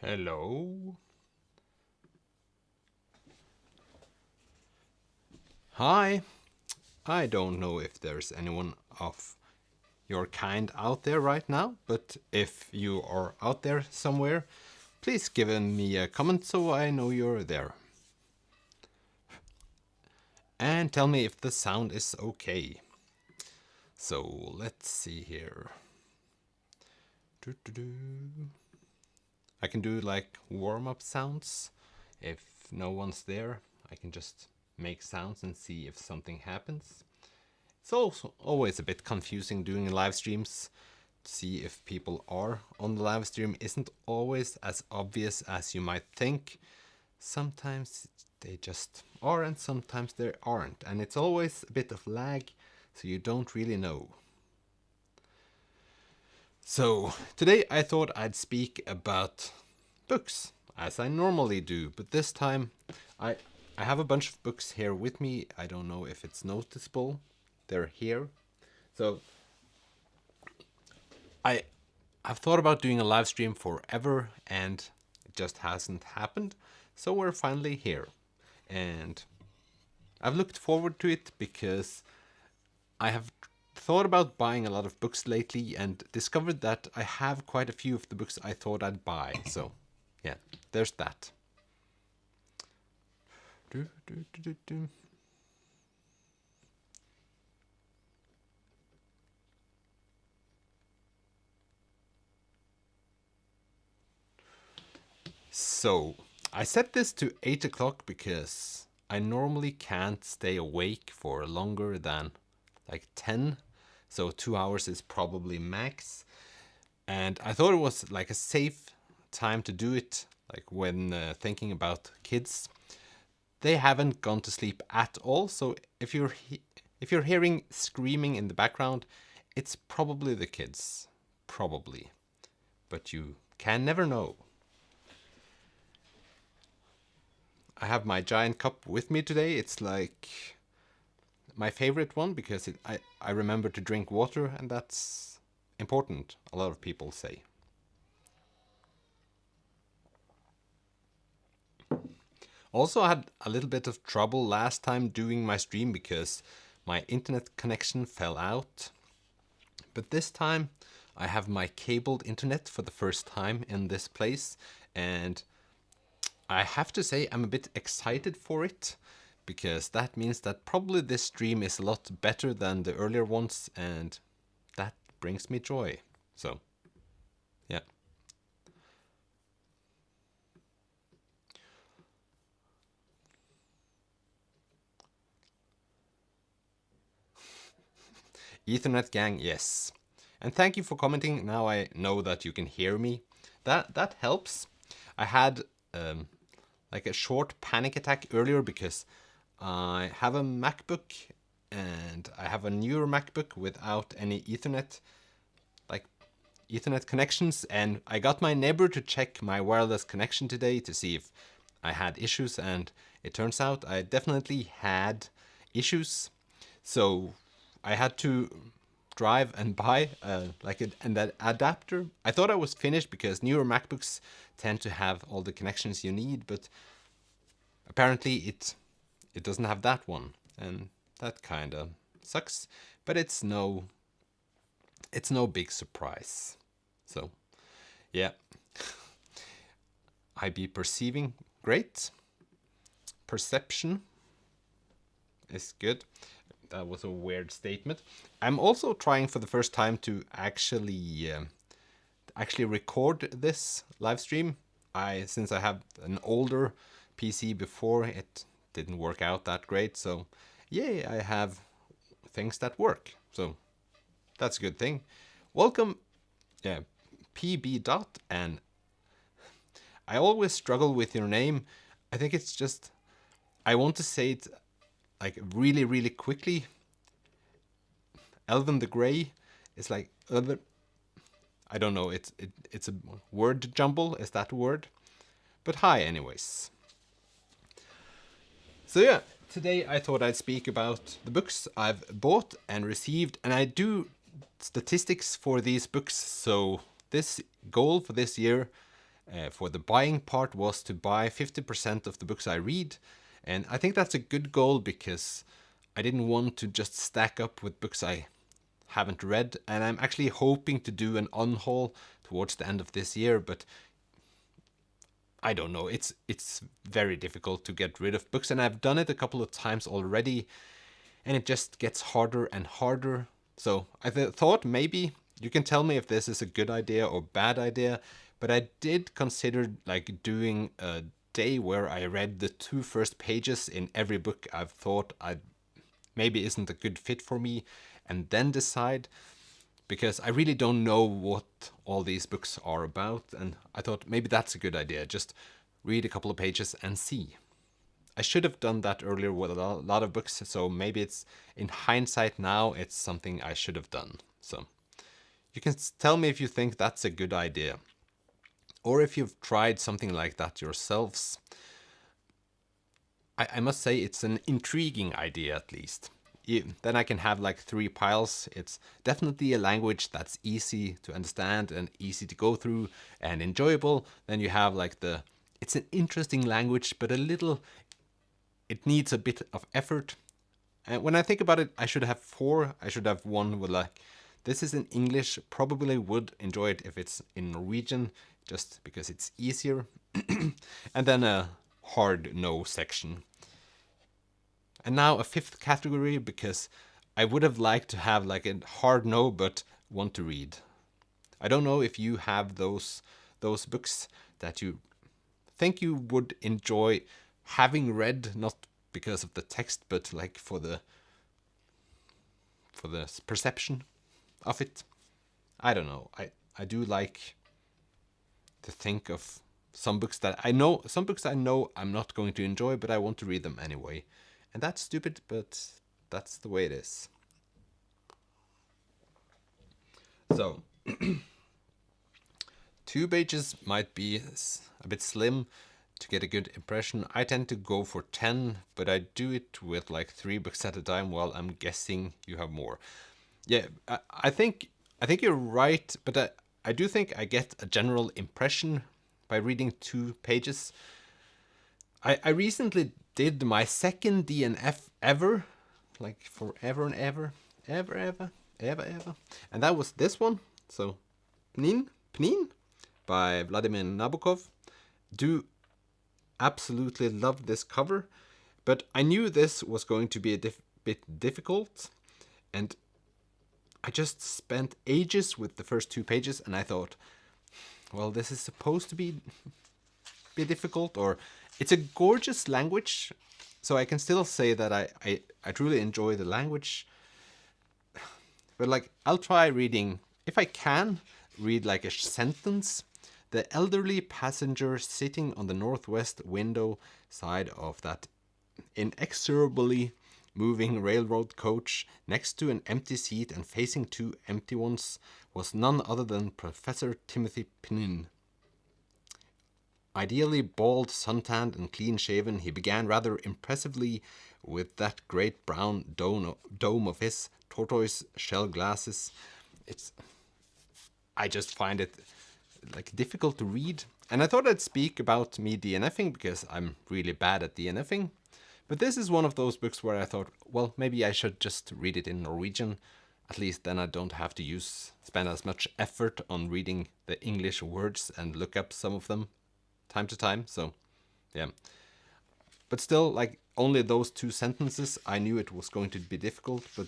Hello. Hi. I don't know if there's anyone of your kind out there right now, but if you are out there somewhere, please give me a comment so I know you're there. And tell me if the sound is okay. So let's see here. I can do like warm-up sounds. If no one's there, I can just make sounds and see if something happens. It's also always a bit confusing doing live streams. To see if people are on the live stream isn't always as obvious as you might think. Sometimes they just are and sometimes they aren't. And it's always a bit of lag, so you don't really know. So today I thought I'd speak about books, as I normally do, but this time I have a bunch of books here with me. I don't know if it's noticeable. They're here. So I've thought about doing a live stream forever and it just hasn't happened. So we're finally here. And I've looked forward to it because I have thought about buying a lot of books lately and discovered that I have quite a few of the books I thought I'd buy. So yeah, there's that. So I set this to 8 o'clock because I normally can't stay awake for longer than like 10. So 2 hours is probably max. And I thought it was like a safe time to do it, like when thinking about kids. They haven't gone to sleep at all, so if you're hearing screaming in the background, it's probably the kids. Probably. But you can never know. I have my giant cup with me today. It's like my favorite one because I remember to drink water, and that's important, a lot of people say. Also, I had a little bit of trouble last time doing my stream because my internet connection fell out. But this time I have my cabled internet for the first time in this place, and I have to say I'm a bit excited for it because that means that probably this stream is a lot better than the earlier ones, and that brings me joy. So, yeah. Ethernet gang, yes. And thank you for commenting. Now I know that you can hear me. That helps. I had like a short panic attack earlier because I have a MacBook and I have a newer MacBook without any Ethernet connections, and I got my neighbor to check my wireless connection today to see if I had issues, and it turns out I definitely had issues. So I had to drive and buy an adapter. I thought I was finished because newer MacBooks tend to have all the connections you need, but apparently it doesn't have that one, and that kind of sucks. But it's no big surprise. So yeah, I be perceiving great. Perception is good. That was a weird statement. I'm also trying for the first time to actually record this live stream. Since I have an older PC before, it didn't work out that great. So yay, I have things that work. So that's a good thing. Welcome, yeah, PB Dot, and I always struggle with your name. I think it's just I want to say it like really, really quickly. Elven the Grey is like I don't know. It's a word jumble. Is that a word? But hi, anyways. So yeah, today I thought I'd speak about the books I've bought and received, and I do statistics for these books. So this goal for this year, for the buying part was to buy 50% of the books I read. And I think that's a good goal because I didn't want to just stack up with books I haven't read. And I'm actually hoping to do an unhaul towards the end of this year, but I don't know. It's very difficult to get rid of books, and I've done it a couple of times already, and it just gets harder and harder. So I thought maybe you can tell me if this is a good idea or bad idea, but I did consider like doing a day where I read the 2 first pages in every book I've thought I maybe isn't a good fit for me, and then decide, because I really don't know what all these books are about, and I thought maybe that's a good idea. Just read a couple of pages and see. I should have done that earlier with a lot of books, so maybe it's, in hindsight now, it's something I should have done. So you can tell me if you think that's a good idea, or if you've tried something like that yourselves. I must say it's an intriguing idea, at least. Then I can have like 3 piles. It's definitely a language that's easy to understand and easy to go through and enjoyable. Then you have like it's an interesting language, but it needs a bit of effort. And when I think about it, I should have 4. I should have one with like, this is in English, probably would enjoy it if it's in Norwegian, just because it's easier. And then a hard no section. And now a 5th category, because I would have liked to have like a hard no, but want to read. I don't know if you have those books that you think you would enjoy having read, not because of the text, but like for the perception of it. I don't know. I do like to think of some books that I know I'm not going to enjoy, but I want to read them anyway. And that's stupid, but that's the way it is. So, 2 pages might be a bit slim to get a good impression. I tend to go for 10, but I do it with like 3 books at a time, while I'm guessing you have more. Yeah, I think you're right, but I do think I get a general impression by reading 2 pages. I recently did my 2nd DNF ever, like forever and ever, ever, and that was this one. So, Pnin by Vladimir Nabokov. Do absolutely love this cover, but I knew this was going to be a bit difficult, and I just spent ages with the first 2 pages, and I thought, well, this is supposed to be difficult, or it's a gorgeous language, so I can still say that I truly enjoy the language. But like, I'll try reading, if I can, read like a sentence. The elderly passenger sitting on the northwest window side of that inexorably moving railroad coach, next to an empty seat and facing 2 empty ones, was none other than Professor Timothy Pnin. Ideally bald, suntanned, and clean-shaven, he began rather impressively with that great brown dome of his, tortoise shell glasses. I just find it like difficult to read, and I thought I'd speak about me DNFing because I'm really bad at DNFing. But this is one of those books where I thought, well, maybe I should just read it in Norwegian. At least then I don't have to spend as much effort on reading the English words and look up some of them time to time. So, yeah. But still, like, only those 2 sentences, I knew it was going to be difficult, but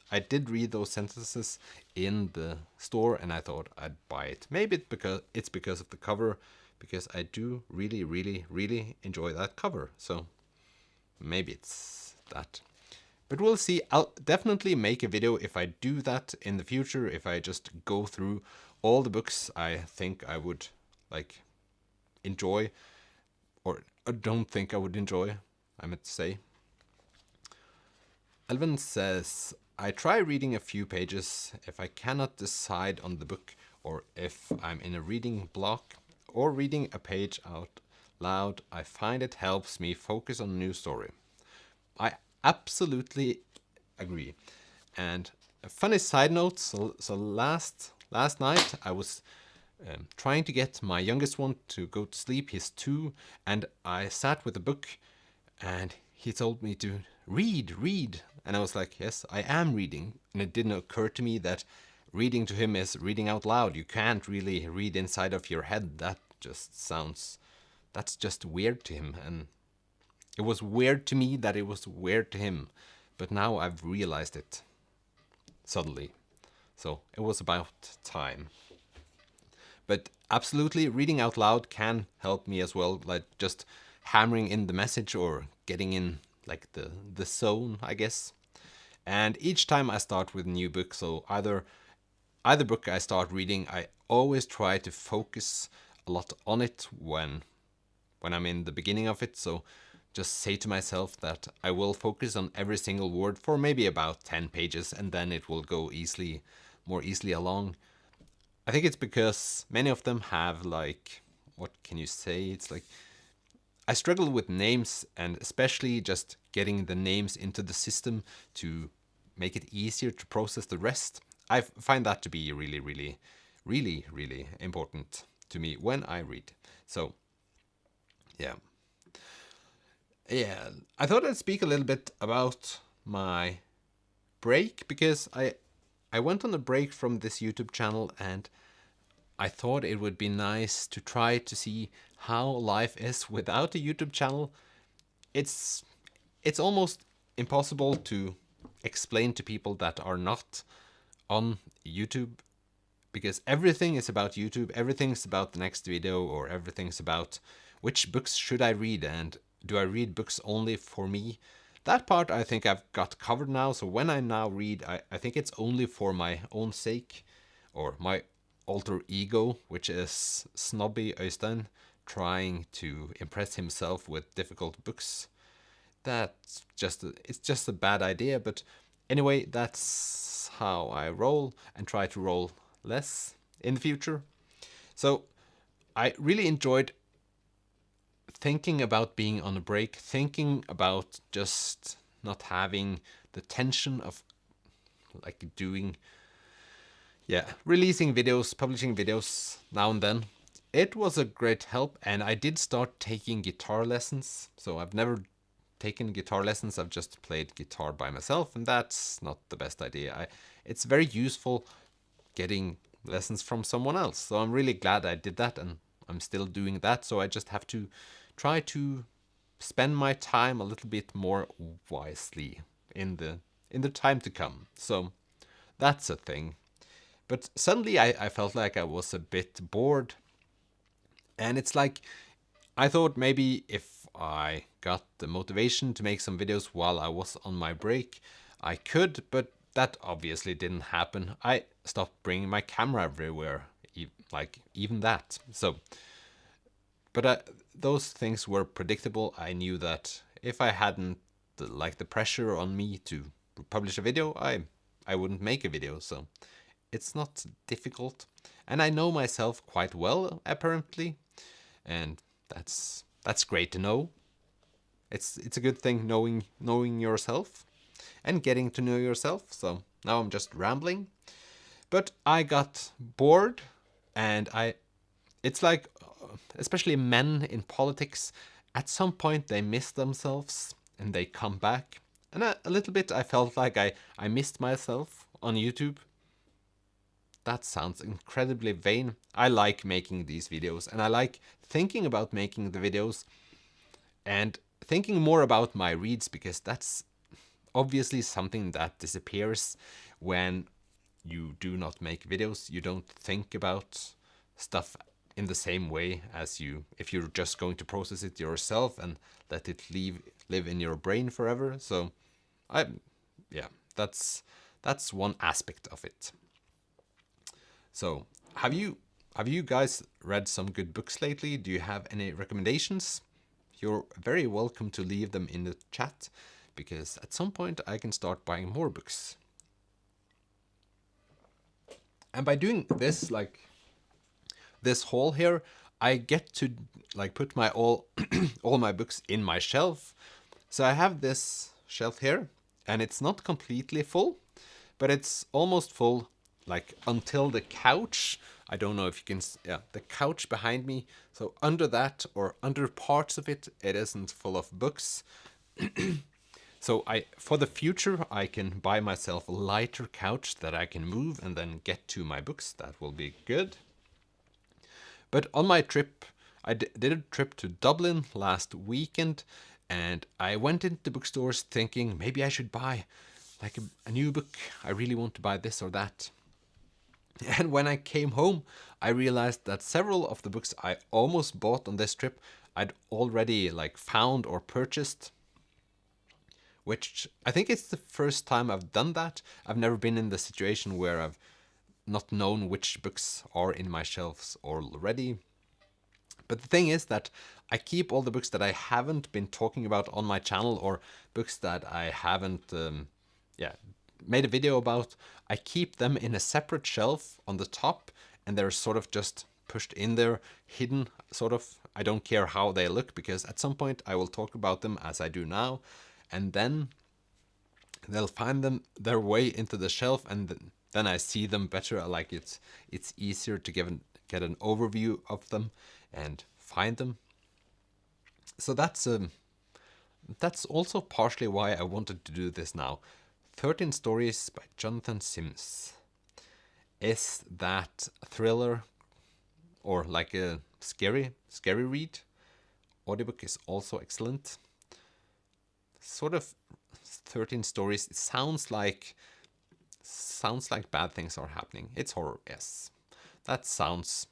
I did read those sentences in the store, and I thought I'd buy it. Maybe it's because of the cover, because I do really, really, really enjoy that cover. So maybe it's that. But we'll see. I'll definitely make a video if I do that in the future, if I just go through all the books I think I would like enjoy, or I don't think I would enjoy, I meant to say. Elvin says, I try reading a few pages if I cannot decide on the book, or if I'm in a reading block, or reading a page out loud. I find it helps me focus on a new story. I absolutely agree. And a funny side note, so last night I was trying to get my youngest one to go to sleep. He's 2, and I sat with a book, and he told me to read. And I was like, yes, I am reading. And it didn't occur to me that reading to him is reading out loud. You can't really read inside of your head. That's just weird to him. And it was weird to me that it was weird to him. But now I've realized it suddenly. So it was about time. But absolutely, reading out loud can help me as well, like just hammering in the message or getting in like the zone, I guess. And each time I start with a new book, so either book I start reading, I always try to focus a lot on it when I'm in the beginning of it. So just say to myself that I will focus on every single word for maybe about 10 pages, and then it will go more easily along. I think it's because many of them have, like, what can you say? It's like I struggle with names, and especially just getting the names into the system to make it easier to process the rest. I find that to be really, really, really, really important to me when I read. So, yeah. Yeah, I thought I'd speak a little bit about my break, because I went on a break from this YouTube channel, and I thought it would be nice to try to see how life is without a YouTube channel. It's almost impossible to explain to people that are not on YouTube, because everything is about YouTube, everything's about the next video, or everything's about which books should I read, and do I read books only for me? That part I think I've got covered now, so when I now read, I think it's only for my own sake, or my alter ego, which is snobby Øystein trying to impress himself with difficult books. It's just a bad idea, but anyway, that's how I roll, and try to roll less in the future. So I really enjoyed thinking about being on a break, thinking about just not having the tension of like releasing videos, publishing videos now and then. It was a great help, and I did start taking guitar lessons. So I've never taken guitar lessons, I've just played guitar by myself, and that's not the best idea. It's very useful getting lessons from someone else. So I'm really glad I did that, and I'm still doing that. So I just have to try to spend my time a little bit more wisely in the time to come. So that's a thing. But suddenly I felt like I was a bit bored. And it's like, I thought maybe if I got the motivation to make some videos while I was on my break, I could, but that obviously didn't happen. I stopped bringing my camera everywhere, even that. So, but those things were predictable. I knew that if I hadn't the pressure on me to publish a video, I wouldn't make a video. So it's not difficult, and I know myself quite well apparently, and that's great to know. It's a good thing knowing yourself and getting to know yourself. So now I'm just rambling, but I got bored, and it's like, especially men in politics, at some point they miss themselves and they come back. And a little bit I felt like I missed myself on YouTube. That sounds incredibly vain. I like making these videos, and I like thinking about making the videos and thinking more about my reads, because that's obviously something that disappears when you do not make videos. You don't think about stuff in the same way as if you're just going to process it yourself and let it live in your brain forever. So that's one aspect of it. So have you guys read some good books lately? Do you have any recommendations? You're very welcome to leave them in the chat, because at some point I can start buying more books. And by doing this, like this haul here, I get to put my all my books in my shelf. So I have this shelf here, and it's not completely full, but it's almost full, like until the couch I don't know if you can, yeah, the couch behind me. So under that, or under parts of it, it isn't full of books. So for the future, I can buy myself a lighter couch that I can move and then get to my books. That will be good. But on my trip, I did a trip to Dublin last weekend, and I went into bookstores thinking maybe I should buy like a new book. I really want to buy this or that. And when I came home, I realized that several of the books I almost bought on this trip, I'd already like found or purchased, which I think it's the first time I've done that. I've never been in the situation where I've not known which books are in my shelves already. But the thing is that I keep all the books that I haven't been talking about on my channel, or books that I haven't made a video about. I keep them in a separate shelf on the top, and they're sort of just pushed in there, hidden, sort of. I don't care how they look, because at some point I will talk about them as I do now, and then they'll find their way into the shelf, and then I see them better. Like it's easier to get an overview of them and find them. So that's also partially why I wanted to do this now. 13 Stories by Jonathan Sims. Is that a thriller or like a scary read? Audiobook is also excellent. Sort of 13 stories. It sounds like bad things are happening. It's horror, yes. That sounds,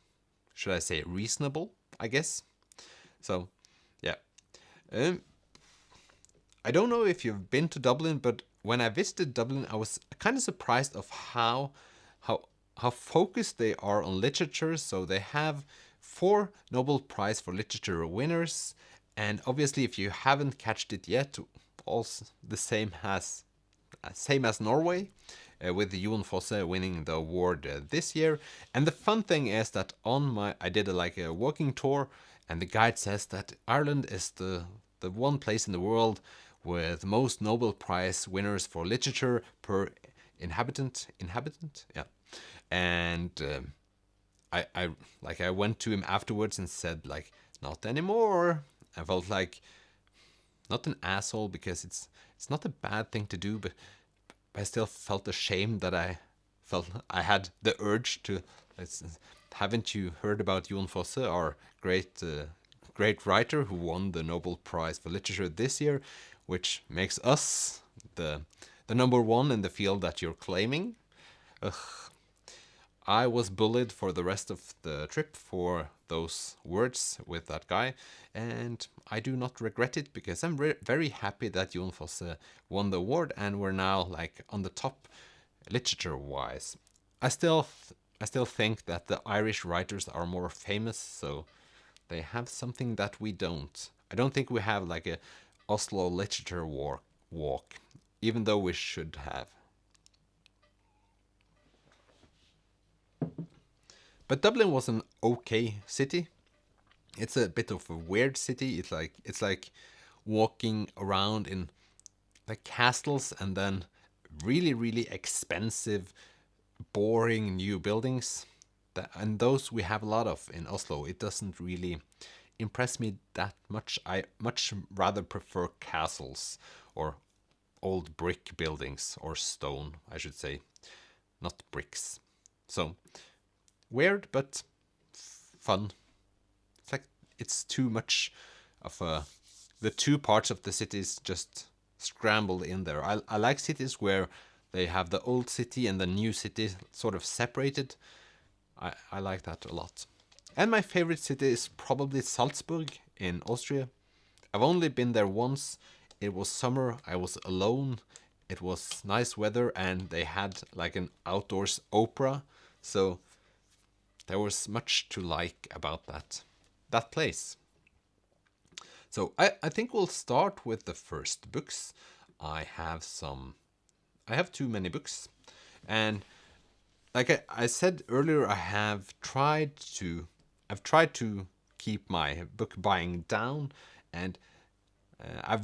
should I say, reasonable, I guess. So, yeah. I don't know if you've been to Dublin, but when I visited Dublin, I was kind of surprised of how focused they are on literature. So they have 4 Nobel Prize for Literature winners, and obviously, if you haven't catched it yet, also the same as Norway, with Jon Fosse winning the award this year. And the fun thing is that I did a walking tour, and the guide says that Ireland is the one place in the world with most Nobel Prize winners for literature per inhabitant. Yeah. And I went to him afterwards and said, like, not anymore. I felt like not an asshole, because it's not a bad thing to do, but I still felt ashamed that I felt I had the urge to. Haven't you heard about Jon Fosse, our great writer who won the Nobel Prize for Literature this year, which makes us the number one in the field that you're claiming? Ugh. I was bullied for the rest of the trip for those words with that guy, and I do not regret it, because I'm very happy that Jon Fosse won the award, and we're now like on the top literature-wise. I still think that the Irish writers are more famous, so they have something that we don't. I don't think we have like a Oslo literature walk, even though we should have. But Dublin was an okay city. It's a bit of a weird city. It's like walking around in like castles, and then really, really expensive, boring new buildings. And those we have a lot of in Oslo. It doesn't really impress me that much. I much rather prefer castles or old brick buildings, or stone, I should say, not bricks. So weird, but fun. It's like it's too much of the two parts of the cities just scrambled in there. I like cities where they have the old city and the new city sort of separated. I like that a lot. And my favorite city is probably Salzburg in Austria. I've only been there once. It was summer. I was alone. It was nice weather, and they had like an outdoors opera. So there was much to like about that place. So I think we'll start with the first books. I have too many books, and like I said earlier, I've tried to keep my book buying down, and I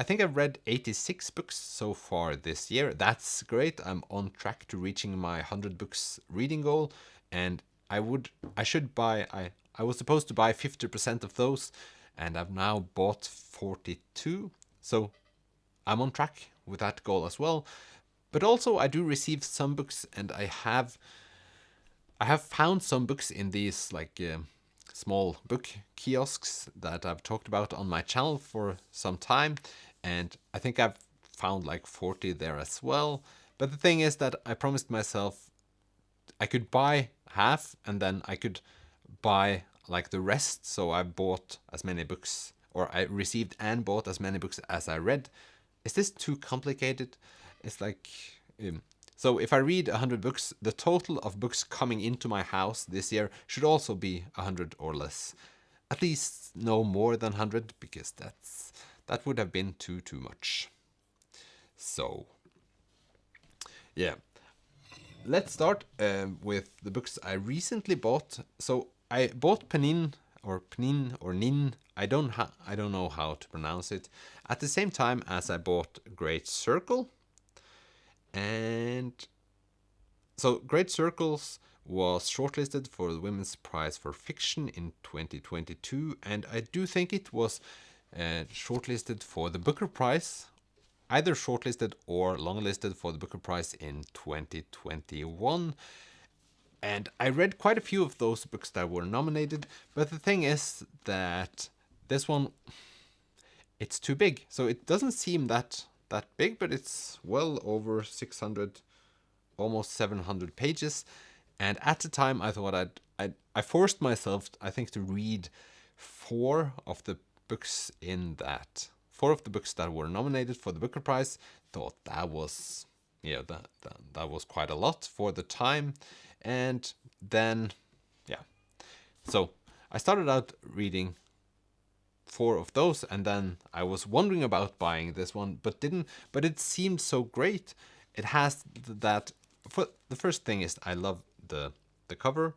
think I've read 86 books so far this year. That's great. I'm on track to reaching my 100 books reading goal, and I was supposed to buy 50% of those, and I've now bought 42. So I'm on track with that goal as well. But also I do receive some books, and I have found some books in these like small book kiosks that I've talked about on my channel for some time, and I think I've found like 40 there as well. But the thing is that I promised myself I could buy half and then I could buy like the rest, so I bought as many books, or I received and bought as many books as I read. Is this too complicated? It's like so if I read 100 books, the total of books coming into my house this year should also be 100 or less. At least no more than 100, because that would have been too much. So yeah, let's start with the books I recently bought. So I bought Penin or Nin. I don't know how to pronounce it. At the same time as I bought Great Circle. And so Great Circles was shortlisted for the Women's Prize for Fiction in 2022, and I do think it was shortlisted for the Booker Prize, either shortlisted or longlisted for the Booker Prize in 2021. And I read quite a few of those books that were nominated, but the thing is that this one, it's too big. So it doesn't seem that big, but it's well over 600, almost 700 pages. And at the time, I thought I forced myself, I think, to read 4 of the books in that. 4 of the books that were nominated for the Booker Prize. Thought that was, that was quite a lot for the time. And then, so I started out reading 4 of those, and then I was wondering about buying this one, but didn't. But it seemed so great. It has that. For the first thing is, I love the cover.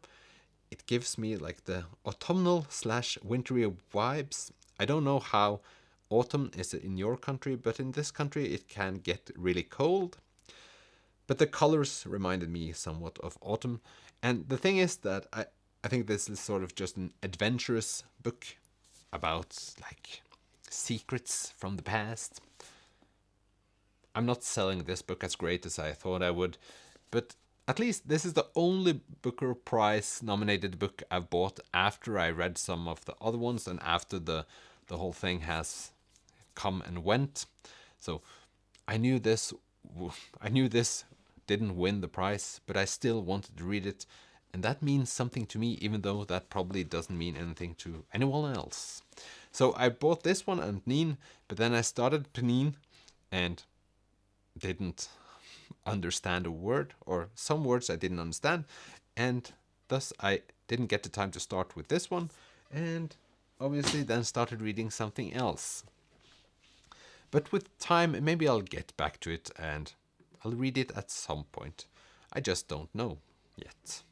It gives me like the autumnal / wintry vibes. I don't know how autumn is in your country, but in this country it can get really cold. But the colors reminded me somewhat of autumn. And the thing is that I think this is sort of just an adventurous book about like secrets from the past. I'm not selling this book as great as I thought I would, but at least this is the only Booker Prize nominated book I've bought after I read some of the other ones and after the whole thing has come and went. So I knew this didn't win the prize, but I still wanted to read it, and that means something to me, even though that probably doesn't mean anything to anyone else. So I bought this one and Nin, but then I started Penin and didn't understand a word, or some words I didn't understand, and thus I didn't get the time to start with this one, and obviously then started reading something else. But with time, maybe I'll get back to it and I'll read it at some point. I just don't know yet.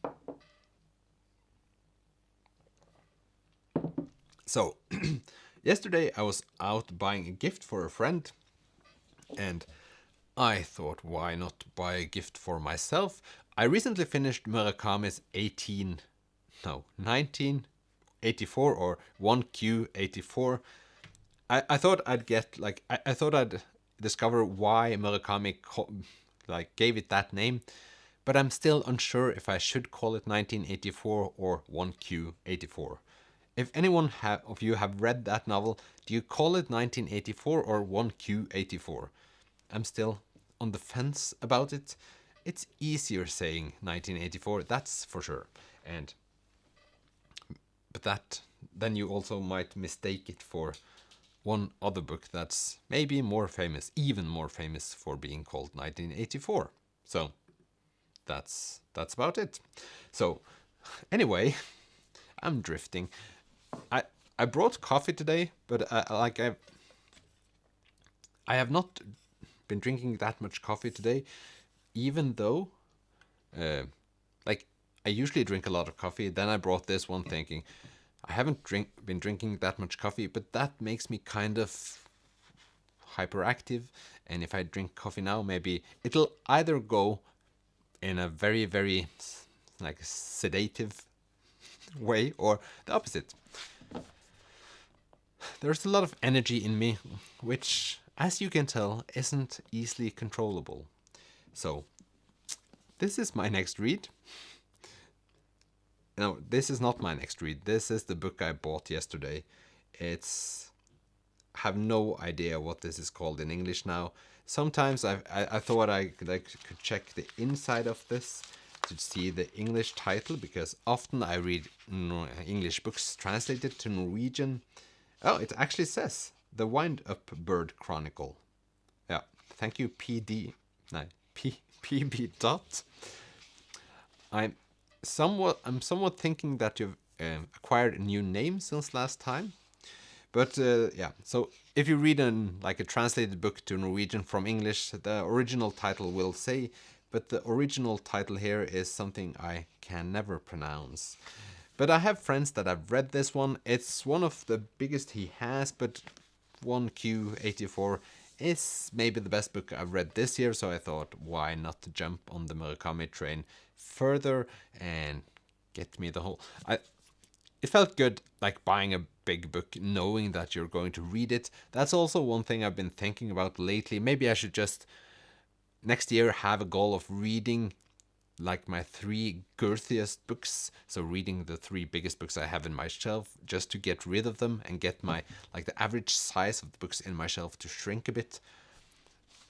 So, yesterday I was out buying a gift for a friend, and I thought, why not buy a gift for myself? I recently finished Murakami's 1984 or 1Q84. I thought I'd get I thought I'd discover why Murakami gave it that name, but I'm still unsure if I should call it 1984 or 1Q84. If anyone of you have read that novel, do you call it 1984 or 1Q84? I'm still on the fence about it. It's easier saying 1984, that's for sure. But then you also might mistake it for one other book that's maybe more famous, even more famous for being called 1984. So that's about it. So anyway, I'm drifting. I brought coffee today, but I have not been drinking that much coffee today, even though I usually drink a lot of coffee. Then I brought this one thinking I haven't been drinking that much coffee, but that makes me kind of hyperactive, and if I drink coffee now, maybe it'll either go in a very, very sedative way, or the opposite. There's a lot of energy in me, which, as you can tell, isn't easily controllable. So, this is my next read. No, this is not my next read. This is the book I bought yesterday. It's... I have no idea what this is called in English now. Sometimes I thought I could check the inside of this to see the English title, because often I read English books translated to Norwegian. Oh, it actually says The Wind-Up Bird Chronicle. Yeah, thank you, PB Dot. I'm somewhat thinking that you've acquired a new name since last time. But yeah, so if you read a translated book to Norwegian from English, the original title will say, but the original title here is something I can never pronounce. But I have friends that have read this one. It's one of the biggest he has, but 1Q84 is maybe the best book I've read this year, so I thought, why not jump on the Murakami train further and get me the whole... It felt good, like buying a big book, knowing that you're going to read it. That's also one thing I've been thinking about lately. Maybe I should just next year have a goal of reading like my 3 girthiest books. So reading the 3 biggest books I have in my shelf, just to get rid of them and get my the average size of the books in my shelf to shrink a bit.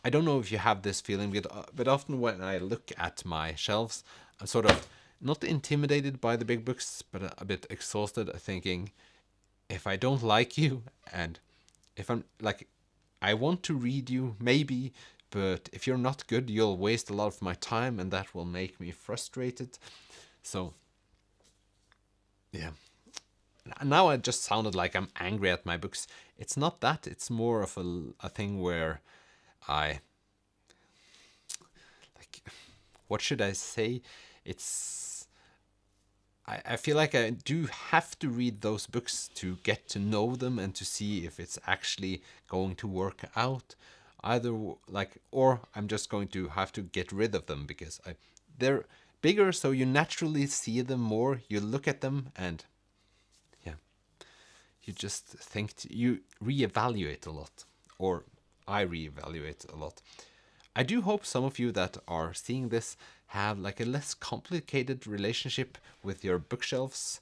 I don't know if you have this feeling, but often when I look at my shelves, I'm sort of not intimidated by the big books, but a bit exhausted, thinking, if I don't like you, and if I'm I want to read you, maybe, but if you're not good, you'll waste a lot of my time, and that will make me frustrated. So, yeah. Now I just sounded like I'm angry at my books. It's not that. It's more of a thing where what should I say? I feel like I do have to read those books to get to know them and to see if it's actually going to work out. Or I'm just going to have to get rid of them because they're bigger, so you naturally see them more. You look at them and yeah, you just think you reevaluate a lot, or I reevaluate a lot. I do hope some of you that are seeing this have a less complicated relationship with your bookshelves.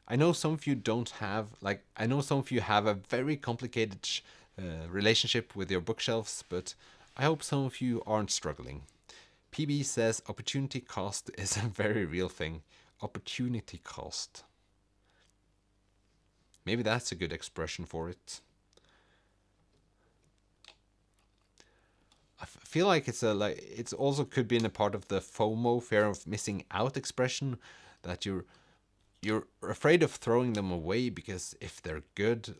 I know some of you don't have, I know some of you have a very complicated relationship with your bookshelves, but I hope some of you aren't struggling. PB says opportunity cost is a very real thing. Opportunity cost. Maybe that's a good expression for it. I feel like it's also could be in a part of the FOMO, fear of missing out expression, that you're afraid of throwing them away because if they're good,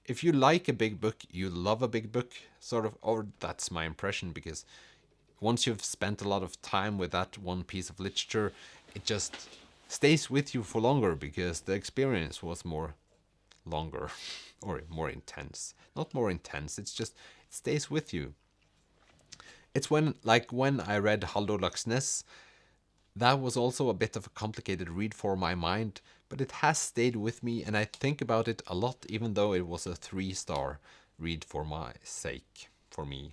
if you like a big book, you love a big book, sort of, or that's my impression, because once you've spent a lot of time with that one piece of literature, it just stays with you for longer because the experience was longer or more intense. Not more intense, it's just, it stays with you. It's when I read Haldor Laksnes, that was also a bit of a complicated read for my mind, but it has stayed with me and I think about it a lot, even though it was a 3-star read for my sake, for me.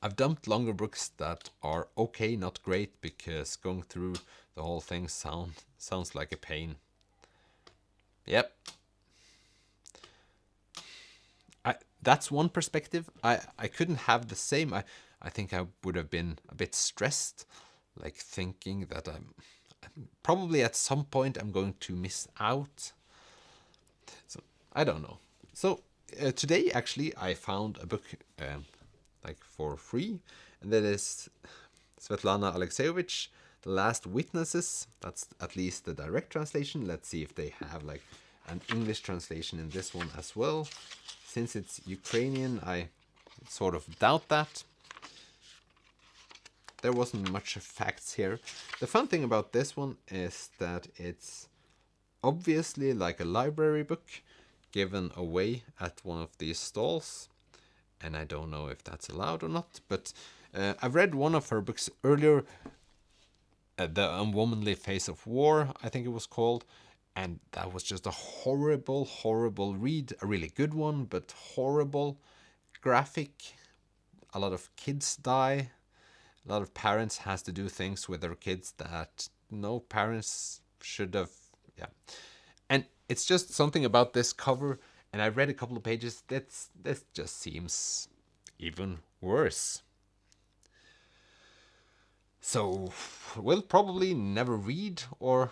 I've dumped longer books that are okay, not great, because going through the whole thing sounds like a pain. Yep. That's one perspective. I couldn't have the same. I think I would have been a bit stressed, thinking that I'm probably at some point I'm going to miss out. So I don't know. So today actually I found a book for free, and that is Svetlana Alexievich, The Last Witnesses. That's at least the direct translation. Let's see if they have an English translation in this one as well. Since it's Ukrainian, I sort of doubt that. There wasn't much facts here. The fun thing about this one is that it's obviously a library book given away at one of these stalls. And I don't know if that's allowed or not, but I've read one of her books earlier The Unwomanly Face of War, I think it was called. And that was just a horrible, horrible read. A really good one, but horrible. Graphic. A lot of kids die. A lot of parents has to do things with their kids that no parents should have. Yeah. And it's just something about this cover. And I read a couple of pages. This just seems even worse. So we'll probably never read, or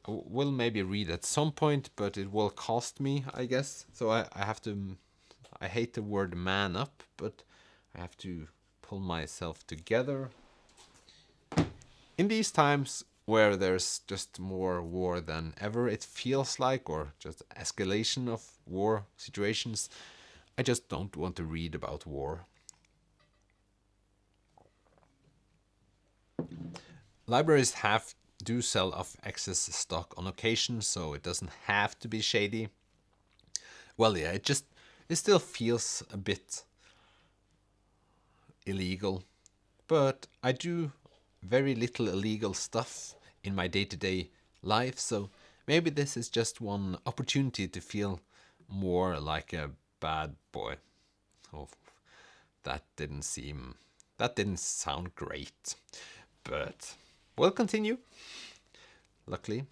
will maybe read at some point, but it will cost me, I guess. So I have to, I hate the word man up, but I have to pull myself together. In these times where there's just more war than ever, it feels like, or just escalation of war situations, I just don't want to read about war. Libraries do sell off excess stock on occasion, so it doesn't have to be shady. Well, yeah, it still feels a bit illegal, but I do very little illegal stuff in my day-to-day life, so maybe this is just one opportunity to feel more like a bad boy. Oh, that didn't sound great, but we'll continue. Luckily.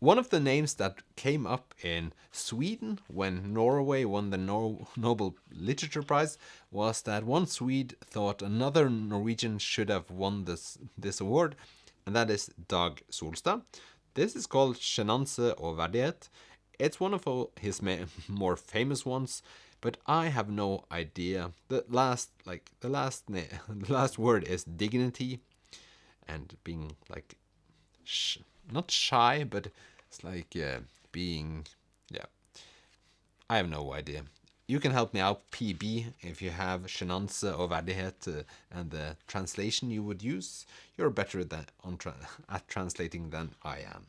One of the names that came up in Sweden when Norway won the Nobel Literature Prize was that one Swede thought another Norwegian should have won this award, and that is Dag Solstad. This is called Sjenanse og verdighet. It's one of his more famous ones, but I have no idea. The last word is dignity, and being like not shy, but it's like being, yeah. I have no idea. You can help me out, PB, if you have sjenanse og verdighet and the translation you would use. You're better at translating than I am.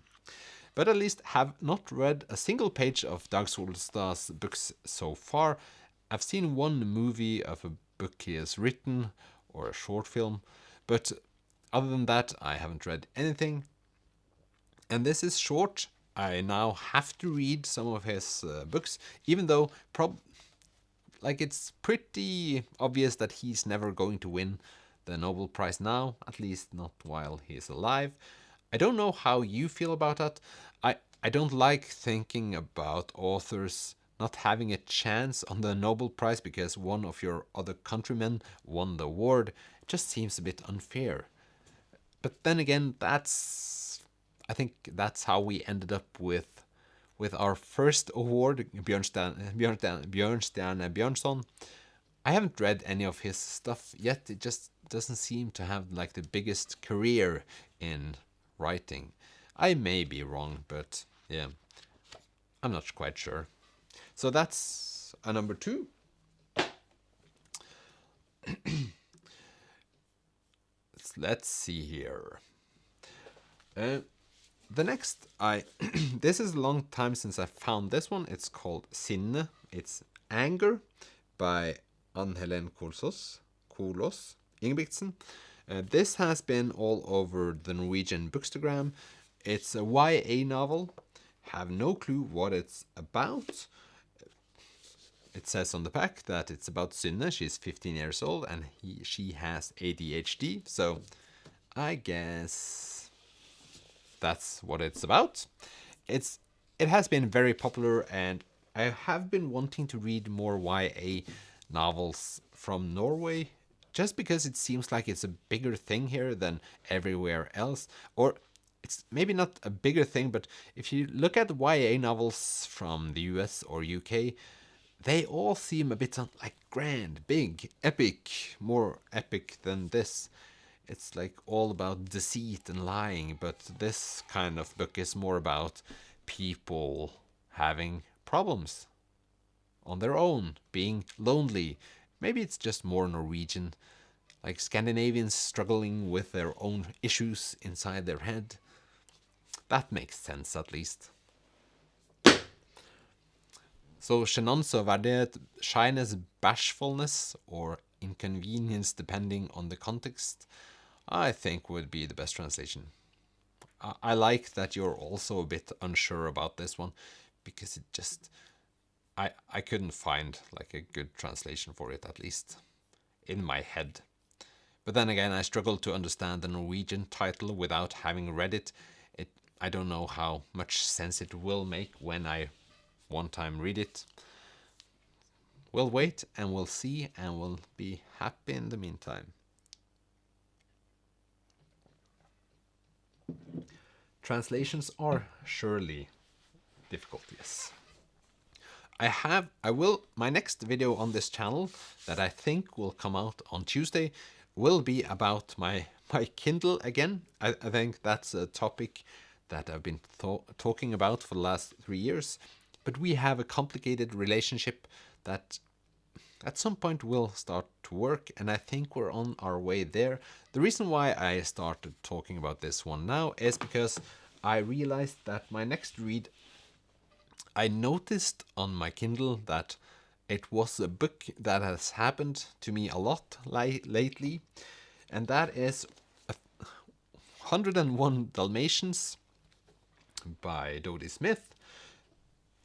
But at least have not read a single page of Dag Solstad's books so far. I've seen one movie of a book he has written, or a short film, but other than that, I haven't read anything. And this is short. I now have to read some of his books, even though it's pretty obvious that he's never going to win the Nobel Prize now, at least not while he's alive. I don't know how you feel about that. I don't like thinking about authors not having a chance on the Nobel Prize because one of your other countrymen won the award. It just seems a bit unfair. But then again, I think that's how we ended up with our first award, Bjørnstjerne Bjørnson. I haven't read any of his stuff yet. It just doesn't seem to have like the biggest career in writing. I may be wrong, but yeah, I'm not quite sure. So that's a number 2. Let's see here. The next, this is a long time since I found this one. It's called Sinne. It's Anger by Ann-Helen Kolås Ingebrigtsen. This has been all over the Norwegian Bookstagram. It's a YA novel. Have no clue what it's about. It says on the back that it's about Synne. She's 15 years old and she has ADHD. So I guess that's what it's about. It has been very popular, and I have been wanting to read more YA novels from Norway, just because it seems like it's a bigger thing here than everywhere else. Or it's maybe not a bigger thing, but if you look at YA novels from the US or UK, they all seem a bit like grand, big, epic, more epic than this. It's like all about deceit and lying, but this kind of book is more about people having problems on their own, being lonely. Maybe it's just more Norwegian, like Scandinavians struggling with their own issues inside their head. That makes sense, at least. So Sjenanse og verdighet, shyness, bashfulness, or inconvenience depending on the context, I think would be the best translation. I like that you're also a bit unsure about this one, because it just, I couldn't find like a good translation for it, at least in my head. But then again, I struggle to understand the Norwegian title without having read it. I don't know how much sense it will make when I one time read it. We'll wait and we'll see, and we'll be happy in the meantime. Translations are surely difficult, yes. My next video on this channel that I think will come out on Tuesday will be about my Kindle again. I think that's a topic that I've been talking about for the last 3 years, but we have a complicated relationship that at some point will start to work, and I think we're on our way there. The reason why I started talking about this one now is because I realized that my next read, I noticed on my Kindle that it was a book that has happened to me a lot lately, and that is 101 Dalmatians by Dodie Smith.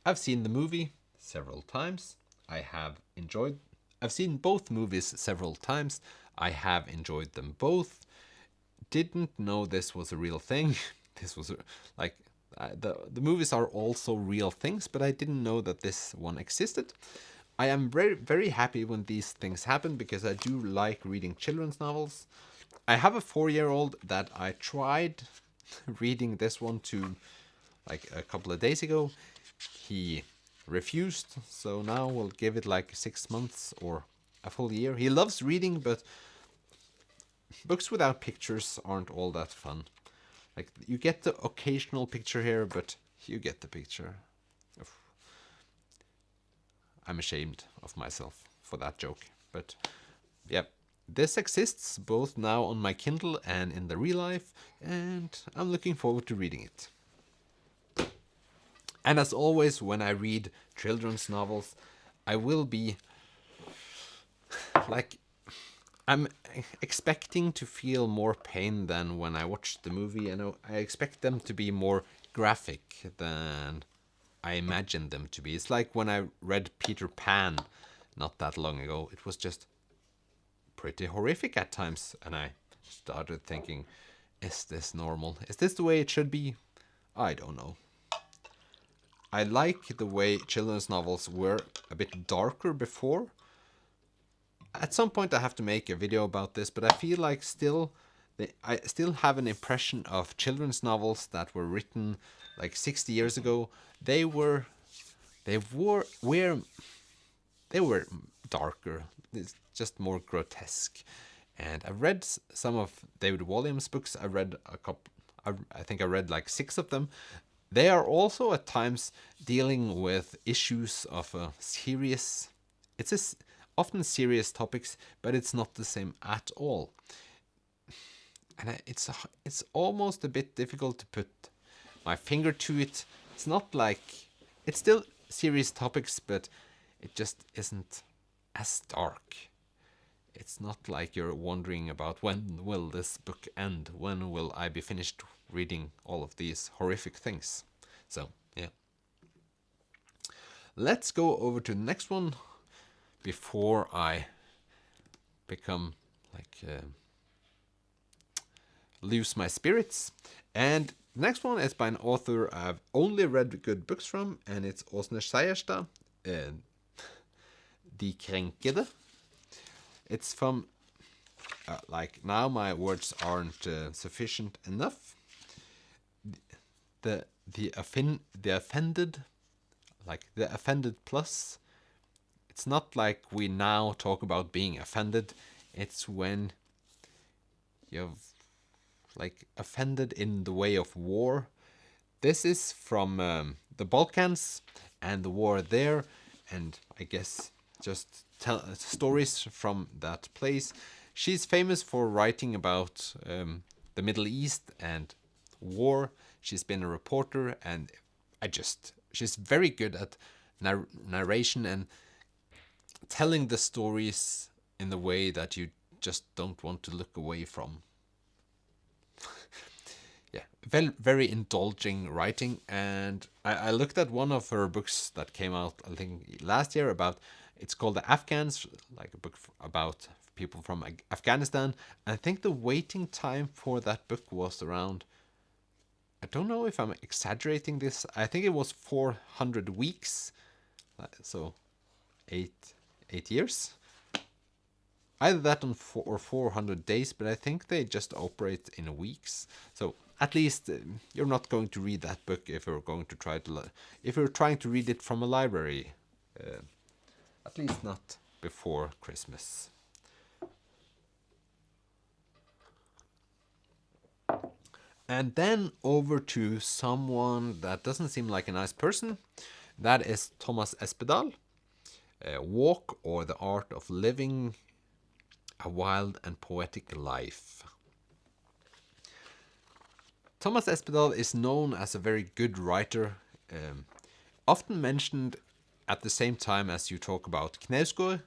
I've seen the movie several times. I've seen both movies several times. I have enjoyed them both. Didn't know this was a real thing. This was the movies are also real things, but I didn't know that this one existed. I am very, very happy when these things happen, because I do like reading children's novels. I have a 4-year-old that I tried reading this one to like a couple of days ago. He refused, so now we'll give it like 6 months or a full year. He loves reading, but books without pictures aren't all that fun. Like, you get the occasional picture here, but you get the picture. I'm ashamed of myself for that joke. But yeah, this exists both now on my Kindle and in the real life, and I'm looking forward to reading it. And as always, when I read children's novels, I will be like, I'm expecting to feel more pain than when I watched the movie. And I expect them to be more graphic than I imagined them to be. It's like when I read Peter Pan not that long ago. It was just pretty horrific at times, and I started thinking, is this normal? Is this the way it should be? I don't know. I like the way children's novels were a bit darker before. At some point I have to make a video about this, but I feel like I still have an impression of children's novels that were written like 60 years ago. They were darker. It's just more grotesque. And I've read some of David Walliams' books. I read a couple. I think I read like 6 of them. They are also at times dealing with issues of a serious. Often serious topics, but it's not the same at all. And it's almost a bit difficult to put my finger to it. It's not like, it's still serious topics, but it just isn't as dark. It's not like you're wondering about, when will this book end? When will I be finished reading all of these horrific things? So yeah, let's go over to the next one before I become like lose my spirits. And the next one is by an author I've only read good books from, and it's Åsne Seierstad, De Krenkede. It's from like, now my words aren't sufficient enough. The offended, like the offended plus. It's not like we now talk about being offended. It's when you've like offended in the way of war. This is from the Balkans and the war there, and I guess just tell stories from that place. She's famous for writing about the Middle East and war. She's been a reporter, and she's very good at narration and telling the stories in the way that you just don't want to look away from. Yeah, very, very indulging writing. And I looked at one of her books that came out, I think, last year about, it's called The Afghans, like a book about people from Afghanistan. I think the waiting time for that book was around, I don't know if I'm exaggerating this, I think it was 400 weeks, so 8 years. Either that or 400 days, but I think they just operate in weeks. So at least you're not going to read that book if you're going to if you're trying to read it from a library. At least not before Christmas. And then over to someone that doesn't seem like a nice person. That is Thomas Espedal. Walk, or the Art of Living a Wild and Poetic Life. Thomas Espedal is known as a very good writer, often mentioned at the same time as you talk about Knausgård.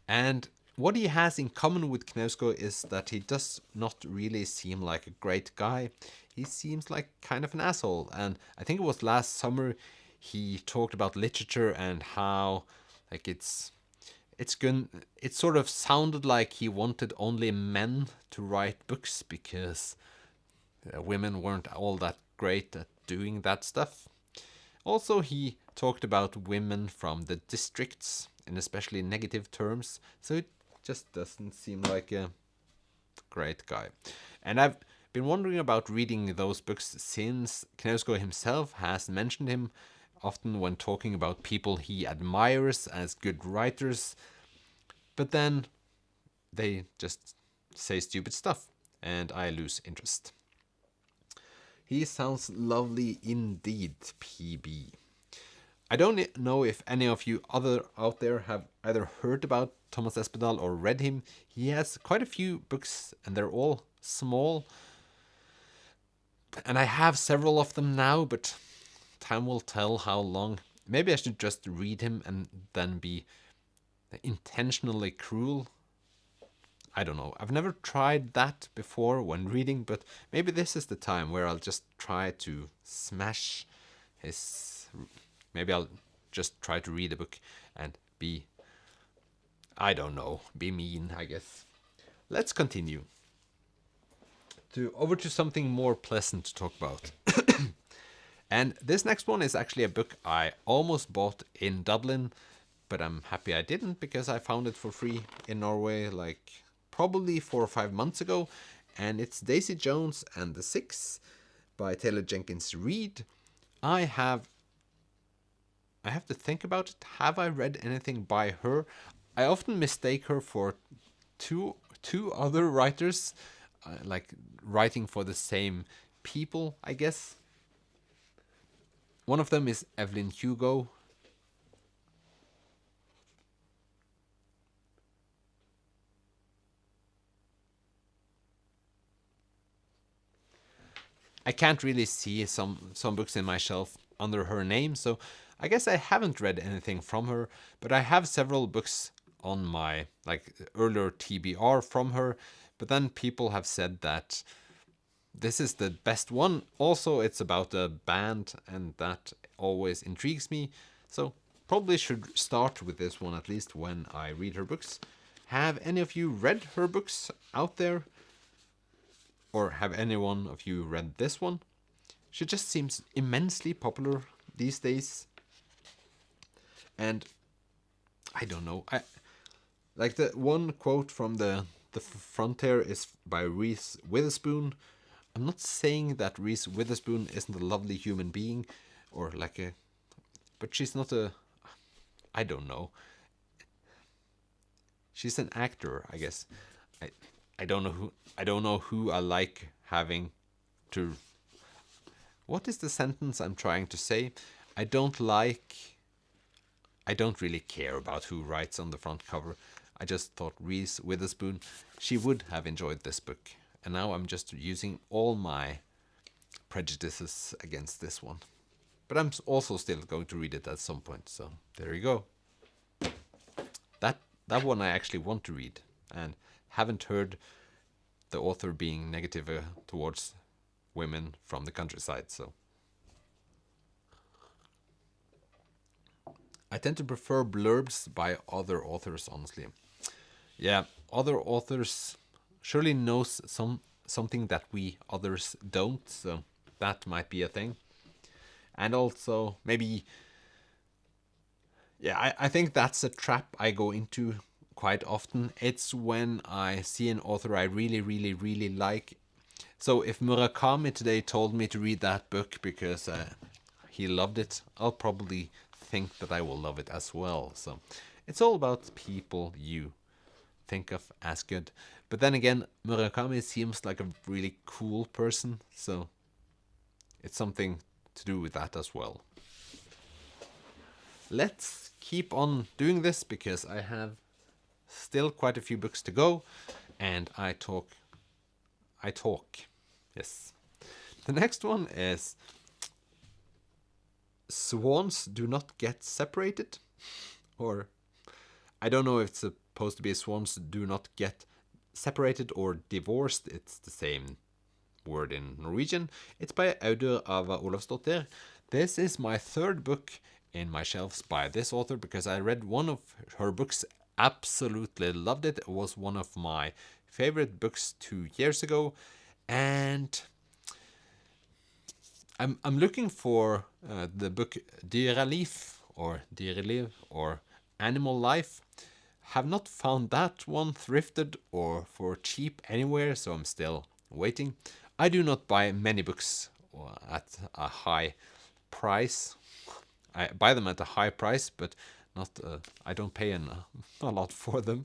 And what he has in common with Knausgård is that he does not really seem like a great guy. He seems like kind of an asshole. And I think it was last summer he talked about literature and how like it's good. It sort of sounded like he wanted only men to write books because women weren't all that great at doing that stuff. Also, he talked about women from the districts in especially negative terms, so it just doesn't seem like a great guy. And I've been wondering about reading those books since Knausgård himself has mentioned him often when talking about people he admires as good writers, but then they just say stupid stuff and I lose interest. He sounds lovely indeed, PB. I don't know if any of you out there have either heard about Thomas Espedal or read him. He has quite a few books and they're all small. And I have several of them now, but time will tell how long. Maybe I should just read him and then be intentionally cruel. I don't know. I've never tried that before when reading, but maybe this is the time where I'll just try to smash his... Maybe I'll just try to read a book and be... I don't know. Be mean, I guess. Let's continue. Over to something more pleasant to talk about. And this next one is actually a book I almost bought in Dublin, but I'm happy I didn't because I found it for free in Norway like probably 4 or 5 months ago. And it's Daisy Jones and the Six by Taylor Jenkins Reid. I have to think about it. Have I read anything by her? I often mistake her for two other writers, like writing for the same people, I guess. One of them is Evelyn Hugo. I can't really see some books in my shelf under her name, so I guess I haven't read anything from her, but I have several books on my like earlier TBR from her, but then people have said that this is the best one. Also, it's about a band, and that always intrigues me, so probably should start with this one at least when I read her books. Have any of you read her books out there? Or have any one of you read this one? She just seems immensely popular these days. And I don't know. I like the one quote from the front here is by Reese Witherspoon. I'm not saying that Reese Witherspoon isn't a lovely human being or like a, but she's not a, I don't know. She's an actor, I guess. I don't know who I like having to. What is the sentence I'm trying to say? I don't really care about who writes on the front cover. I just thought Reese Witherspoon, she would have enjoyed this book. And now I'm just using all my prejudices against this one. But I'm also still going to read it at some point. So there you go. That that one I actually want to read, and haven't heard the author being negative towards women from the countryside. So I tend to prefer blurbs by other authors, honestly. Yeah, other authors surely knows something that we others don't, so that might be a thing. And also maybe, yeah, I think that's a trap I go into quite often. It's when I see an author I really, really, really like. So if Murakami today told me to read that book because he loved it, I'll probably think that I will love it as well. So it's all about people you think of as good. But then again, Murakami seems like a really cool person, so it's something to do with that as well. Let's keep on doing this because I have still quite a few books to go, and I talk. Yes. The next one is Swans Do Not Get Separated, or I don't know if it's supposed to be swans do not get separated or divorced. It's the same word in Norwegian. It's by Audur Ava Olavsdottir. This is my third book in my shelves by this author because I read one of her books, absolutely loved it. It was one of my favorite books 2 years ago, and I'm looking for the book Dyreliv or Animal Life. Have not found that one thrifted or for cheap anywhere, so I'm still waiting. I do not buy many books at a high price. I buy them at a high price, but not. I don't pay a lot for them.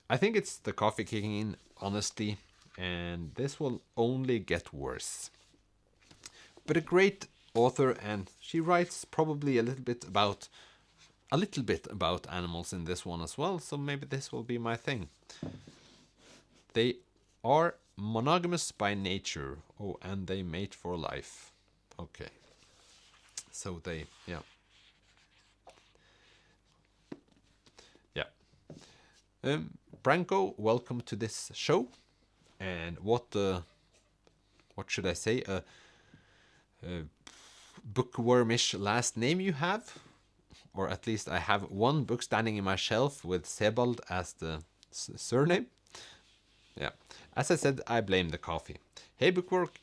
I think it's the coffee kicking in, honestly, and this will only get worse. But a great author, and she writes probably a little bit about animals in this one as well, so maybe this will be my thing. They are monogamous by nature. Oh, and they mate for life. Okay. So they, yeah. Yeah. Branko, welcome to this show. And what should I say? A bookwormish last name you have? Or at least I have one book standing in my shelf with Sebald as the surname. Yeah. As I said, I blame the coffee. Hey Bookwork,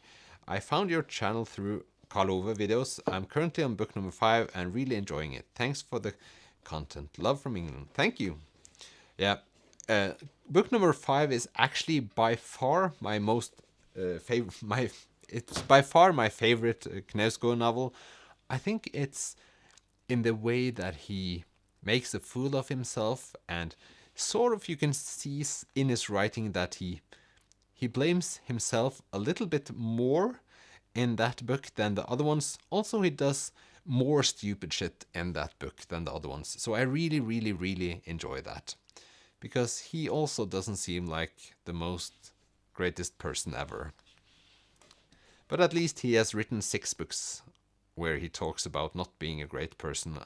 I found your channel through Karl Ove videos. I'm currently on book number 5 and really enjoying it. Thanks for the content. Love from England. Thank you. Yeah. Book number 5 is actually by far my most favorite. It's by far my favorite Knausgård novel. I think it's in the way that he makes a fool of himself, and sort of you can see in his writing that he blames himself a little bit more in that book than the other ones. Also, he does more stupid shit in that book than the other ones. So I really, really, really enjoy that. Because he also doesn't seem like the most greatest person ever. But at least he has written 6 books where he talks about not being a great person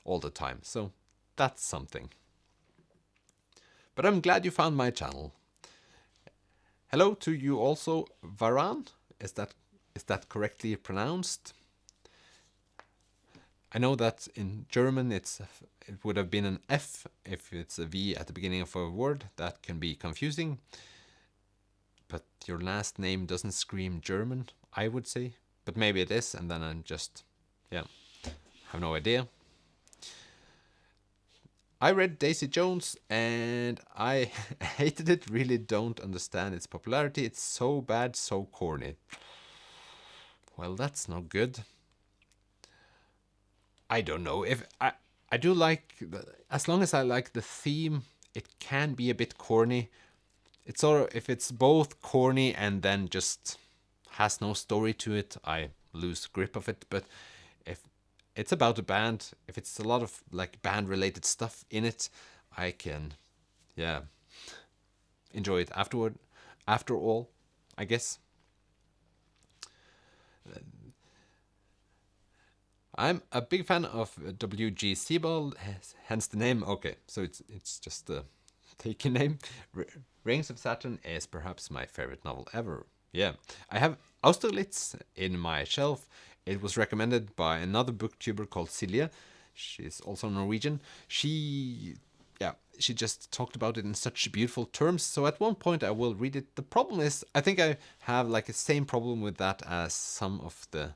all the time. So that's something. But I'm glad you found my channel. Hello to you also, Varan. Is that correctly pronounced? I know that in German it would have been an F if it's a V at the beginning of a word. That can be confusing. But your last name doesn't scream German, I would say. But maybe it is, and then I'm just, yeah, have no idea. I read Daisy Jones and I hated it, really don't understand its popularity. It's so bad, so corny. Well, that's not good. I don't know. If I do like, as long as I like the theme, it can be a bit corny. It's sort of, if it's both corny and then just has no story to it, I lose grip of it. But if it's about a band, if it's a lot of like band related stuff in it, I can, yeah, enjoy it afterward. After all, I guess. I'm a big fan of W.G. Sebald, hence the name. Okay, so it's just a taken name. Rings of Saturn is perhaps my favorite novel ever. Yeah, I have Austerlitz in my shelf. It was recommended by another booktuber called Silje. She's also Norwegian. She just talked about it in such beautiful terms. So at one point I will read it. The problem is, I think I have like the same problem with that as some of the...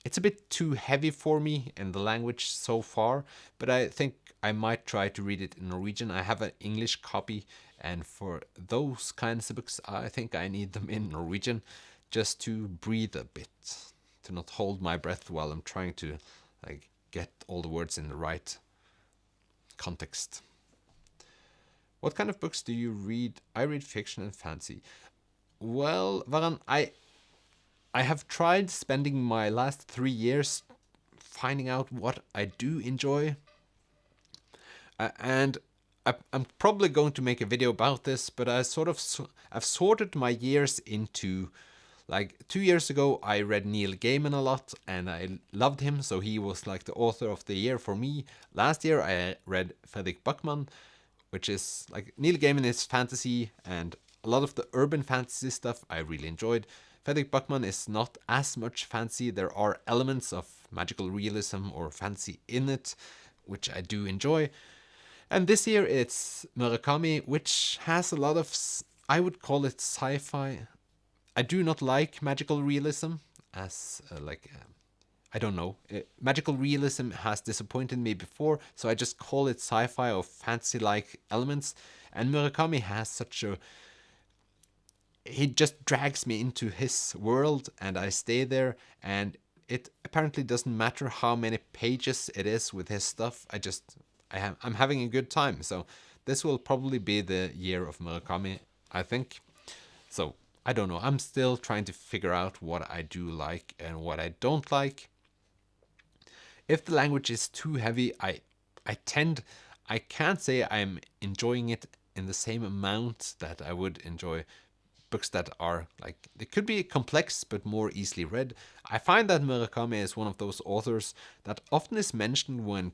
It's a bit too heavy for me in the language so far, but I think I might try to read it in Norwegian. I have an English copy, and for those kinds of books, I think I need them in Norwegian just to breathe a bit, to not hold my breath while I'm trying to like get all the words in the right context. What kind of books do you read? I read fiction and fantasy. Well, Varan, I have tried spending my last 3 years finding out what I do enjoy. And I'm probably going to make a video about this, but I've sorted my years into, like 2 years ago I read Neil Gaiman a lot and I loved him, so he was like the author of the year for me. Last year I read Fredrik Backman, which is like, Neil Gaiman is fantasy, and a lot of the urban fantasy stuff I really enjoyed. Fredrik Backman is not as much fantasy. There are elements of magical realism or fantasy in it, which I do enjoy. And this year it's Murakami, which has a lot of, I would call it sci-fi. I do not like magical realism as I don't know. Magical realism has disappointed me before, so I just call it sci-fi or fantasy-like elements. And Murakami has such a... He just drags me into his world and I stay there, and it apparently doesn't matter how many pages it is with his stuff. I'm having a good time. So this will probably be the year of Murakami, I think. So I don't know. I'm still trying to figure out what I do like and what I don't like. If the language is too heavy, I can't say I'm enjoying it in the same amount that I would enjoy books that are like, they could be complex but more easily read. I find that Murakami is one of those authors that often is mentioned when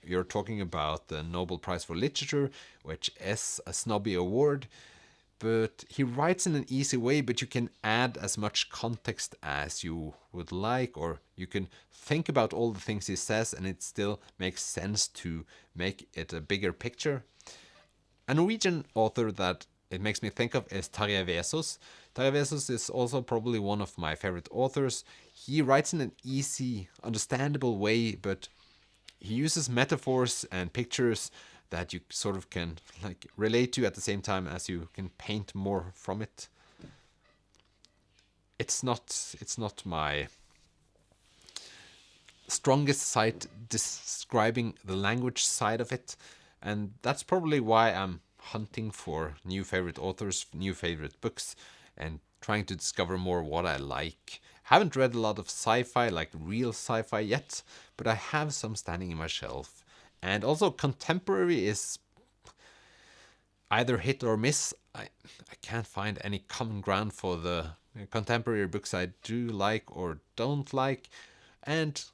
you're talking about the Nobel Prize for Literature, which is a snobby award. But he writes in an easy way, but you can add as much context as you would like, or you can think about all the things he says and it still makes sense to make it a bigger picture. A Norwegian author that it makes me think of is Tarjei Vesaas. Tarjei Vesaas is also probably one of my favorite authors. He writes in an easy, understandable way, but he uses metaphors and pictures that you sort of can like relate to at the same time as you can paint more from it. It's not my strongest side describing the language side of it, and that's probably why I'm hunting for new favorite authors, new favorite books, and trying to discover more what I like. Haven't read a lot of sci-fi, like real sci-fi yet, but I have some standing in my shelf. And also contemporary is either hit or miss. I can't find any common ground for the contemporary books I do like or don't like. And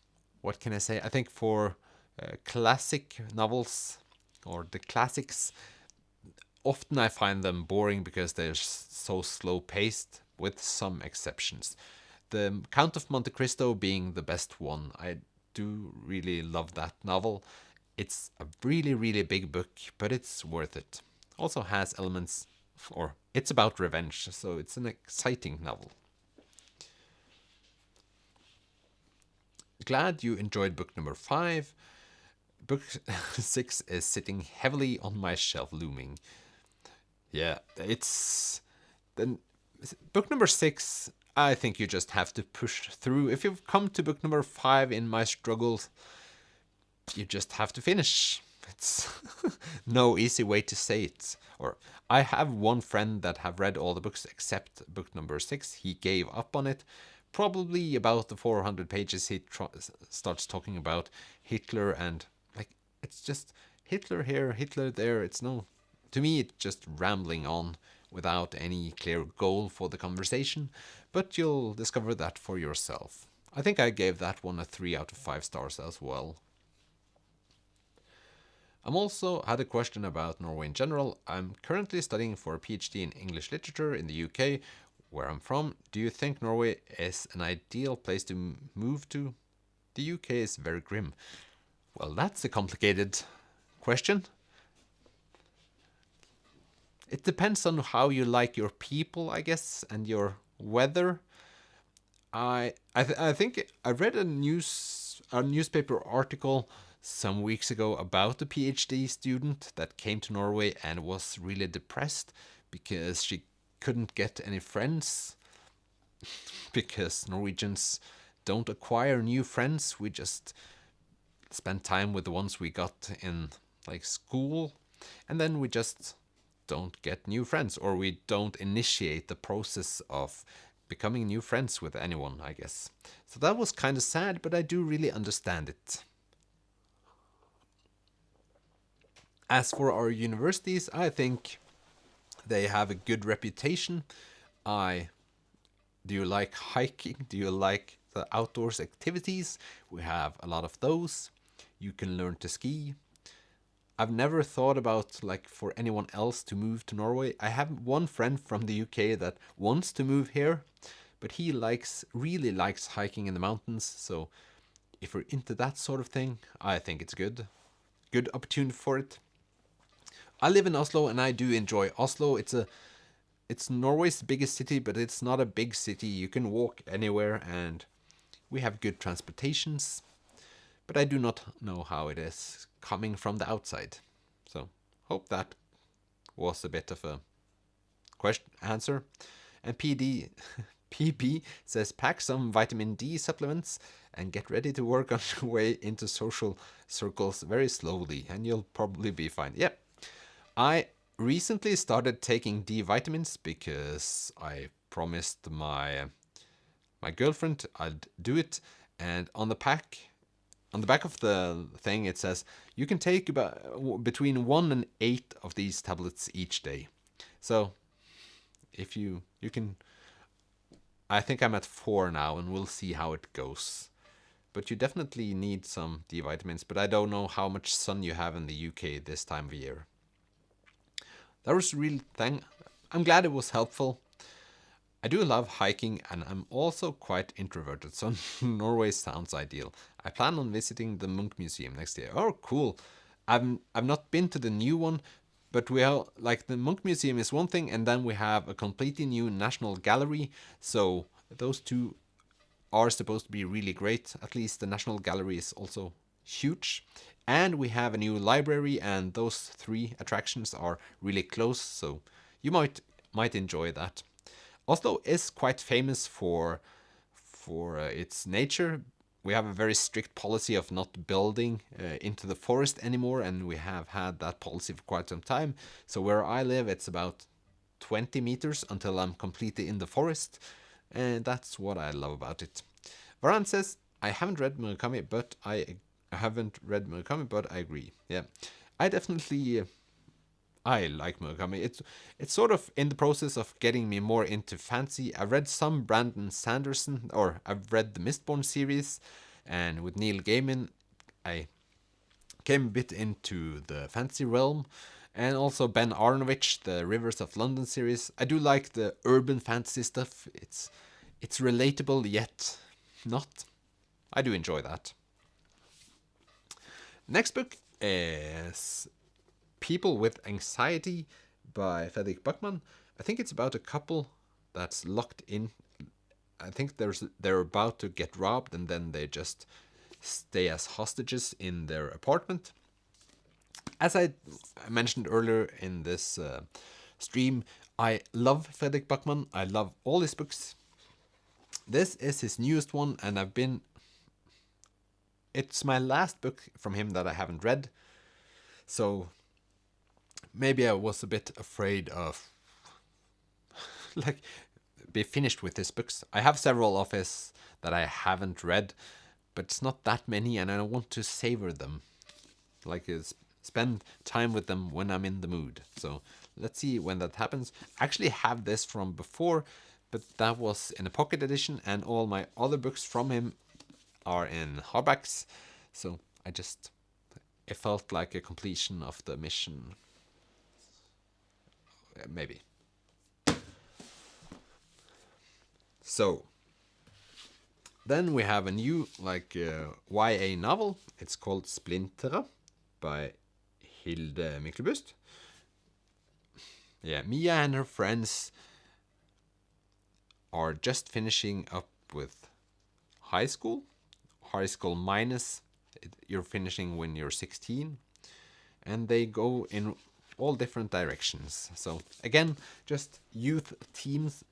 what can I say? I think for classic novels or the classics, often I find them boring because they're so slow paced, with some exceptions. The Count of Monte Cristo being the best one. I do really love that novel. It's a really, really big book, but it's worth it. Also has elements, or it's about revenge, so it's an exciting novel. Glad you enjoyed book number 5. Book 6 is sitting heavily on my shelf, looming. Yeah, it's... Then book number 6, I think you just have to push through. If you've come to book number 5 in my struggles, you just have to finish. It's no easy way to say it. Or I have one friend that have read all the books except book number 6. He gave up on it. Probably about the 400 pages he starts talking about Hitler, and like, it's just Hitler here, Hitler there. It's no... To me, it's just rambling on without any clear goal for the conversation, but you'll discover that for yourself. I think I gave that one a 3 out of 5 stars as well. I'm also had a question about Norway in general. I'm currently studying for a PhD in English literature in the UK, where I'm from. Do you think Norway is an ideal place to move to? The UK is very grim. Well, that's a complicated question. It depends on how you like your people, I guess, and your weather. I think I read a newspaper article some weeks ago about a PhD student that came to Norway and was really depressed because she couldn't get any friends, because Norwegians don't acquire new friends. We just spend time with the ones we got in like school, and then we just don't get new friends, or we don't initiate the process of becoming new friends with anyone, I guess. So that was kind of sad, but I do really understand it. As for our universities, I think they have a good reputation. Do you like hiking? Do you like the outdoors activities? We have a lot of those. You can learn to ski. I've never thought about like for anyone else to move to Norway. I have one friend from the UK that wants to move here, but he really likes hiking in the mountains. So if we're into that sort of thing, I think it's good opportunity for it. I live in Oslo and I do enjoy Oslo. It's Norway's biggest city, but it's not a big city. You can walk anywhere and we have good transportations. But I do not know how it is coming from the outside. So hope that was a bit of a answer. And PB says pack some vitamin D supplements and get ready to work on your way into social circles very slowly and you'll probably be fine. Yep. I recently started taking D vitamins because I promised my girlfriend I'd do it, and on the back of the thing it says you can take about between 1 and 8 of these tablets each day. So if you can, I think I'm at 4 now and we'll see how it goes. But you definitely need some D vitamins, but I don't know how much sun you have in the UK this time of year. That was a real thing. I'm glad it was helpful. I do love hiking and I'm also quite introverted, so Norway sounds ideal. I plan on visiting the Munch Museum next year. Oh, cool. I've not been to the new one, but we have, like, the Munch Museum is one thing, and then we have a completely new National Gallery, so those two are supposed to be really great. At least the National Gallery is also huge. And we have a new library, and those 3 attractions are really close, so you might enjoy that. Oslo is quite famous for its nature. We have a very strict policy of not building into the forest anymore, and we have had that policy for quite some time. So where I live, it's about 20 meters until I'm completely in the forest, and that's what I love about it. Varan says, I haven't read Murakami, but I agree. Yeah, I definitely I like Murakami. It's sort of in the process of getting me more into fantasy. I've read some Brandon Sanderson, or I've read the Mistborn series, and with Neil Gaiman, I came a bit into the fantasy realm, and also Ben Aronovich, the Rivers of London series. I do like the urban fantasy stuff. It's relatable yet not. I do enjoy that. Next book is People with Anxiety by Fredrik Backman. I think it's about a couple that's locked in. I think they're about to get robbed, and then they just stay as hostages in their apartment. As I mentioned earlier in this stream, I love Fredrik Backman. I love all his books. This is his newest one, and it's my last book from him that I haven't read. So maybe I was a bit afraid of like be finished with his books. I have several of his that I haven't read, but it's not that many, and I want to savor them. Like spend time with them when I'm in the mood. So let's see when that happens. I actually have this from before, but that was in a pocket edition, and all my other books from him are in hardbacks, so it felt like a completion of the mission. Maybe. So then we have a new YA novel. It's called Splintera by Hilde Myklebust. Yeah, Mia and her friends are just finishing up with high school minus you're finishing when you're 16, and they go in all different directions. So again, just youth themes.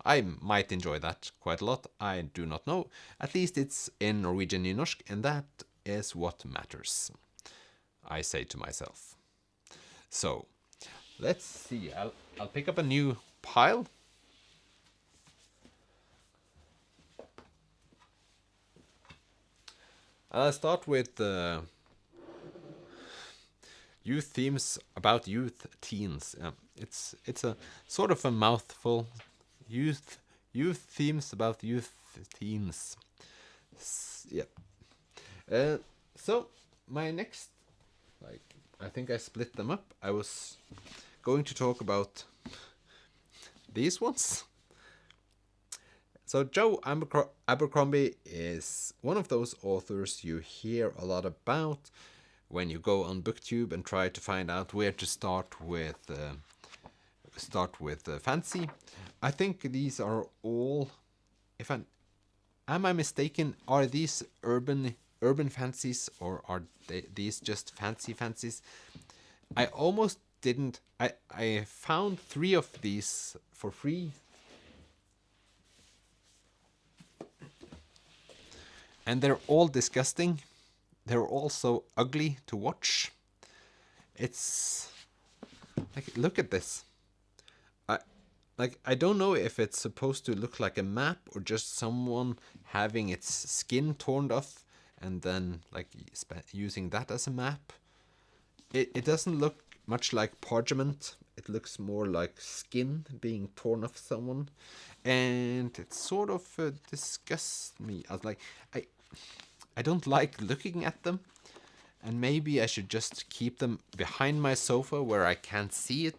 I might enjoy that quite a lot. I do not know. At least it's in Norwegian nynorsk, and that is what matters, I say to myself. So let's see. I'll pick up a new pile. I'll start with youth themes about youth teens. It's a sort of a mouthful. Youth themes about youth teens. Yeah. So my next, I think I split them up. I was going to talk about these ones. So Joe Abercrombie is one of those authors you hear a lot about when you go on BookTube and try to find out where to start with fantasy. I think these are all, am I mistaken, are these urban fantasies, or are these just fancies? I almost didn't. I found 3 of these for free. And they're all disgusting. They're all so ugly to watch. It's look at this. I don't know if it's supposed to look like a map or just someone having its skin torn off and then using that as a map. It doesn't look much like parchment. It looks more like skin being torn off someone, and it sort of disgusts me. I was like, I don't like looking at them, and maybe I should just keep them behind my sofa where I can't see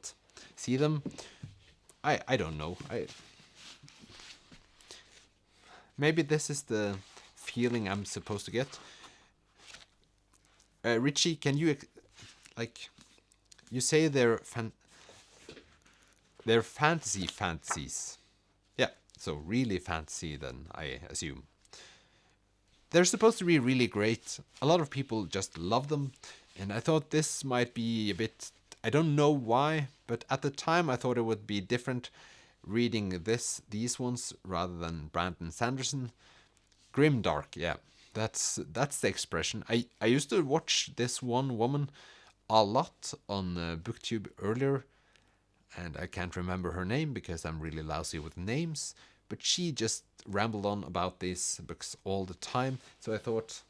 them. I don't know. Maybe this is the feeling I'm supposed to get. Richie, can you you say they're fantasies. Yeah, so really fantasy then, I assume. They're supposed to be really great. A lot of people just love them, and I thought this might be a bit, I don't know why, but at the time I thought it would be different reading these ones rather than Brandon Sanderson. Grimdark, yeah. That's the expression. I used to watch this one woman a lot on BookTube earlier, and I can't remember her name because I'm really lousy with names, but she just rambled on about these books all the time. So I thought,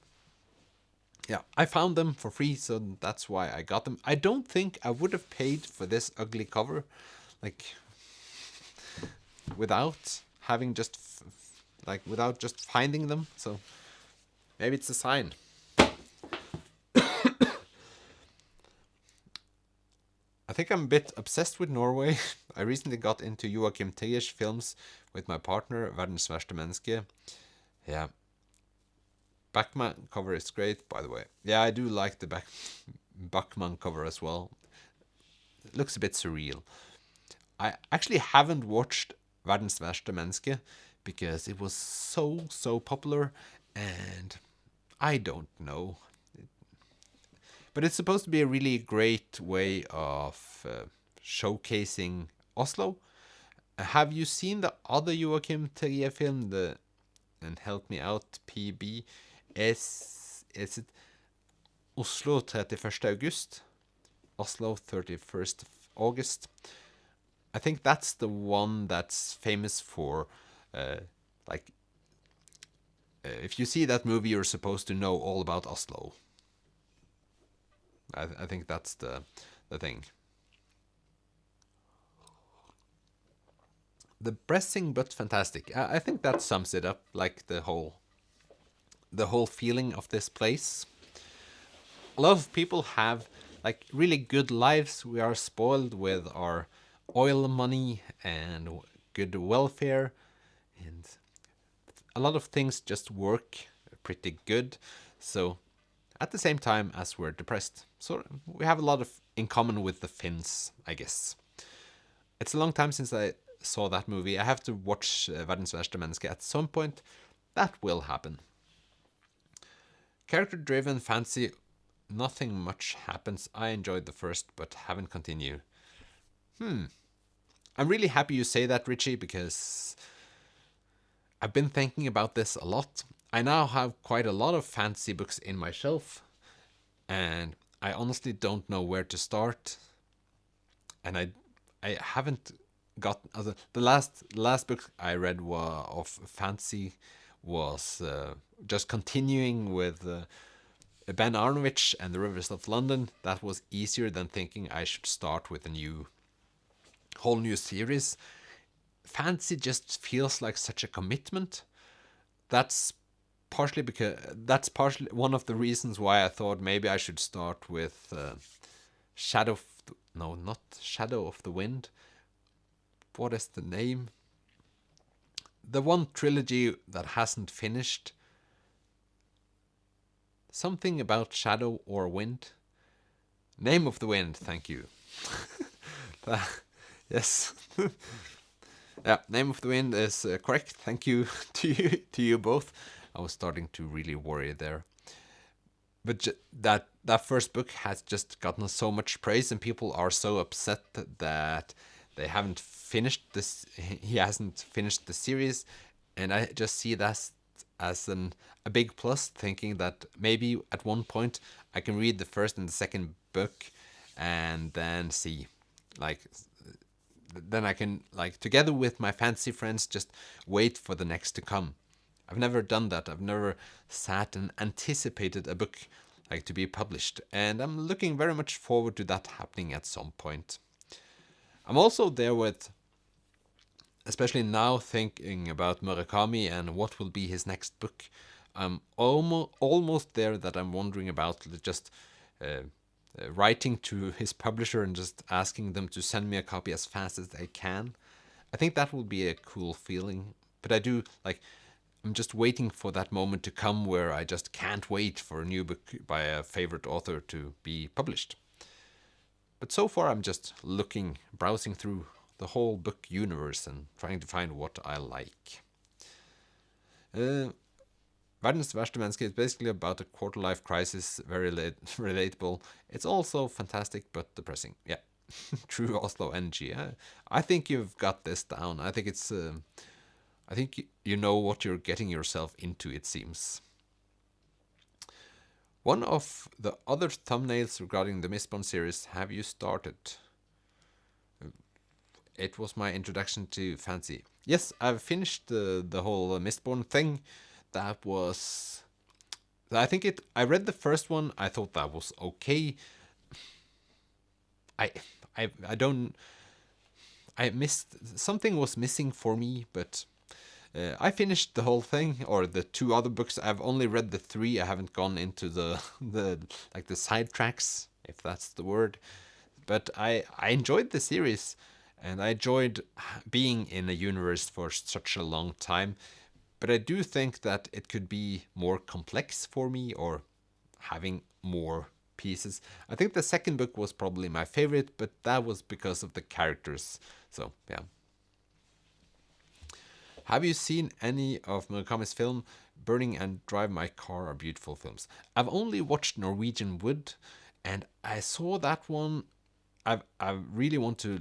yeah, I found them for free, so that's why I got them. I don't think I would have paid for this ugly cover, without having without just finding them. So maybe it's a sign. I think I'm a bit obsessed with Norway. I recently got into Joachim Trier's films with my partner, Verdens verste menneske. Yeah. Backman cover is great, by the way. Yeah, I do like the Backman cover as well. It looks a bit surreal. I actually haven't watched Verdens verste menneske because it was so popular, and I don't know. But it's supposed to be a really great way of showcasing Oslo. Have you seen the other Joachim Trier film, and help me out, PB? Is it Oslo 31st August? Oslo 31st August. I think that's the one that's famous for, if you see that movie, you're supposed to know all about Oslo. I think that's the thing. depressing but fantastic. I think that sums it up, like the whole feeling of this place. A lot of people have like really good lives. We are spoiled with our oil money and good welfare, and a lot of things just work pretty good. So at the same time as we're depressed. So we have a lot of in common with the Finns, I guess. It's a long time since I saw that movie. I have to watch Världens värsta människa at some point. That will happen. Character-driven fantasy, nothing much happens. I enjoyed the first, but haven't continued. I'm really happy you say that, Richie, because I've been thinking about this a lot. I now have quite a lot of fantasy books in my shelf, and I honestly don't know where to start. And I haven't got the last book I read of fantasy was just continuing with Ben Arnovich and the Rivers of London. That was easier than thinking I should start with a whole new series. Fantasy just feels like such a commitment. That's partially one of the reasons why I thought maybe I should start with not Shadow of the Wind. What is the name? The one trilogy that hasn't finished. Something about Shadow or Wind. Name of the Wind, thank you. Yes. Yeah, Name of the Wind is correct. Thank you to you both. I was starting to really worry there. But that first book has just gotten so much praise, and people are so upset that they haven't finished this. He hasn't finished the series, and I just see that as a big plus, thinking that maybe at one point I can read the first and the second book, and then see, like, then I can, like, together with my fantasy friends, just wait for the next to come. I've never done that. I've never sat and anticipated a book like to be published, and I'm looking very much forward to that happening at some point. I'm also there with, especially now, thinking about Murakami and what will be his next book. I'm almost there that I'm wondering about just writing to his publisher and just asking them to send me a copy as fast as they can. I think that will be a cool feeling. But I'm just waiting for that moment to come where I just can't wait for a new book by a favorite author to be published. But so far I'm just browsing through the whole book universe and trying to find what I like. Världens värsta människa is basically about a quarter-life crisis, very relatable. It's also fantastic but depressing. Yeah, true Oslo energy. I think you've got this down. I think it's... I think you know what you're getting yourself into, it seems. One of the other thumbnails regarding the Mistborn series, have you started? It was my introduction to fantasy. Yes, I've finished the whole Mistborn thing. That was... I read the first one, I thought that was okay. Something was missing for me, but... I finished the whole thing, or the two other books. I've only read the 3. I haven't gone into the side tracks, if that's the word. But I enjoyed the series, and I enjoyed being in a universe for such a long time. But I do think that it could be more complex for me, or having more pieces. I think the second book was probably my favorite, but that was because of the characters. So, yeah. Have you seen any of Murakami's film? Burning and Drive My Car are beautiful films. I've only watched Norwegian Wood, and I saw that one. I really want to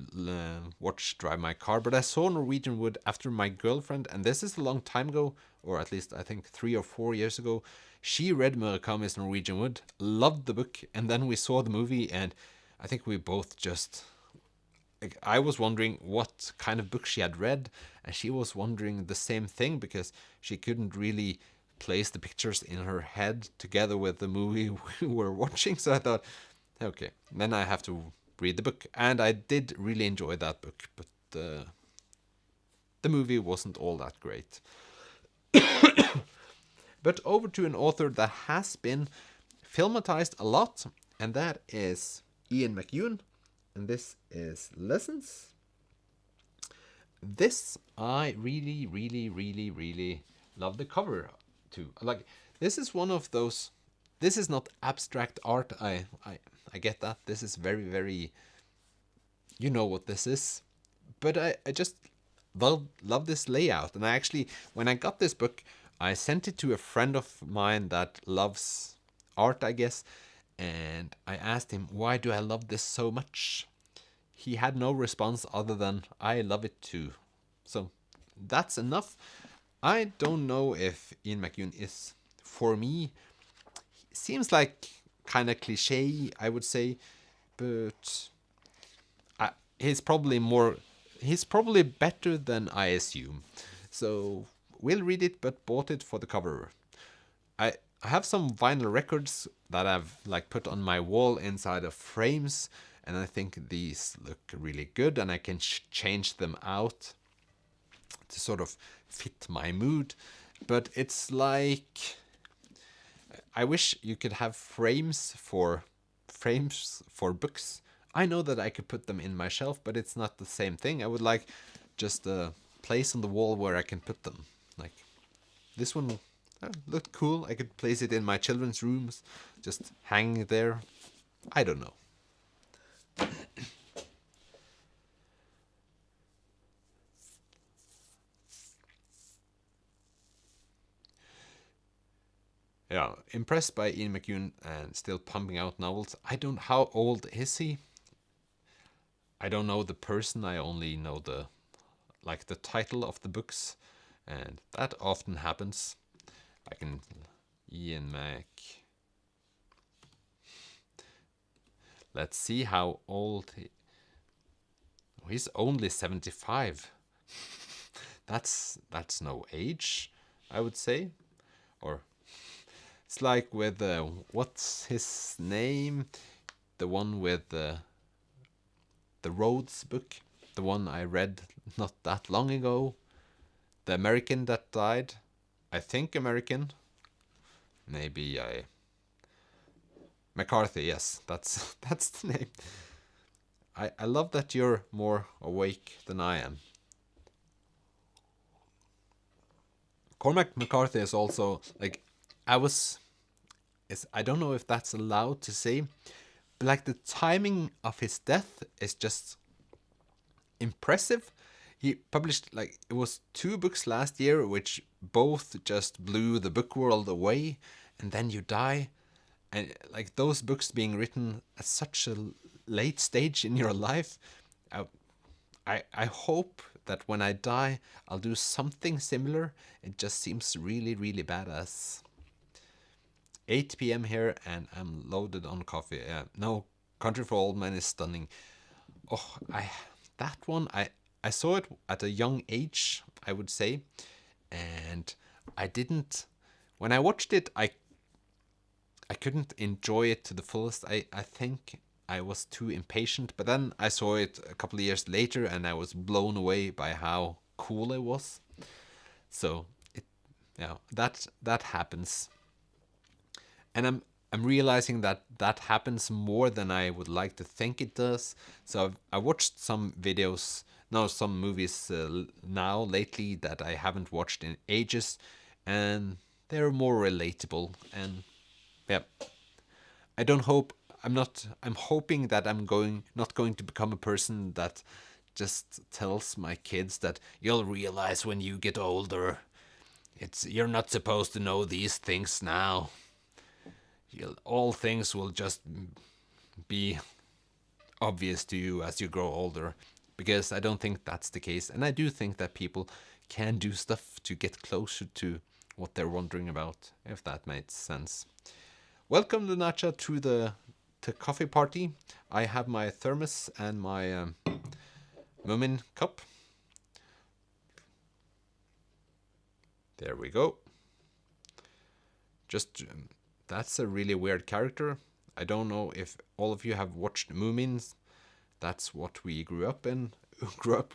watch Drive My Car, but I saw Norwegian Wood after my girlfriend, and this is a long time ago, or at least I think 3 or 4 years ago. She read Murakami's Norwegian Wood, loved the book, and then we saw the movie, and I think we both just... I was wondering what kind of book she had read, and she was wondering the same thing because she couldn't really place the pictures in her head together with the movie we were watching. So I thought, okay, then I have to read the book. And I did really enjoy that book, but the movie wasn't all that great. But over to an author that has been filmatized a lot, and that is Ian McEwan, and this is Lessons. This I really, really, really, really love the cover too. Like, this is one of those. This is not abstract art. I get that. This is very, very. You know what this is, but I just love this layout. And I actually, when I got this book, I sent it to a friend of mine that loves art, I guess, and I asked him, why do I love this so much? He had no response other than, I love it too. So that's enough. I don't know if Ian McEwan is for me. He seems like kind of cliche, I would say, but he's probably better than I assume. So we'll read it, but bought it for the cover. I have some vinyl records that I've like put on my wall inside of frames, and I think these look really good, and I can change them out to sort of fit my mood. But it's like, I wish you could have frames for books. I know that I could put them in my shelf, but it's not the same thing. I would like just a place on the wall where I can put them. Like, this one looked cool. I could place it in my children's rooms, just hang there. I don't know. Yeah, impressed by Ian McEwan and still pumping out novels. How old is he? I don't know the person, I only know the title of the books, and that often happens. Ian Mac. Let's see how old he's only 75. That's no age, I would say. Or it's like with what's his name? The one with the Rhodes book, the one I read not that long ago. The American that died. I think American. Maybe McCarthy, yes, that's the name. I love that you're more awake than I am. Cormac McCarthy is also like, I don't know if that's allowed to say, but like the timing of his death is just impressive. He published it was 2 books last year, which both just blew the book world away, and then you die. And like those books being written at such a late stage in your life, I hope that when I die, I'll do something similar. It just seems really, really badass. 8 p.m. here, and I'm loaded on coffee. No, Country for Old Men is stunning. Oh, that one, I saw it at a young age, I would say, and when I watched it, I couldn't enjoy it to the fullest. I think I was too impatient, but then I saw it a couple of years later, and I was blown away by how cool it was. So that happens, and I'm realizing that happens more than I would like to think it does. So I watched some movies now lately that I haven't watched in ages, and they're more relatable. And yeah, I'm hoping that I'm not going to become a person that just tells my kids that you'll realize when you get older. You're not supposed to know these things now. All things will just be obvious to you as you grow older, because I don't think that's the case. And I do think that people can do stuff to get closer to what they're wondering about, if that makes sense. Welcome, Lunacha, to the coffee party. I have my thermos and my Moomin cup. There we go. That's a really weird character. I don't know if all of you have watched Moomins. That's what we grew up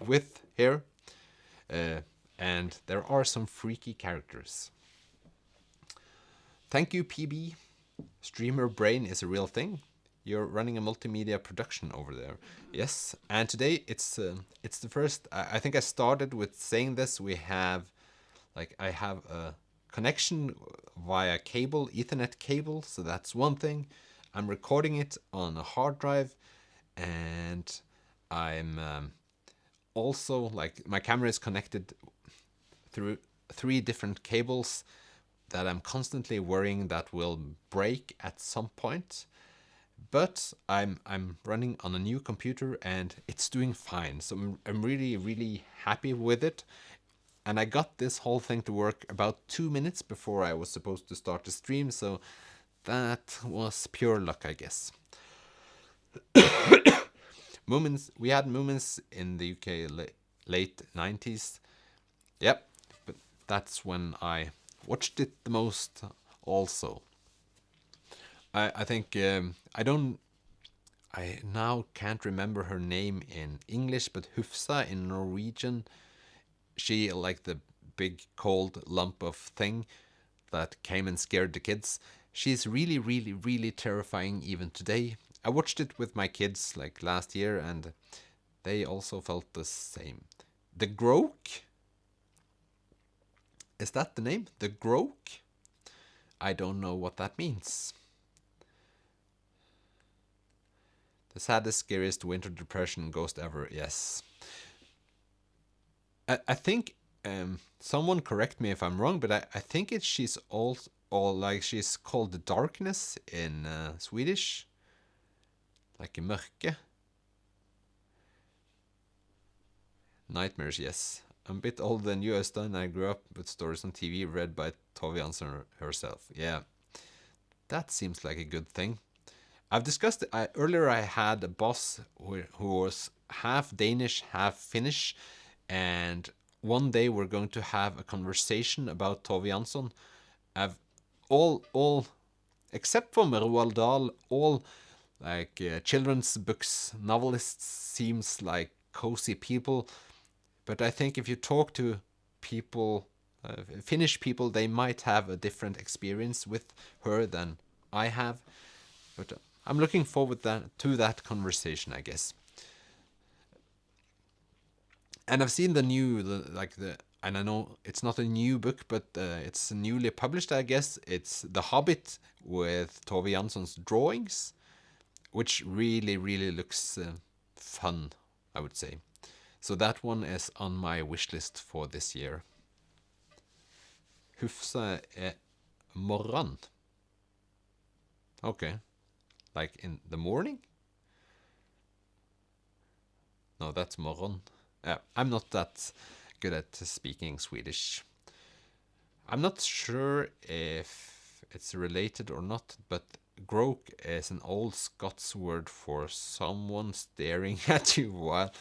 with here. and there are some freaky characters. Thank you, PB. Streamer brain is a real thing. You're running a multimedia production over there. Yes, and today it's the first. I think I started with saying this. We have, like, I have a connection via cable, Ethernet cable. So that's one thing. I'm recording it on a hard drive, and I'm also, like, my camera is connected through 3 different cables that I'm constantly worrying that will break at some point. But I'm running on a new computer and it's doing fine. So I'm really, really happy with it. And I got this whole thing to work about 2 minutes before I was supposed to start the stream. So that was pure luck, I guess. We had Moments in the UK late 90s. Yep, but that's when I watched it the most also. I think I now can't remember her name in English, but Hufsa in Norwegian. She, like the big cold lump of thing that came and scared the kids. She's really, really, really terrifying even today. I watched it with my kids like last year and they also felt the same. The Groke? Is that the name? The Groke? I don't know what that means. The saddest, scariest winter depression ghost ever. Yes. I think someone correct me if I'm wrong, but I think she's all like she's called the darkness in Swedish, like mörke. Nightmares, yes. I'm a bit older than you, Øystein, and I grew up with stories on TV read by Tove Jansson herself. Yeah, that seems like a good thing. I've discussed it. Earlier I had a boss who was half Danish, half Finnish, and one day we're going to have a conversation about Tove Jansson. I've all except for Roald Dahl, all like children's books novelists seems like cozy people, but I think if you talk to people, Finnish people, they might have a different experience with her than I have. But I'm looking forward to that conversation, I guess. And I've seen the new, and I know it's not a new book, but it's newly published, I guess. It's The Hobbit with Tove Jansson's drawings, which really, really looks fun, I would say. So that one is on my wish list for this year. Hufsa morgon. Okay. Like in the morning? No, that's morgon. I'm not that good at speaking Swedish. I'm not sure if it's related or not, but groke is an old Scots word for someone staring at you while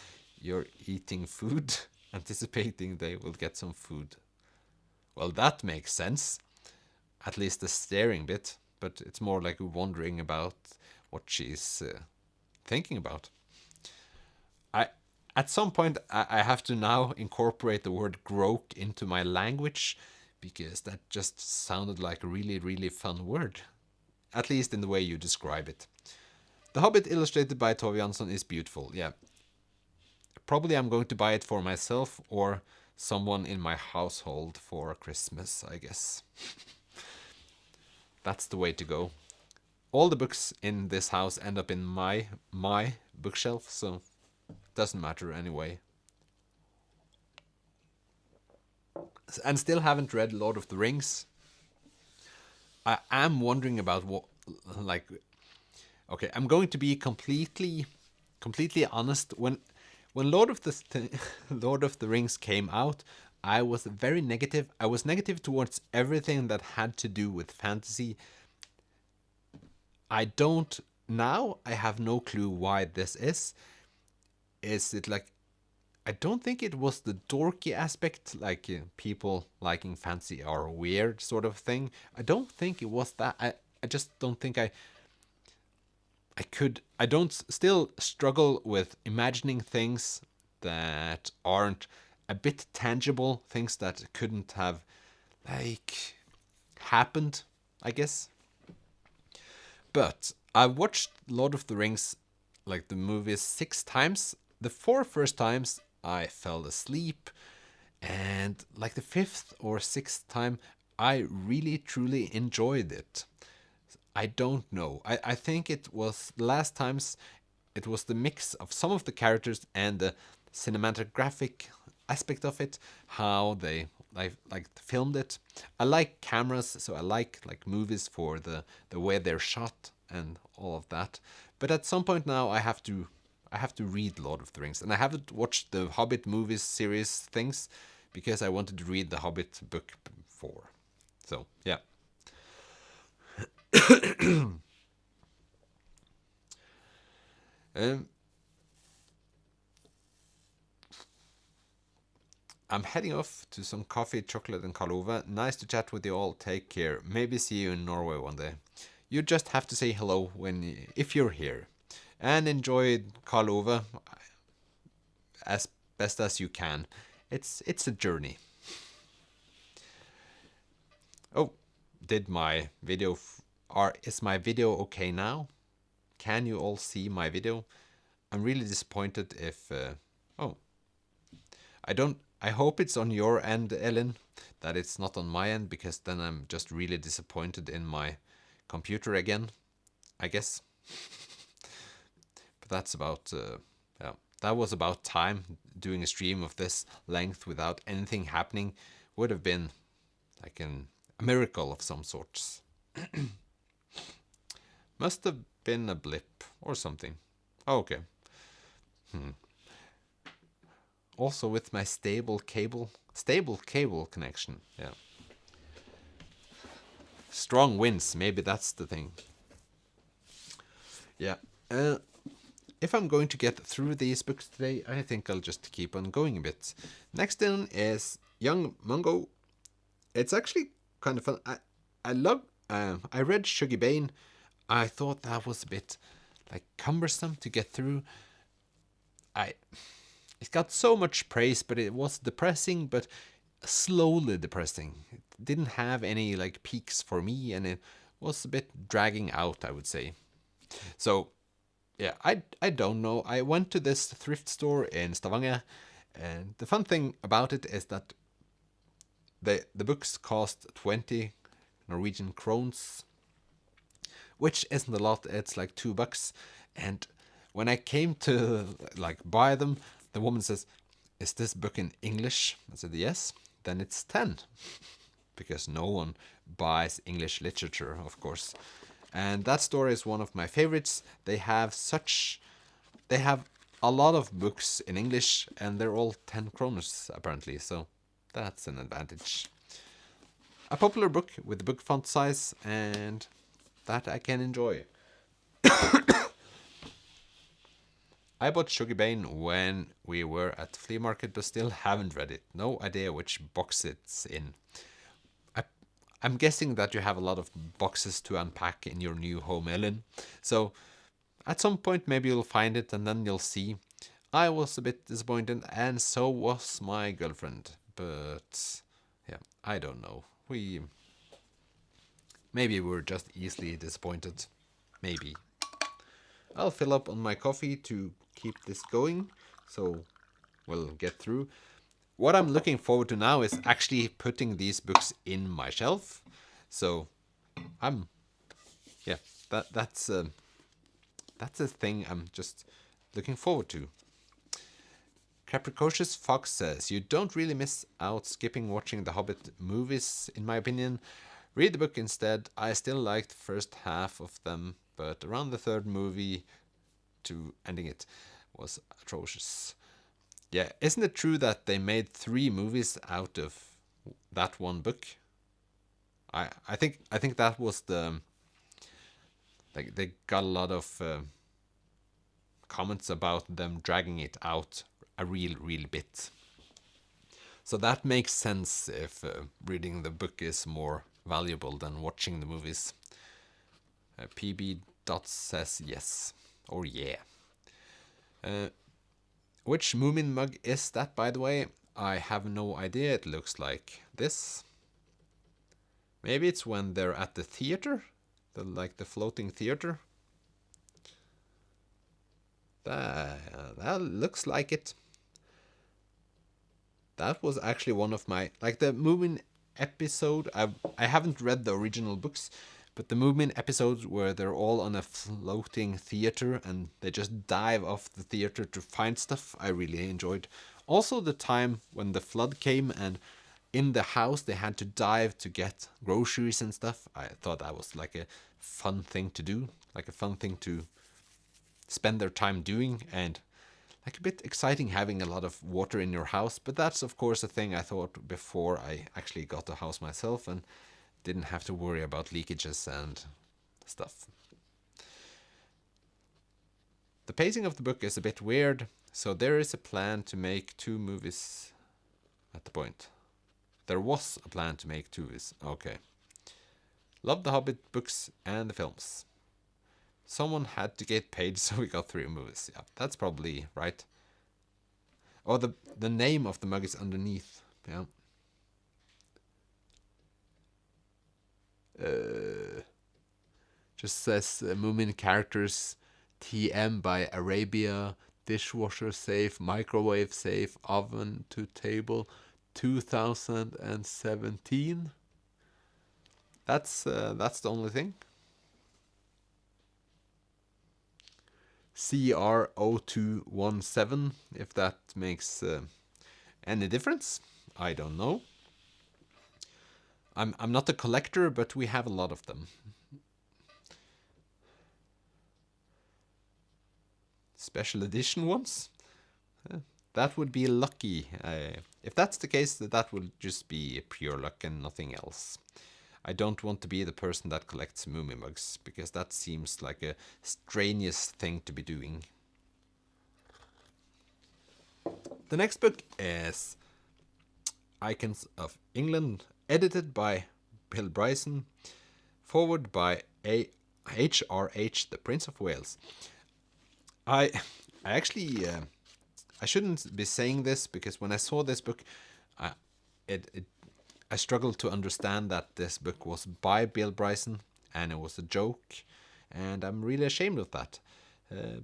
you're eating food, anticipating they will get some food. Well, that makes sense. At least the staring bit, but it's more like wondering about what she's thinking about. At some point, I have to now incorporate the word groke into my language, because that just sounded like a really, really fun word. At least in the way you describe it. The Hobbit illustrated by Tove Jansson is beautiful, yeah. Probably I'm going to buy it for myself or someone in my household for Christmas, I guess. That's the way to go. All the books in this house end up in my bookshelf, so doesn't matter anyway. And still haven't read Lord of the Rings. I am wondering about what, like, okay, I'm going to be completely honest. When Lord of the Rings came out, I was very negative. I was negative towards everything that had to do with fantasy. I have no clue why this is. Is it like, I don't think it was the dorky aspect, like people liking fantasy are weird sort of thing. I don't think it was that. I just don't think I don't still struggle with imagining things that aren't a bit tangible, things that couldn't have like happened, I guess. But I watched Lord of the Rings, like the movies, 6 times. The 4 first times I fell asleep, and like the 5th or 6th time I really truly enjoyed it. I don't know. I think it was last times it was the mix of some of the characters and the cinematographic aspect of it, how they like filmed it. I like cameras, so I like movies for the way they're shot and all of that. But at some point now I have to read Lord of the Rings, and I haven't watched the Hobbit movies series things because I wanted to read the Hobbit book before. So yeah. um, I'm heading off to some coffee, chocolate, and Karlova. Nice to chat with you all. Take care. Maybe see you in Norway one day. You just have to say hello if you're here, and enjoy Karlova as best as you can. It's a journey. Oh, did my video is my video okay now? Can you all see my video? I'm really disappointed if oh, I hope it's on your end, Ellen, that it's not on my end, because then I'm just really disappointed in my computer again, I guess. But that's about yeah, that was about time. Doing a stream of this length without anything happening would have been like a miracle of some sorts. Must have been a blip or something. Oh, okay. Also with my stable cable connection. Yeah. Strong winds, maybe that's the thing. Yeah. If I'm going to get through these books today, I think I'll just keep on going a bit. Next in is Young Mungo. It's actually kind of fun. I read Shuggy Bane. I thought that was a bit like cumbersome to get through. It got so much praise, but it was depressing, but slowly depressing. It didn't have any like peaks for me, and it was a bit dragging out, I would say. So yeah, I don't know. I went to this thrift store in Stavanger, and the fun thing about it is that the books cost 20 Norwegian krones, which isn't a lot. It's like $2. And when I came to like buy them, the woman says, "Is this book in English?" I said, "Yes." Then it's 10, because no one buys English literature, of course. And that store is one of my favorites. They have a lot of books in English, and they're all 10 kroners apparently, so that's an advantage. A popular book with the book font size, and that I can enjoy. I bought Sugar Bane when we were at the flea market, but still haven't read it. No idea which box it's in. I'm guessing that you have a lot of boxes to unpack in your new home, Ellen. So at some point maybe you'll find it, and then you'll see. I was a bit disappointed, and so was my girlfriend. But yeah, I don't know. Maybe we're just easily disappointed. Maybe. I'll fill up on my coffee to keep this going, so we'll get through. What I'm looking forward to now is actually putting these books in my shelf. So that's a thing I'm just looking forward to. Capricocious Fox says, "You don't really miss out skipping watching the Hobbit movies, in my opinion. Read the book instead. I still liked the first half of them, but around the third movie to ending it was atrocious." Yeah, isn't it true that they made 3 movies out of that one book? I think that was like they got a lot of comments about them dragging it out a real bit. So that makes sense if reading the book is more valuable than watching the movies. PB Dot says yes, or yeah. Which Moomin mug is that, by the way? I have no idea. It looks like this. Maybe it's when they're at the theater, like the floating theater. That looks like it. That was actually one of my, like the Moomin episode. I haven't read the original books, but the Moomin episodes where they're all on a floating theater and they just dive off the theater to find stuff, I really enjoyed. Also the time when the flood came and in the house they had to dive to get groceries and stuff. I thought that was like a fun thing to do, like a fun thing to spend their time doing, and like a bit exciting having a lot of water in your house. But that's of course a thing I thought before I actually got a house myself and didn't have to worry about leakages and stuff. The pacing of the book is a bit weird, so there is a plan to make 2 movies at the point. There was a plan to make 2 movies. Okay. Love the Hobbit books and the films. Someone had to get paid, so we got 3 movies. Yeah, that's probably right. Oh, the name of the mug is underneath. Yeah. Just says Moomin characters, TM by Arabia, dishwasher safe, microwave safe, oven to table, 2017. That's the only thing. CR0217, if that makes any difference. I don't know. I'm not a collector, but we have a lot of them. Special edition ones? That would be lucky. If that's the case, that would just be pure luck and nothing else. I don't want to be the person that collects Moomin mugs, because that seems like a strenuous thing to be doing. The next book is Icons of England, edited by Bill Bryson, forward by HRH, the Prince of Wales. I actually, I shouldn't be saying this, because when I saw this book, I struggled to understand that this book was by Bill Bryson and it was a joke, and I'm really ashamed of that.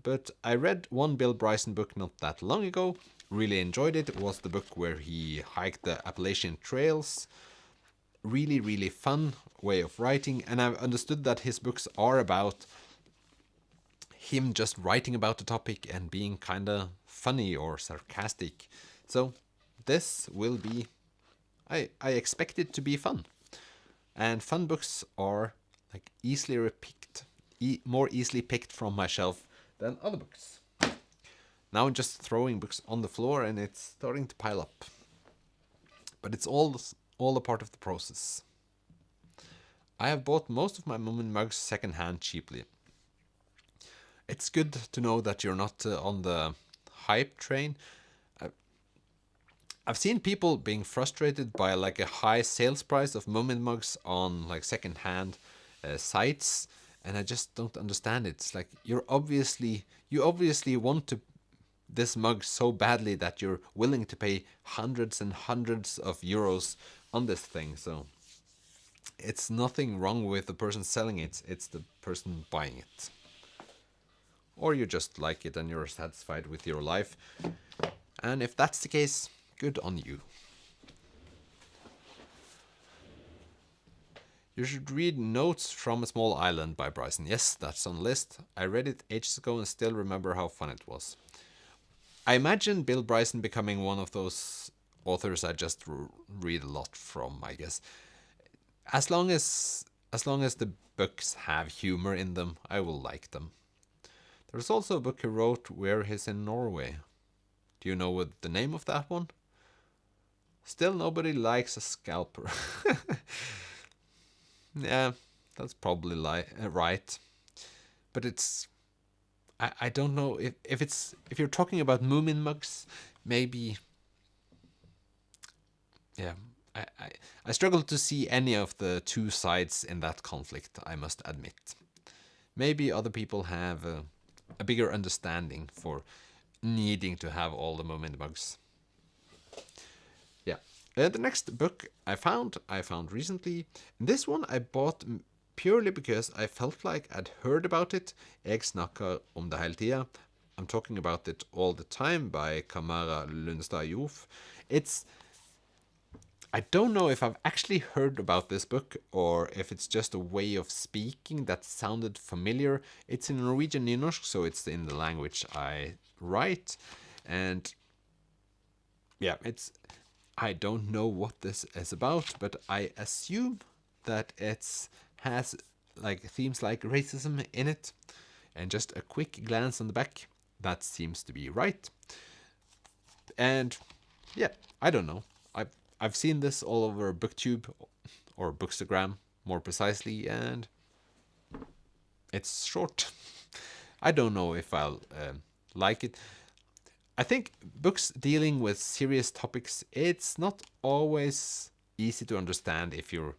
But I read one Bill Bryson book not that long ago, really enjoyed it. It was the book where he hiked the Appalachian Trails. Really, really fun way of writing, and I've understood that his books are about him just writing about the topic and being kind of funny or sarcastic. So this will be, I expect it to be fun. And fun books are like easily picked, more easily picked from my shelf than other books. Now I'm just throwing books on the floor and it's starting to pile up. But it's all a part of the process. I have bought most of my Moomin mugs secondhand cheaply. It's good to know that you're not on the hype train. I've seen people being frustrated by like a high sales price of Moomin mugs on like secondhand sites, and I just don't understand it. It's like you obviously want this mug so badly that you're willing to pay hundreds and hundreds of euros on this thing. So it's nothing wrong with the person selling it, it's the person buying it. Or you just like it and you're satisfied with your life. And if that's the case, good on you. You should read Notes from a Small Island by Bryson. Yes, that's on the list. I read it ages ago and still remember how fun it was. I imagine Bill Bryson becoming one of those authors I just read a lot from, I guess. As long as the books have humor in them, I will like them. There's also a book he wrote where he's in Norway. Do you know what the name of that one? Still nobody likes a scalper. Yeah, that's probably right. But it's... I don't know if you're talking about Moomin mugs, maybe... Yeah, I struggle to see any of the two sides in that conflict, I must admit. Maybe other people have a bigger understanding for needing to have all the Moomin mugs. The next book I found recently. This one I bought purely because I felt like I'd heard about it. Jeg snakker om det hele tida. I'm talking about it all the time by Kamara Lundstad Jof. I don't know if I've actually heard about this book or if it's just a way of speaking that sounded familiar. It's in Norwegian nynorsk, so it's in the language I write. And yeah, I don't know what this is about, but I assume that it has like themes like racism in it. And just a quick glance on the back, that seems to be right. And yeah, I don't know. I've seen this all over BookTube, or Bookstagram more precisely, and it's short. I don't know if I'll like it. I think books dealing with serious topics, it's not always easy to understand if you're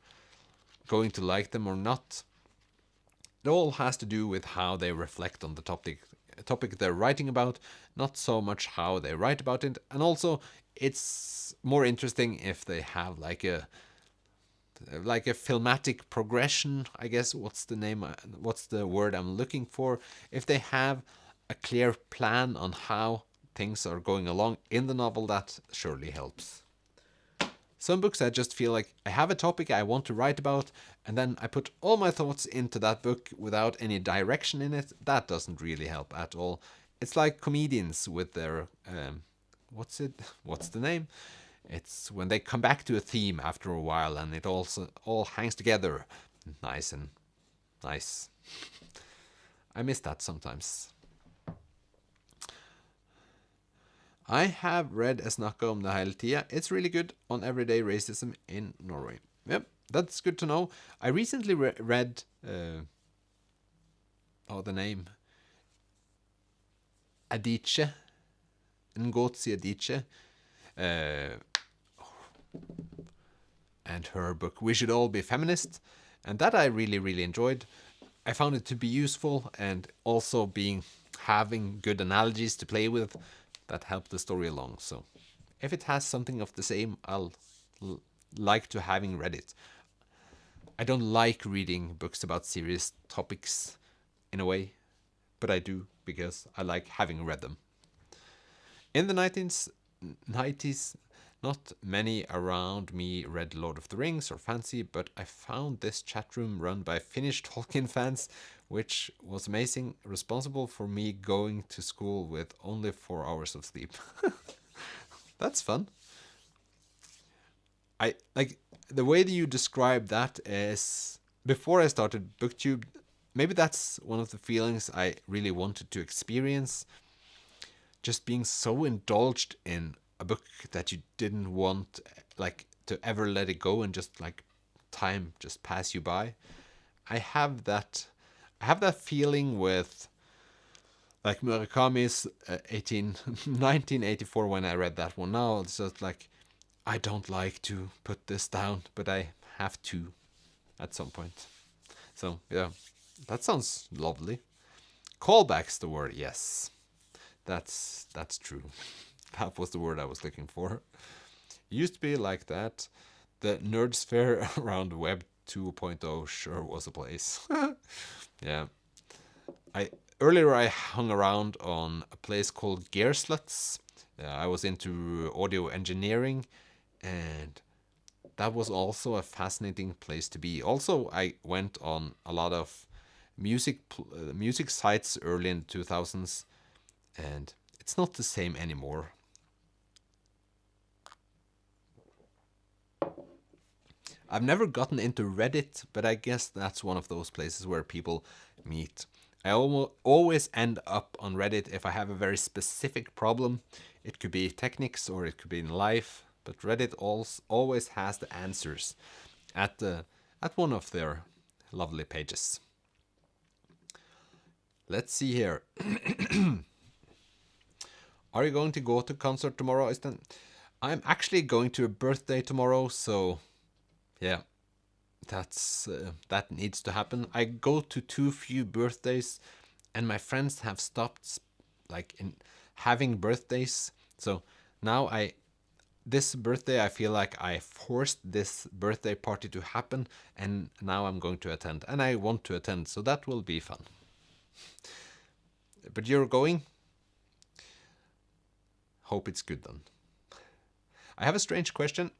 going to like them or not. It all has to do with how they reflect on the topic they're writing about, not so much how they write about it. And also, it's more interesting if they have like a filmatic progression, I guess. What's the word I'm looking for? If they have a clear plan on how things are going along in the novel, that surely helps. Some books I just feel like I have a topic I want to write about, and then I put all my thoughts into that book without any direction in it. That doesn't really help at all. It's like comedians with their what's the name? It's when they come back to a theme after a while and it also all hangs together. Nice. I miss that sometimes. I have read Jeg snakker om det hele tida. It's really good on everyday racism in Norway. Yep, that's good to know. I recently read the name Adichie, Ngozi Adichie, and her book We Should All Be Feminist, and that I really enjoyed. I found it to be useful, and also having good analogies to play with that helped the story along. So if it has something of the same, I'll like to having read it. I don't like reading books about serious topics in a way, but I do because I like having read them. In the 1990s, not many around me read Lord of the Rings or fancy, but I found this chat room run by Finnish Tolkien fans, which was amazing, responsible for me going to school with only 4 hours of sleep. That's fun. I like the way that you describe that is before I started BookTube. Maybe that's one of the feelings I really wanted to experience. Just being so indulged in a book that you didn't want to ever let it go and just time just pass you by. I have that feeling with Murakami's 1984 when I read that one. Now it's just I don't like to put this down, but I have to at some point. So yeah, that sounds lovely. Callback's the word, yes. That's true. That was the word I was looking for. It used to be like that. The nerd sphere around Web 2.0 sure was a place. Yeah. Earlier I hung around on a place called Gear Sluts. I was into audio engineering, and that was also a fascinating place to be. Also, I went on a lot of music sites early in the 2000s, and it's not the same anymore. I've never gotten into Reddit, but I guess that's one of those places where people meet. I always end up on Reddit if I have a very specific problem. It could be techniques or it could be in life, but Reddit always has the answers at one of their lovely pages. Let's see here. Are you going to go to concert tomorrow, Øystein? I'm actually going to a birthday tomorrow, so yeah, that needs to happen. I go to too few birthdays, and my friends have stopped in having birthdays. So now this birthday, I feel like I forced this birthday party to happen, and now I'm going to attend, and I want to attend, so that will be fun. But you're going? Hope it's good then. I have a strange question.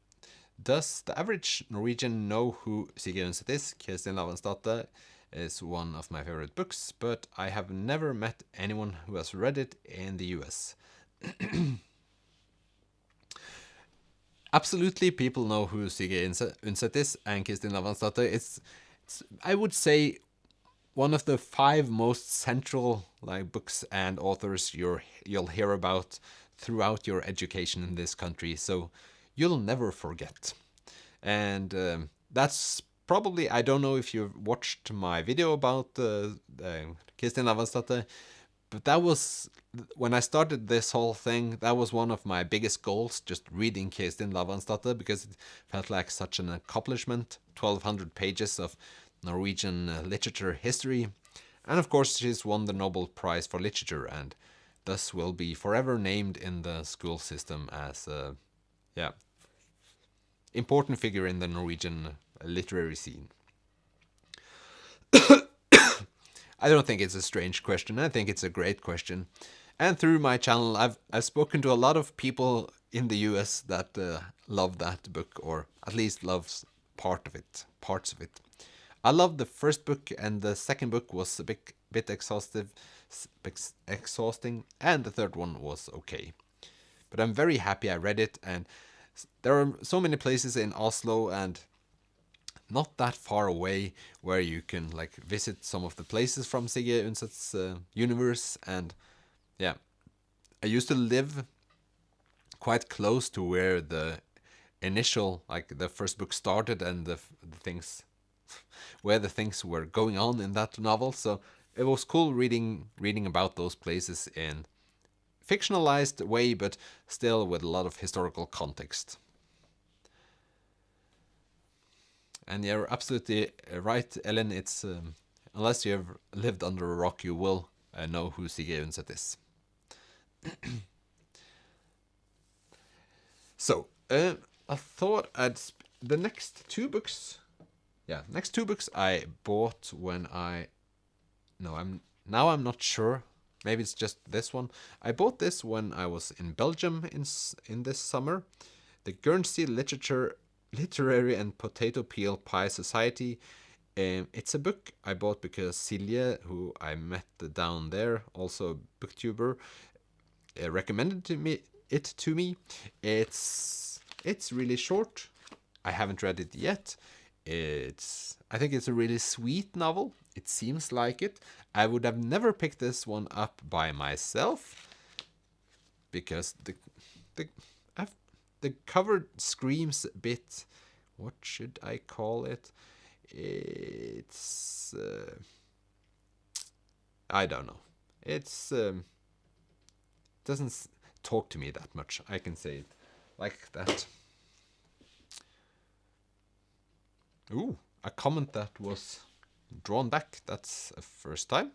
Does the average Norwegian know who Sigrid Undset is? Kristin Lavransdatter is one of my favorite books, but I have never met anyone who has read it in the US. Absolutely, people know who Sigrid Undset is, and Kristin Lavransdatter. It's, I would say, one of the 5 most central books and authors you'll hear about throughout your education in this country, so you'll never forget. And that's probably, I don't know if you've watched my video about Kristin Lavransdatter, but that was, when I started this whole thing, that was one of my biggest goals, just reading Kristin Lavransdatter, because it felt like such an accomplishment. 1,200 pages of Norwegian literature history. And of course, she's won the Nobel Prize for Literature, and thus will be forever named in the school system as a important figure in the Norwegian literary scene. I don't think it's a strange question. I think it's a great question. And through my channel, I've spoken to a lot of people in the US that love that book, or at least loves parts of it. I loved the first book, and the second book was a bit exhausting, and the third one was okay. But I'm very happy I read it, and there are so many places in Oslo and not that far away where you can visit some of the places from Sigrid Undset's universe. And yeah, I used to live quite close to where the initial, the first book started, and the things where the things were going on in that novel. So it was cool reading about those places in fictionalized way, but still with a lot of historical context. And you're absolutely right, Ellen. It's unless you have lived under a rock, you will know who Sigrid Undset is. So I thought the next 2 books. Yeah, next 2 books I bought when I'm not sure. Maybe it's just this one. I bought this when I was in Belgium in this summer. The Guernsey Literary and Potato Peel Pie Society. It's a book I bought because Silje, who I met down there, also a booktuber, recommended it to me. It's really short. I haven't read it yet. I think it's a really sweet novel. It seems like it. I would have never picked this one up by myself, because the cover screams a bit. What should I call it? It's I don't know. It's doesn't talk to me that much. I can say it like that. Ooh, a comment that was drawn back. That's a first time.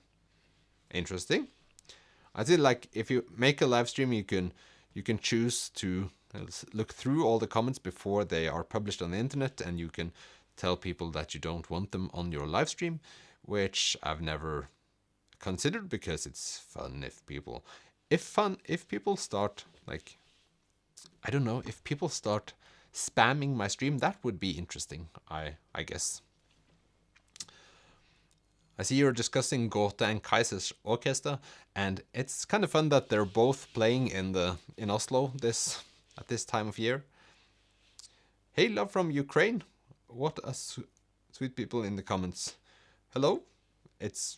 Interesting. I did if you make a live stream, you can choose to look through all the comments before they are published on the internet, and you can tell people that you don't want them on your live stream, which I've never considered, because it's fun if people start I don't know, if people start spamming my stream, that would be interesting, I guess. I see you're discussing Goethe and Kaiser's Orchestra, and it's kind of fun that they're both playing in Oslo at this time of year. Hey, love from Ukraine. What a sweet people in the comments. Hello. It's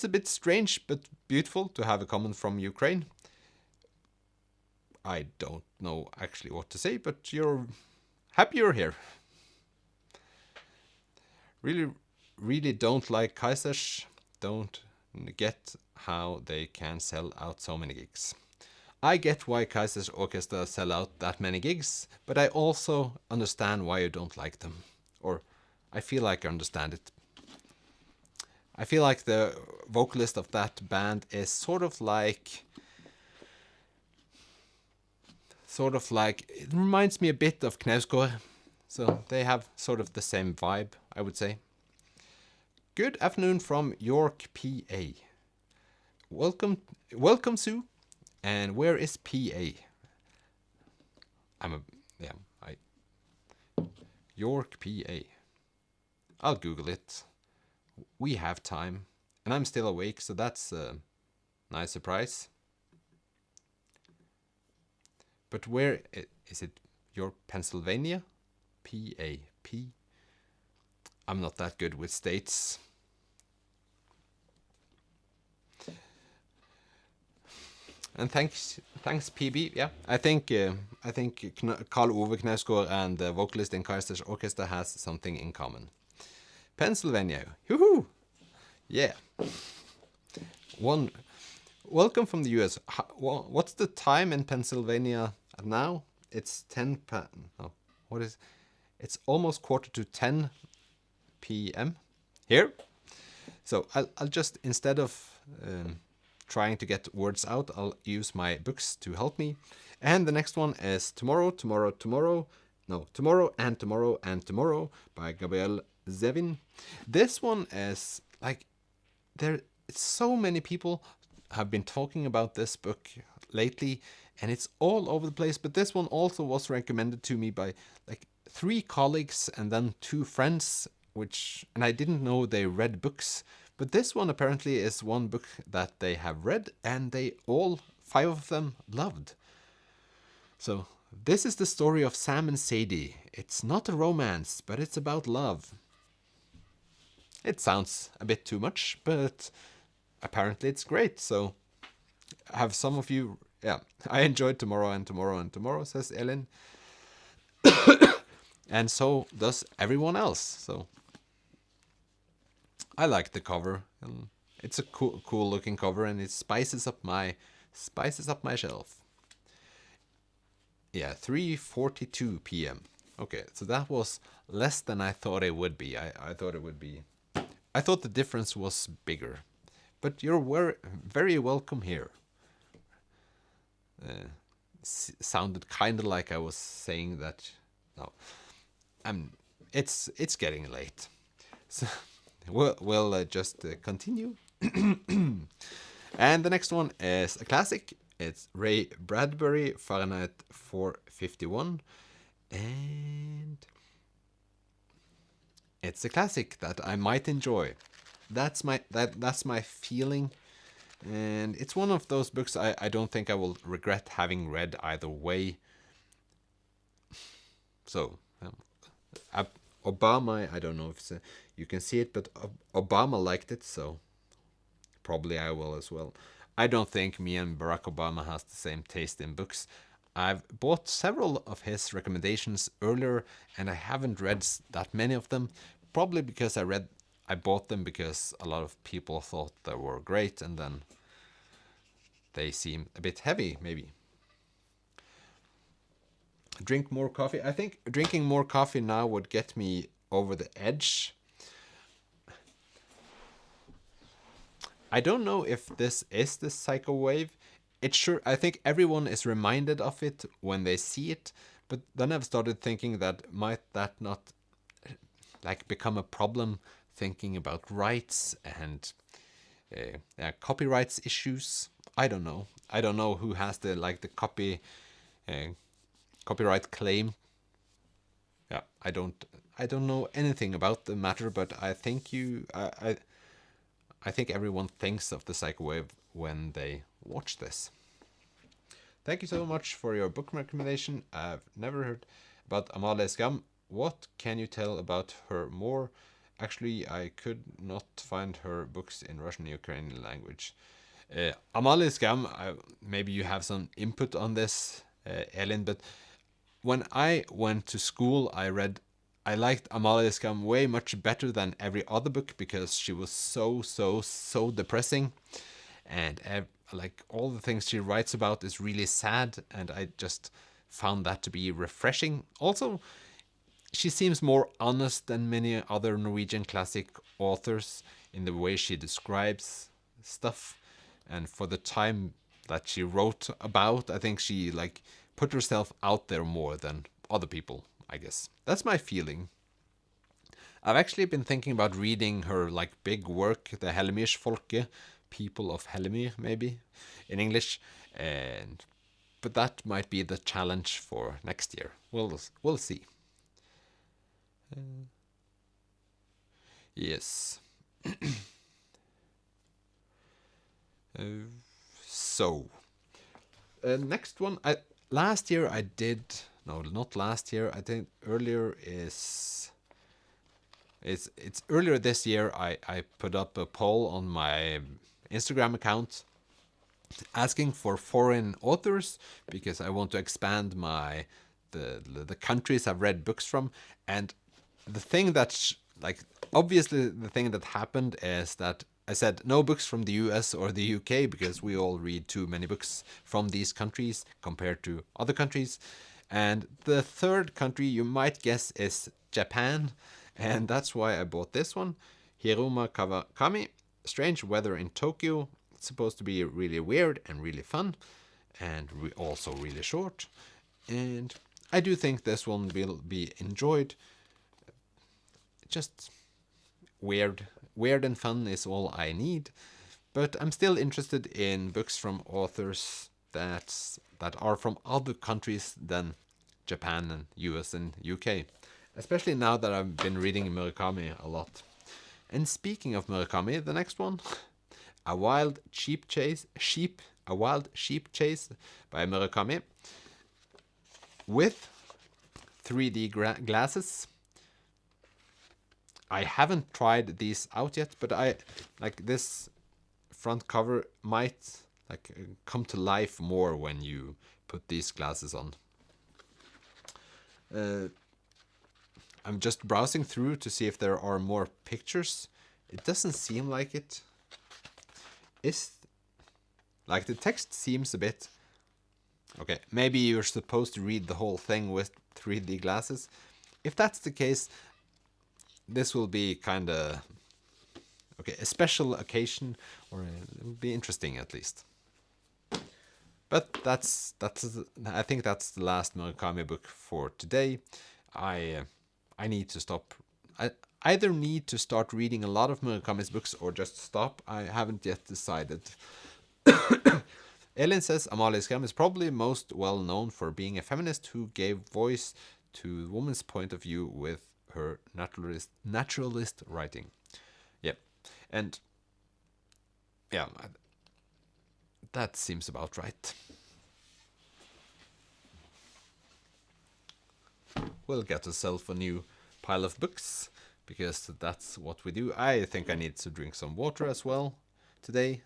a bit strange but beautiful to have a comment from Ukraine. I don't know actually what to say, but you're happy you're here. Really, really don't like Kaisers. Don't get how they can sell out so many gigs. I get why Kaiser's Orchestra sell out that many gigs, but I also understand why you don't like them. Or I feel like I understand it. I feel like the vocalist of that band is sort of like sort of like, it reminds me a bit of Knausgård. So they have sort of the same vibe, I would say. Good afternoon from York, PA. Welcome, Sue. And where is PA? York, PA. I'll Google it. We have time. And I'm still awake, so that's a nice surprise. But where is it? York, Pennsylvania? PA. I'm not that good with states. And thanks PB. Yeah, I think Karl Ove Knausgård and the vocalist in Kaiser's Orchestra has something in common. Pennsylvania. Woohoo! Yeah. Welcome from the US. What's the time in Pennsylvania now? It's 10 no. What is? It's almost 9:45 p.m. here. So I'll just, instead of trying to get words out, I'll use my books to help me. And the next one is Tomorrow and Tomorrow by Gabriel Zevin. This one is like, so many people have been talking about this book lately, and it's all over the place. But this one also was recommended to me by like 3 colleagues and then 2 friends, and I didn't know they read books. But this one apparently is one book that they have read, and they all 5 of them loved. So this is the story of Sam and Sadie. It's not a romance, but it's about love. It sounds a bit too much, but apparently it's great. So have some of you... Yeah, I enjoyed Tomorrow and Tomorrow, says Ellen. And so does everyone else. So I like the cover. It's a cool looking cover, and it spices up my shelf. Yeah, 3:42 p.m. Okay, so that was less than I thought it would be. I thought it would be... I thought the difference was bigger. But you're very welcome here. Sounded kind of like I was saying that... No. It's getting late. So we'll just continue. And the next one is a classic. It's Ray Bradbury, Fahrenheit 451. And it's a classic that I might enjoy. That's my feeling. And it's one of those books I don't think I will regret having read either way. So, Obama, I don't know if you can see it, but Obama liked it, so probably I will as well. I don't think me and Barack Obama has the same taste in books. I've bought several of his recommendations earlier, and I haven't read that many of them, probably because I bought them because a lot of people thought they were great, and then they seem a bit heavy, maybe. Drink more coffee. I think drinking more coffee now would get me over the edge. I don't know if this is the psycho wave. I think everyone is reminded of it when they see it, but then I've started thinking that might that not like become a problem, thinking about rights and copyrights issues. I don't know. I don't know who has the copyright claim. Yeah, I don't know anything about the matter, but I think I think everyone thinks of the psycho wave when they watch this. Thank you so much for your book recommendation. I've never heard about Amalie Skram. What can you tell about her more? Actually, I could not find her books in Russian and Ukrainian language. Amalie Skram, maybe you have some input on this, Elin, but when I went to school, I liked Amalie Skram way much better than every other book because she was so depressing, and like all the things she writes about is really sad, and I just found that to be refreshing. Also, she seems more honest than many other Norwegian classic authors in the way she describes stuff, and for the time that she wrote about, I think she like put herself out there more than other people, I guess. That's my feeling. I've actually been thinking about reading her like big work, the Hellemyrsfolket, People of Hellemyr, maybe, in English, and but that might be the challenge for next year. We'll see. Yes. So, next one. Last year I did. No, not last year. I think earlier is. It's earlier this year. I put up a poll on my Instagram account asking for foreign authors because I want to expand the countries I've read books from. And the thing that's like obviously the thing that happened is that I said no books from the US or the UK because we all read too many books from these countries compared to other countries. And the third country you might guess is Japan, and that's why I bought this one, Hiroma Kawakami, Strange Weather in Tokyo. It's supposed to be really weird and really fun, and also really short. And I do think this one will be enjoyed. Just weird and fun is all I need. But I'm still interested in books from authors that are from other countries than Japan and US and UK. Especially now that I've been reading Murakami a lot. And speaking of Murakami, the next one, A Wild Sheep Chase by Murakami with 3D glasses. I haven't tried these out yet, but I like this front cover might like come to life more when you put these glasses on. I'm just browsing through to see if there are more pictures. It doesn't seem like it. Is like the text seems a bit okay. Maybe you're supposed to read the whole thing with 3D glasses. If that's the case, this will be kind of okay, a special occasion, or it will be interesting at least. But that's I think that's the last Murakami book for today. I need to stop. I either need to start reading a lot of Murakami's books or just stop. I haven't yet decided. Elin says Amalie Skram is probably most well known for being a feminist who gave voice to woman's point of view with her naturalist writing. Yep. And yeah, that seems about right. We'll get ourselves a new pile of books because that's what we do. I think I need to drink some water as well today.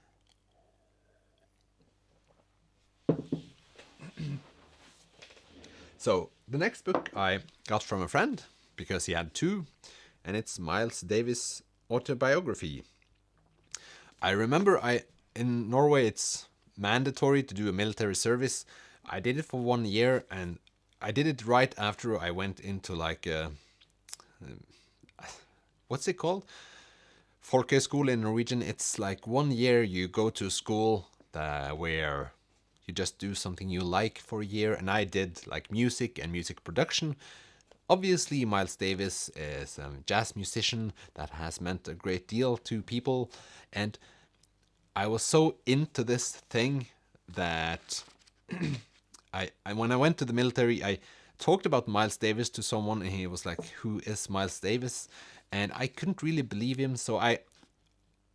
So the next book I got from a friend because he had two, and it's Miles Davis' autobiography. I remember in Norway it's mandatory to do a military service. I did it for 1 year, and I did it right after I went into like what's it called? Folkehøyskole in Norwegian. It's like 1 year you go to school where you just do something you like for a year, and I did like music and music production. Obviously, Miles Davis is a jazz musician that has meant a great deal to people, and I was so into this thing that I when I went to the military, I talked about Miles Davis to someone, and he was like, "Who is Miles Davis?" And I couldn't really believe him, so I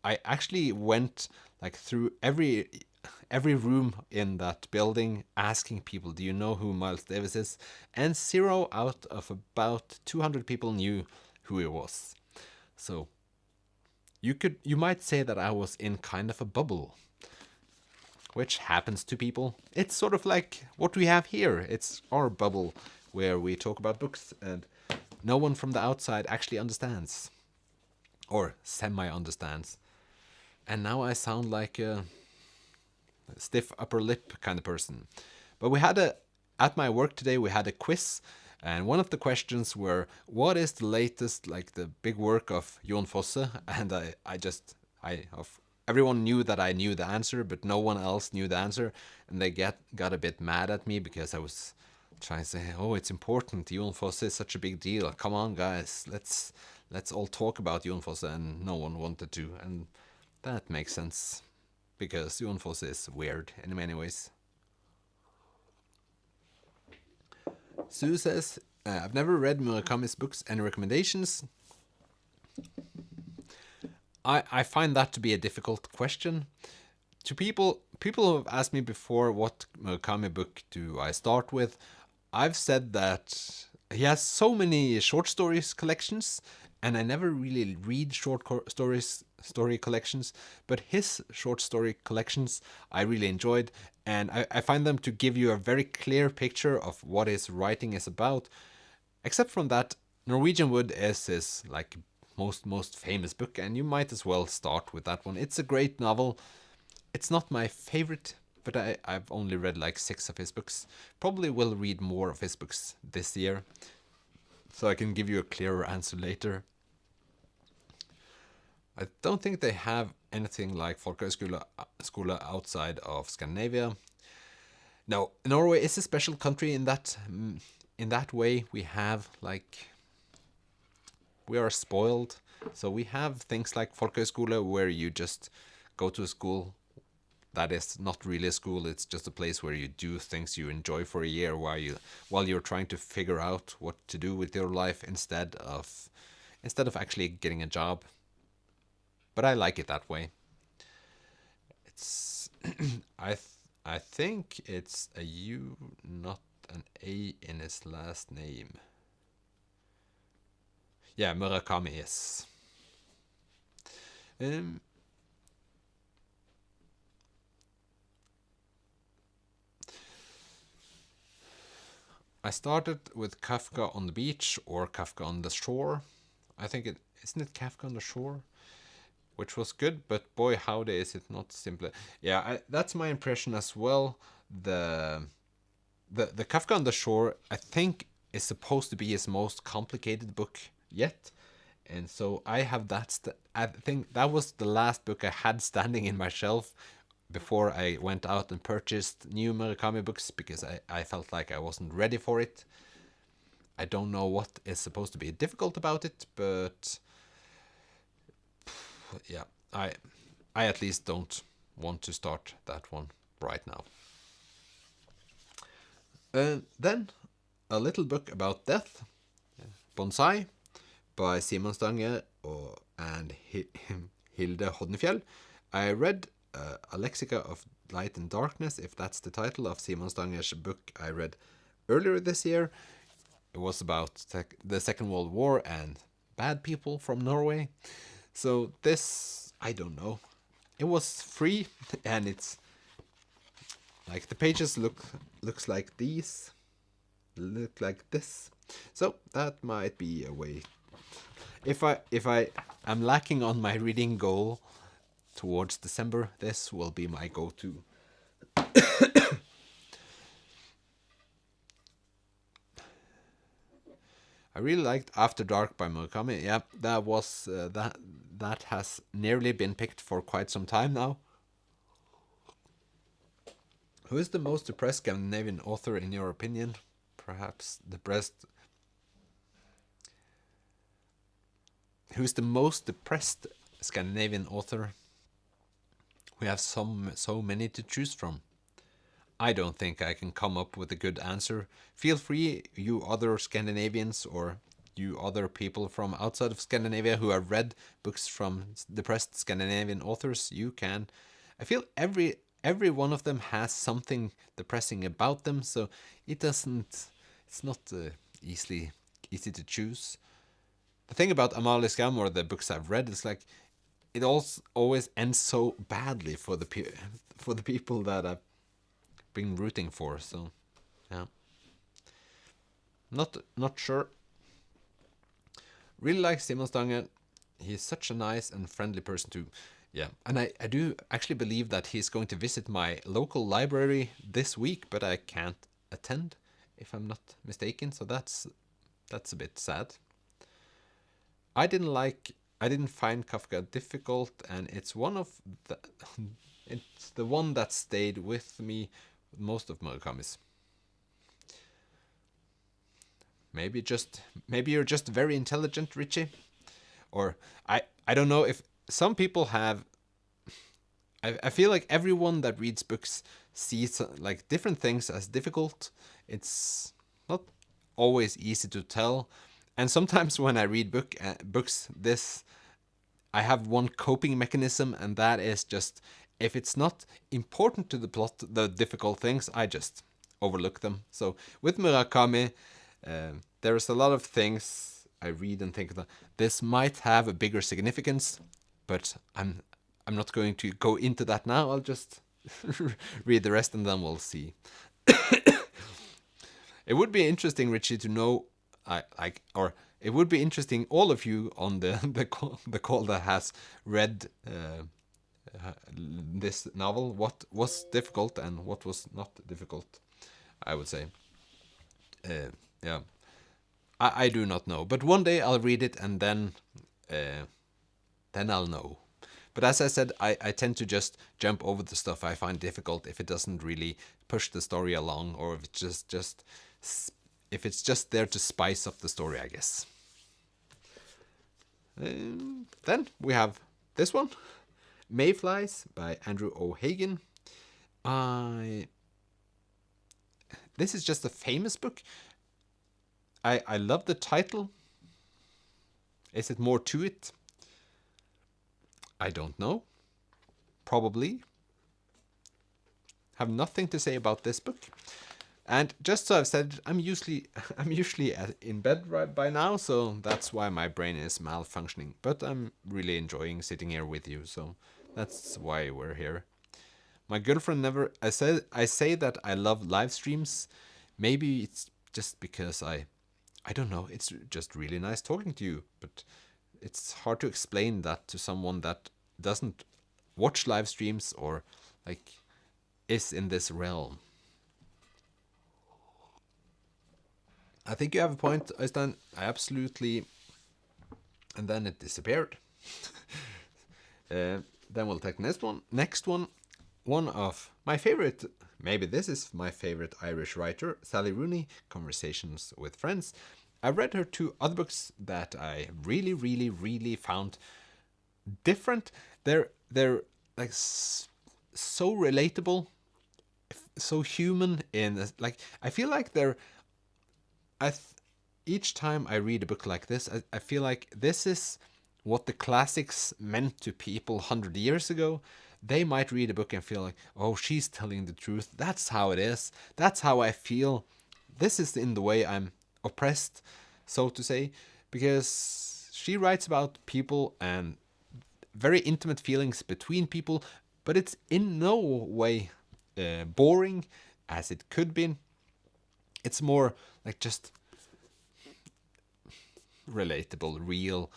actually went like through every room in that building asking people, "Do you know who Miles Davis is?" And 0 out of about 200 people knew who he was. So you might say that I was in kind of a bubble, which happens to people. It's sort of like what we have here. It's our bubble where we talk about books and no one from the outside actually understands, or semi-understands. And now I sound like a stiff upper lip kind of person. But at my work today, we had a quiz, and one of the questions were, what is the latest, like the big work of Jon Fosse? And everyone knew that I knew the answer, but no one else knew the answer, and they got a bit mad at me because I was trying to say, oh, it's important. Junfoss is such a big deal. Come on, guys, let's all talk about Junfoss, and no one wanted to, and that makes sense because Junfoss is weird in many ways. Sue says, I've never read Murakami's books. Any recommendations? I find that to be a difficult question. To people who have asked me before, what Murakami book do I start with? I've said that he has so many short stories collections, and I never really read story collections, but his short story collections I really enjoyed, and I find them to give you a very clear picture of what his writing is about. Except from that, Norwegian Wood is his like most famous book, and you might as well start with that one. It's a great novel. It's not my favorite, but I've only read like 6 of his books. Probably will read more of his books this year, so I can give you a clearer answer later. I don't think they have anything like Folkehøgskole outside of Scandinavia. No, Norway is a special country in that way. We have like, we are spoiled. So we have things like Folkehøgskole, where you just go to a school that is not really a school. It's just a place where you do things you enjoy for a year while you're trying to figure out what to do with your life instead of actually getting a job. But I like it that way. It's I think it's a U, not an A in his last name. Yeah, Murakami, yes. I started with Kafka on the Beach or Kafka on the Shore. I think isn't it Kafka on the Shore? Which was good, but boy, howdy, is it not simpler. Yeah, that's my impression as well. The Kafka on the Shore, I think, is supposed to be his most complicated book yet. And so I have that. I think that was the last book I had standing in my shelf before I went out and purchased new Murakami books, because I felt like I wasn't ready for it. I don't know what is supposed to be difficult about it, but yeah, I at least don't want to start that one right now. Then a little book about death, Bonsai, by Simon Stange and Hilde Hodnefjell. I read A Lexica of Light and Darkness, if that's the title of Simon Stange's book I read earlier this year. It was about the Second World War and bad people from Norway. So this, I don't know. It was free, and it's like the pages looks like these, look like this. So that might be a way. If I am lacking on my reading goal towards December, this will be my go-to. I really liked After Dark by Murakami. Yeah, that was that has nearly been picked for quite some time now. Who is the most depressed Scandinavian author in your opinion? Perhaps depressed. Who's the most depressed Scandinavian author? We have so many to choose from. I don't think I can come up with a good answer. Feel free, you other Scandinavians or you other people from outside of Scandinavia who have read books from depressed Scandinavian authors, you can. I feel every one of them has something depressing about them, so it's not easy to choose. The thing about Amalie Skram, or the books I've read, is like it always ends so badly for the people that I've been rooting for. So, yeah, not sure. Really like Simon Stange. He's such a nice and friendly person too. Yeah, and I do actually believe that he's going to visit my local library this week, but I can't attend, if I'm not mistaken. So that's a bit sad. I didn't like I didn't find Kafka difficult, and it's one of the it's the one that stayed with me most of Murakami's. Maybe you're just very intelligent, Richie, or I don't know if some people have. I feel like everyone that reads books sees like different things as difficult. It's not always easy to tell, and sometimes when I read books, this I have one coping mechanism, and that is just if it's not important to the plot, the difficult things, I just overlook them. So with Murakami, there's a lot of things I read and think that this might have a bigger significance, but I'm not going to go into that now. I'll just read the rest and then we'll see. It would be interesting, Richie, to know, or it would be interesting, all of you on the call that has read this novel, what was difficult and what was not difficult. I would say, yeah, I do not know, but one day I'll read it and then I'll know. But as I said, I tend to just jump over the stuff I find difficult if it doesn't really push the story along, or if it's if it's just there to spice up the story, I guess. Then we have this one, Mayflies by Andrew O'Hagan. This is just a famous book. I love the title. Is it more to it? I don't know. Probably. Have nothing to say about this book. And just so I've said, I'm usually in bed right by now, so that's why my brain is malfunctioning. But I'm really enjoying sitting here with you, so that's why we're here. My girlfriend never. I say that I love live streams. Maybe it's just because I don't know. It's just really nice talking to you, but it's hard to explain that to someone that doesn't watch live streams or like is in this realm. I think you have a point, Øystein. I absolutely. And then it disappeared. Then we'll take next one. One of my favorite, maybe this is my favorite Irish writer, Sally Rooney, Conversations with Friends. I read her two other books that I really, really, really found different. They're like so relatable, so human. Like I feel like they're. Each time I read a book like this, I feel like this is what the classics meant to people 100 years ago. They might read a book and feel like, oh, she's telling the truth. That's how it is. That's how I feel. This is in the way I'm oppressed, so to say, because she writes about people and very intimate feelings between people, but it's in no way boring as it could be. It's more like just relatable, real.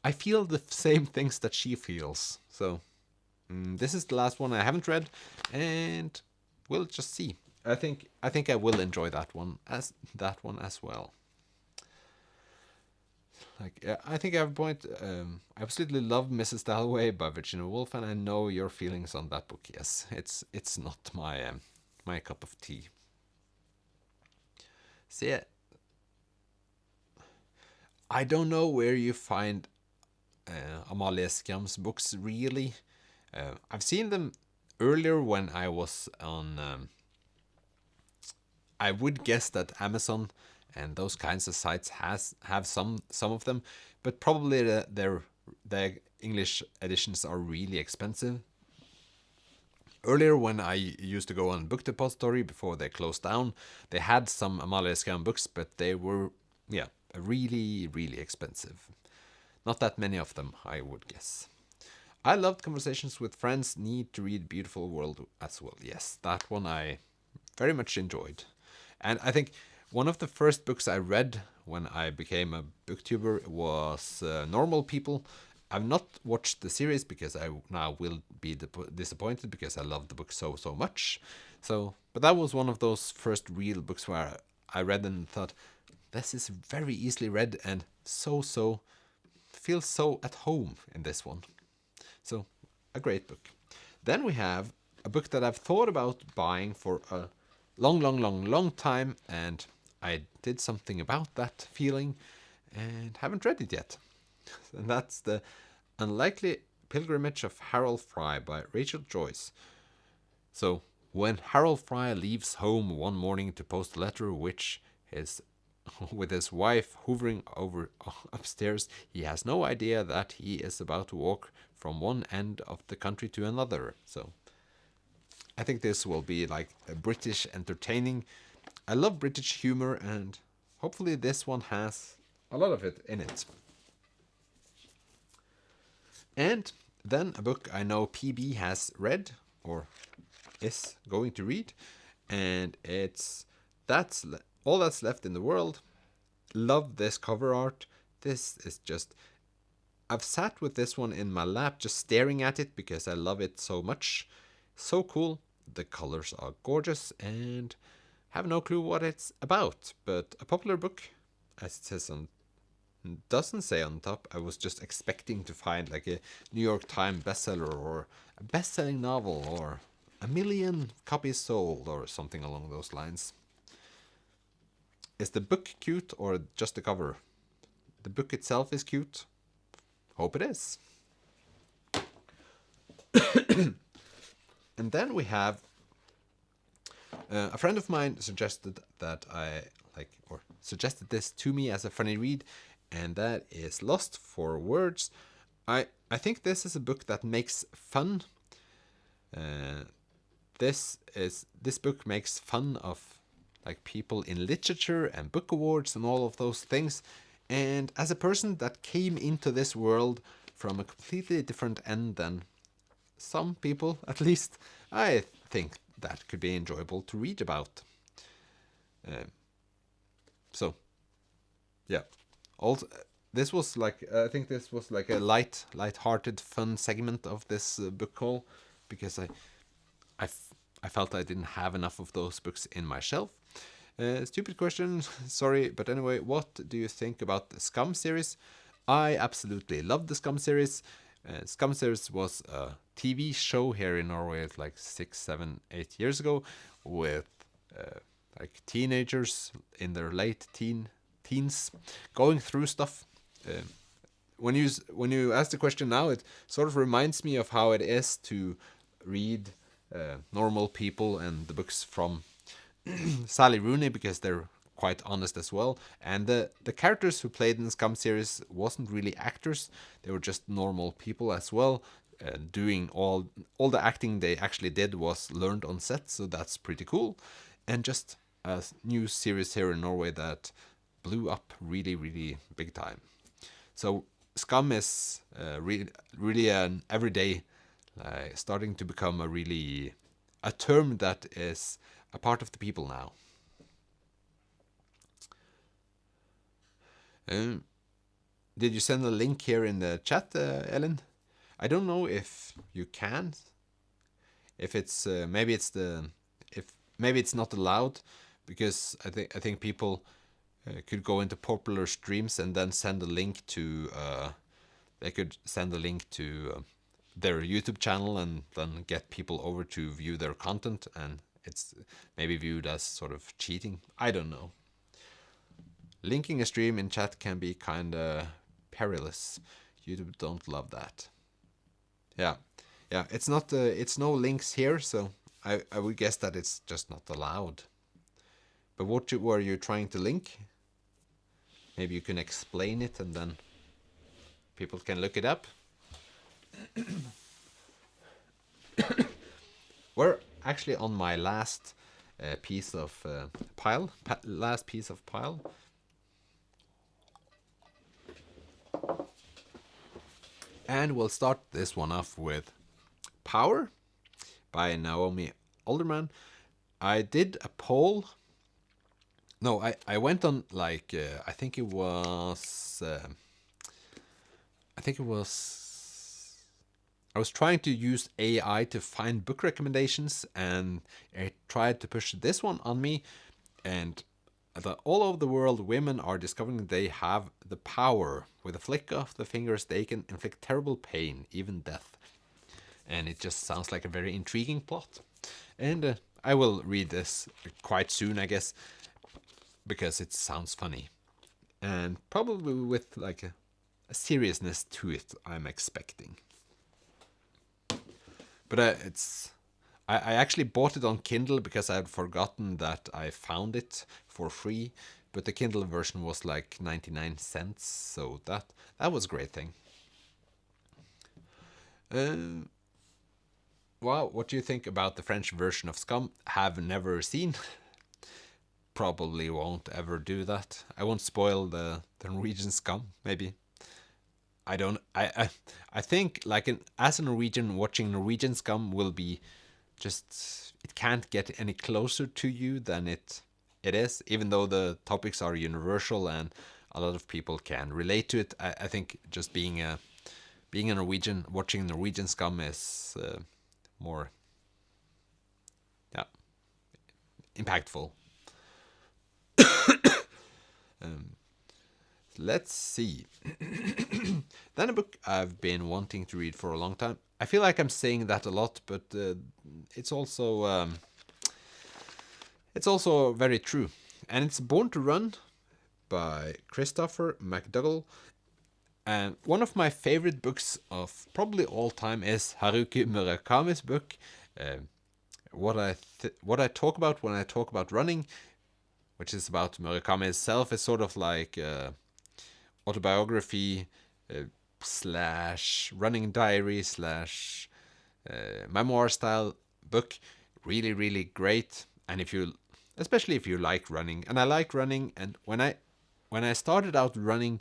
I feel the same things that she feels. So this is the last one I haven't read, and we'll just see. I think I will enjoy that one as well. Like I think I have a point. I absolutely love Mrs. Dalloway by Virginia Woolf, and I know your feelings on that book. Yes, it's not my cup of tea. So yeah, I don't know where you find Amalie Skram's books really. I've seen them earlier when I was on. I would guess that Amazon and those kinds of sites have some of them, but probably the English editions are really expensive. Earlier, when I used to go on Book Depository before they closed down, they had some Amalie Skram books, but they were really, really expensive. Not that many of them, I would guess. I loved Conversations with Friends. Need to read Beautiful World as well. Yes, that one I very much enjoyed. And I think one of the first books I read when I became a booktuber was Normal People. I've not watched the series because I now will be disappointed because I love the book so much. But that was one of those first real books where I read and thought, this is very easily read and so feel so at home in this one. So, a great book. Then we have a book that I've thought about buying for a long time, and I did something about that feeling and haven't read it yet. And that's The Unlikely Pilgrimage of Harold Fry by Rachel Joyce. So, when Harold Fry leaves home one morning to post a letter which is with his wife hovering over upstairs, he has no idea that he is about to walk from one end of the country to another. So I think this will be like a British entertaining. I love British humor, and hopefully this one has a lot of it in it. And then a book I know PB has read or is going to read, and it's All That's Left in the World. Love this cover art. This is just... I've sat with this one in my lap just staring at it because I love it so much. So cool. The colors are gorgeous and have no clue what it's about, but a popular book, as it says on... doesn't say on top. I was just expecting to find like a New York Times bestseller or a best-selling novel or 1 million copies sold or something along those lines. Is the book cute or just the cover? The book itself is cute. Hope it is. And then we have a friend of mine suggested that suggested this to me as a funny read, and that is Lost for Words. I think this is a book that makes fun. This book makes fun of like people in literature and book awards and all of those things. And as a person that came into this world from a completely different end than some people, at least, I think that could be enjoyable to read about. So, yeah. Also, this was like I think this was like a light-hearted, fun segment of this book haul, because I felt I didn't have enough of those books in my shelf. Stupid question, sorry, but anyway, what do you think about the Scum series? I absolutely love the Scum series. Scum series was a TV show here in Norway like 6, 7, 8 years ago with like teenagers in their late teens going through stuff. When you ask the question now, it sort of reminds me of how it is to read normal people and the books from Sally Rooney, because they're quite honest as well. And the characters who played in the Scum series wasn't really actors; they were just normal people as well. Doing all the acting they actually did was learned on set, so that's pretty cool. And just a new series here in Norway that blew up really, really big time. So Scum is really an everyday, starting to become a term that is a part of the people now. Did you send a link here in the chat, Ellen? I don't know if you can. If it's maybe it's not allowed, because I think people could go into popular streams and then send a link to they could send a link to their YouTube channel and then get people over to view their content, and it's maybe viewed as sort of cheating. I don't know. Linking a stream in chat can be kind of perilous. YouTube don't love that. Yeah. It's not. It's no links here, so I would guess that it's just not allowed. But what were you trying to link? Maybe you can explain it, and then people can look it up. We're actually on my last piece of pile. Last piece of pile. And we'll start this one off with Power by Naomi Alderman. I did a poll. No, I went on like I think it was I was trying to use AI to find book recommendations, and it tried to push this one on me, and that all over the world, women are discovering they have the power. With a flick of the fingers, they can inflict terrible pain, even death. And it just sounds like a very intriguing plot. And I will read this quite soon, I guess, because it sounds funny. And probably with like a seriousness to it, I'm expecting. But I actually bought it on Kindle because I had forgotten that I found it for free. But the Kindle version was like 99 cents, so that was a great thing. Well, what do you think about the French version of Scum? Have never seen. Probably won't ever do that. I won't spoil the Norwegian Scum, maybe. I think like as a Norwegian, watching Norwegian Scum will be just, it can't get any closer to you than it is, even though the topics are universal and a lot of people can relate to it. I think just being a Norwegian, watching Norwegian Scum is more impactful. Let's see. Then a book I've been wanting to read for a long time. I feel like I'm saying that a lot, but it's also very true. And it's Born to Run by Christopher McDougall. And one of my favorite books of probably all time is Haruki Murakami's book. What I talk about when I talk about running, which is about Murakami himself, is sort of like autobiography slash running diary slash memoir style book. Really, really great. And especially if you like running, and I like running, and when I started out running,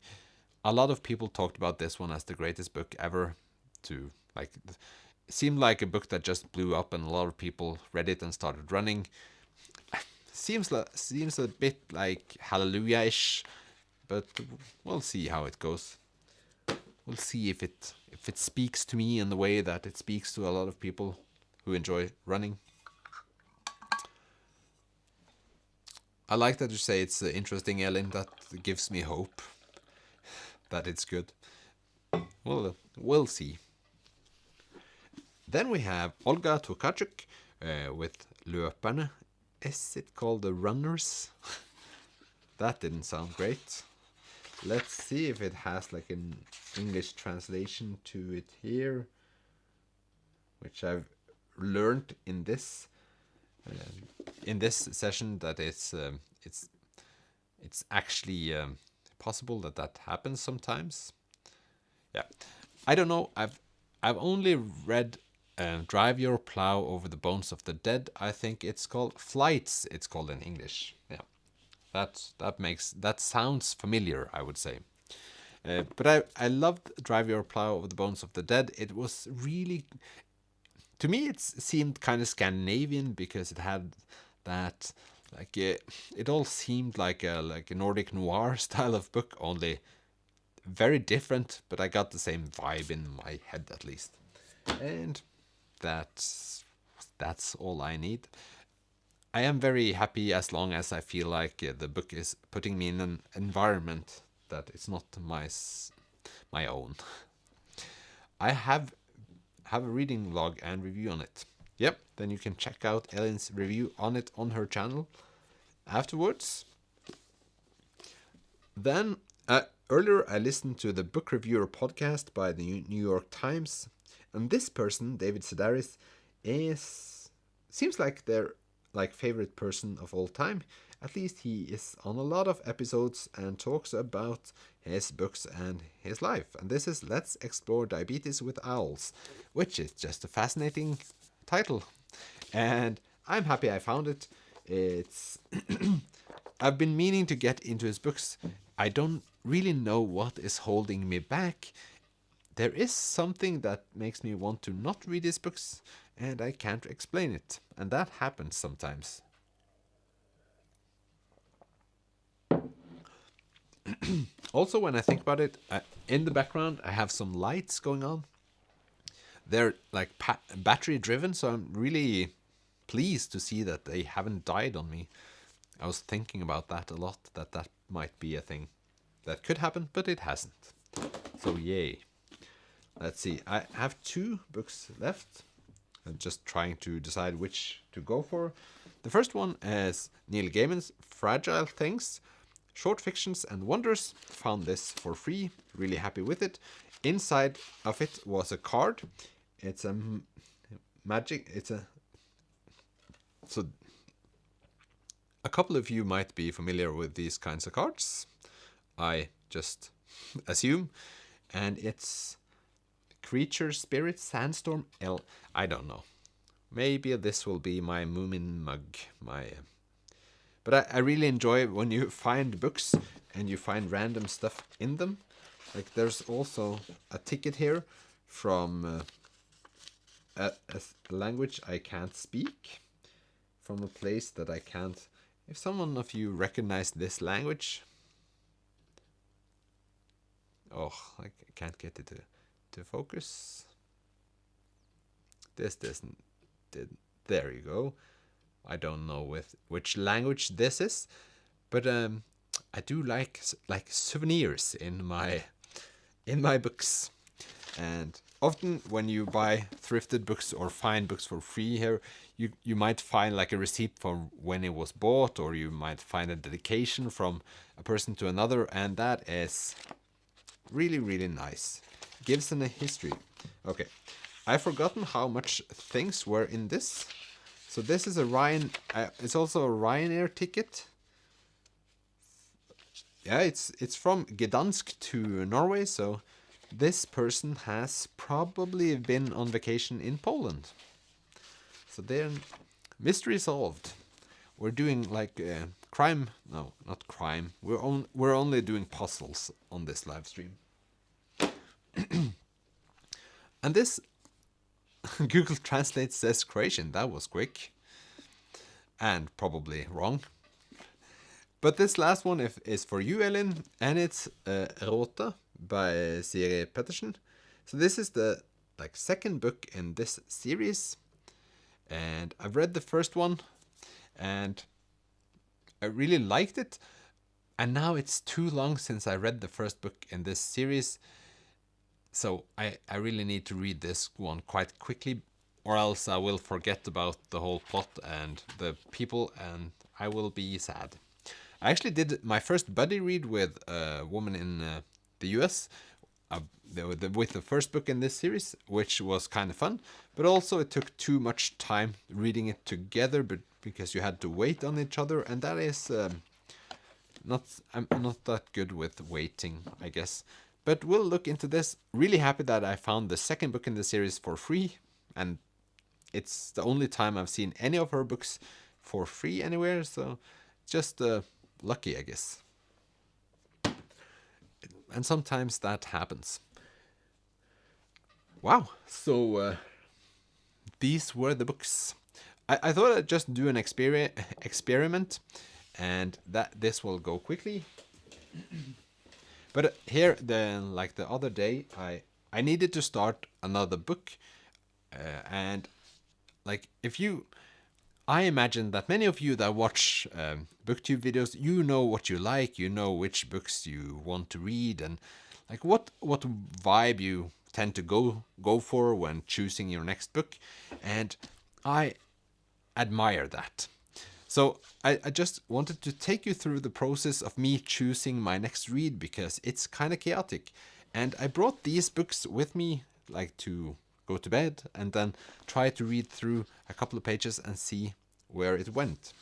a lot of people talked about this one as the greatest book ever. To like, it seemed like a book that just blew up, and a lot of people read it and started running. Seems a bit like Hallelujah-ish, but we'll see how it goes. We'll see if it speaks to me in the way that it speaks to a lot of people who enjoy running. I like that you say it's interesting, Elin. That gives me hope that it's good. Well, we'll see. Then we have Olga Tokarczuk with Løperne. Is it called The Runners? That didn't sound great. Let's see if it has like an English translation to it here, which I've learned in this session that it's actually possible that happens sometimes. Yeah, I don't know. I've only read Drive Your Plow Over the Bones of the Dead. I think it's called Flights. It's called in English. Yeah. That sounds familiar, I would say. But I loved Drive Your Plow Over the Bones of the Dead. It was really, to me, it seemed kind of Scandinavian because it had that, like, it all seemed like a Nordic noir style of book, only very different. But I got the same vibe in my head at least, and that's all I need. I am very happy as long as I feel like the book is putting me in an environment that is not my own. I have a reading log and review on it. Yep, then you can check out Ellen's review on it on her channel afterwards. Then earlier I listened to the Book Reviewer podcast by the New York Times, and this person, David Sedaris, seems like their favorite person of all time. At least he is on a lot of episodes and talks about his books and his life. And this is Let's Explore Diabetes with Owls, which is just a fascinating title. And I'm happy I found it. It's I've been meaning to get into his books. I don't really know what is holding me back. There is something that makes me want to not read his books, and I can't explain it. And that happens sometimes. Also, when I think about it, in the background I have some lights going on. They're like battery driven, so I'm really pleased to see that they haven't died on me. I was thinking about that a lot, that might be a thing that could happen, but it hasn't. So yay. Let's see, I have 2 books left. I'm just trying to decide which to go for. The first one is Neil Gaiman's Fragile Things, Short Fictions and Wonders. Found this for free, really happy with it. Inside of it was a card. It's a so a couple of you might be familiar with these kinds of cards, I just assume, and it's Creature Spirit Sandstorm L. I don't know. Maybe this will be my Moomin mug. But I really enjoy when you find books and you find random stuff in them. Like there's also a ticket here from a language I can't speak, from a place that I can't. If someone of you recognize this language, oh, I can't get it to focus. This doesn't. There you go. I don't know which language this is, but I do like souvenirs in my books, and often when you buy thrifted books or find books for free here, you might find like a receipt for when it was bought, or you might find a dedication from a person to another, and that is really, really nice. Gives them a history. Okay, I've forgotten how much things were in this. So this is a it's also a Ryanair ticket. Yeah, it's from Gdansk to Norway, so this person has probably been on vacation in Poland. So then, mystery solved. We're doing like crime. No, not crime. We're only doing puzzles on this live stream. And this Google Translate says Croatian. That was quick. And probably wrong. But this last one is for you, Elin. And it's Rota by Siri Pettersen. So this is the second book in this series. And I've read the first one. And I really liked it. And now it's too long since I read the first book in this series. So I really need to read this one quite quickly, or else I will forget about the whole plot and the people, and I will be sad. I actually did my first buddy read with a woman in the US with the first book in this series, which was kind of fun, but also it took too much time reading it together, but because you had to wait on each other, and that is I'm not that good with waiting, I guess. But we'll look into this. Really happy that I found the second book in the series for free. And it's the only time I've seen any of her books for free anywhere. So just lucky, I guess. And sometimes that happens. Wow. So these were the books. I thought I'd just do an experiment. And that this will go quickly. But here, the other day, I needed to start another book, and I imagine that many of you that watch booktube videos, you know what you like, you know which books you want to read, and what vibe you tend to go for when choosing your next book, and I admire that. So I just wanted to take you through the process of me choosing my next read, because it's kind of chaotic. And I brought these books with me to go to bed and then try to read through a couple of pages and see where it went.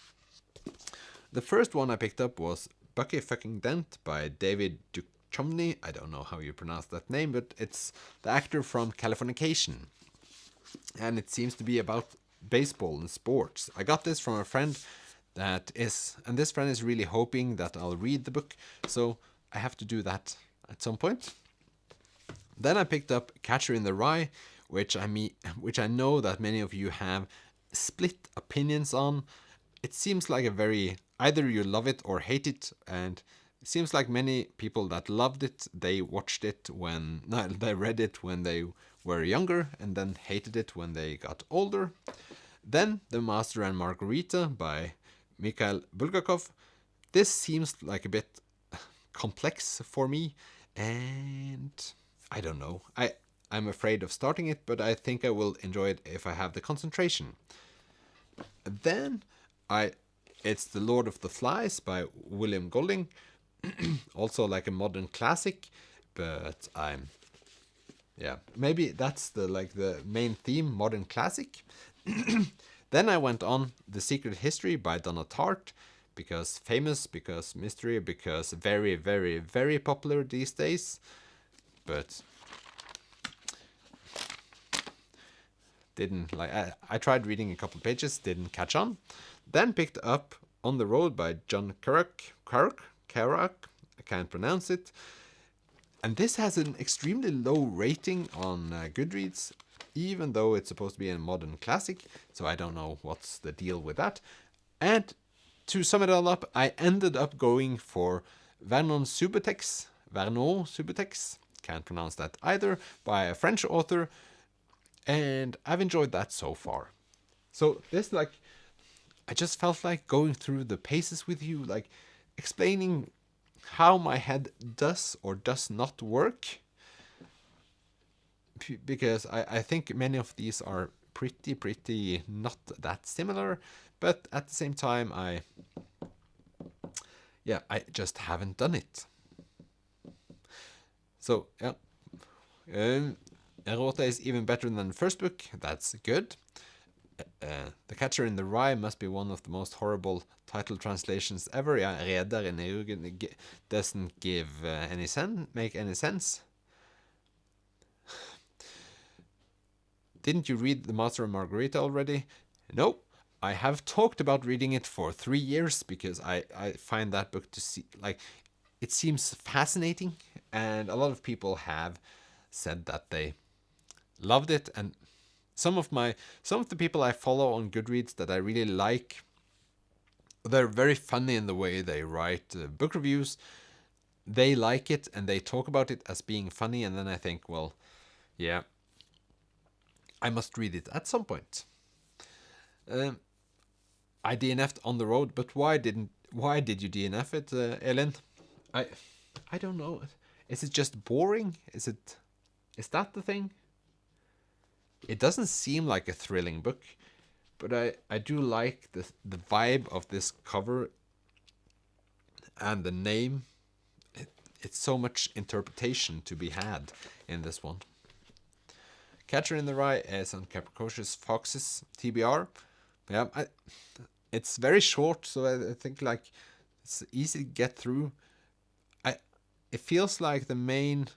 The first one I picked up was Bucky Fucking Dent by David Duchovny. I don't know how you pronounce that name, but it's the actor from Californication. And it seems to be about baseball and sports. I got this from a friend and this friend is really hoping that I'll read the book, so I have to do that at some point. Then I picked up Catcher in the Rye, which I know that many of you have split opinions on. It seems like either you love it or hate it, and it seems like many people that loved it, they read it when they were younger and then hated it when they got older. Then The Master and Margarita by Mikhail Bulgakov. This seems like a bit complex for me, and I don't know. I'm afraid of starting it, but I think I will enjoy it if I have the concentration. Then it's The Lord of the Flies by William Golding, also like a modern classic, but maybe that's the main theme, modern classic. Then I went on The Secret History by Donna Tartt, because famous, because mystery, because very, very, very popular these days. But didn't like. I tried reading a couple pages, didn't catch on. Then picked up On the Road by John Carrack. I can't pronounce it. And this has an extremely low rating on Goodreads, even though it's supposed to be a modern classic. So I don't know what's the deal with that. And to sum it all up, I ended up going for Vernon Subutex, can't pronounce that either, by a French author, and I've enjoyed that so far. So this, I just felt like going through the paces with you, explaining how my head does or does not work, because I think many of these are pretty not that similar, but at the same time I just haven't done it. So Erota is even better than the first book. That's good. The Catcher in the Rye must be one of the most horrible title translations ever. Ja, Redaren i ryggen doesn't make any sense. Didn't you read The Master and Margarita already? No. I have talked about reading it for 3 years because I find that book it seems fascinating, and a lot of people have said that they loved it, and some of the people I follow on Goodreads that I really like, they're very funny in the way they write book reviews. They like it and they talk about it as being funny, and then I think, well, yeah, I must read it at some point. I DNF'd On the Road, but why did you DNF it, Elin? I don't know. Is it just boring? Is that the thing? It doesn't seem like a thrilling book, but I do like the vibe of this cover and the name. It's so much interpretation to be had in this one. Catcher in the Rye is on Capricocious Foxes TBR. Yeah, it's very short, so I think it's easy to get through. It feels like the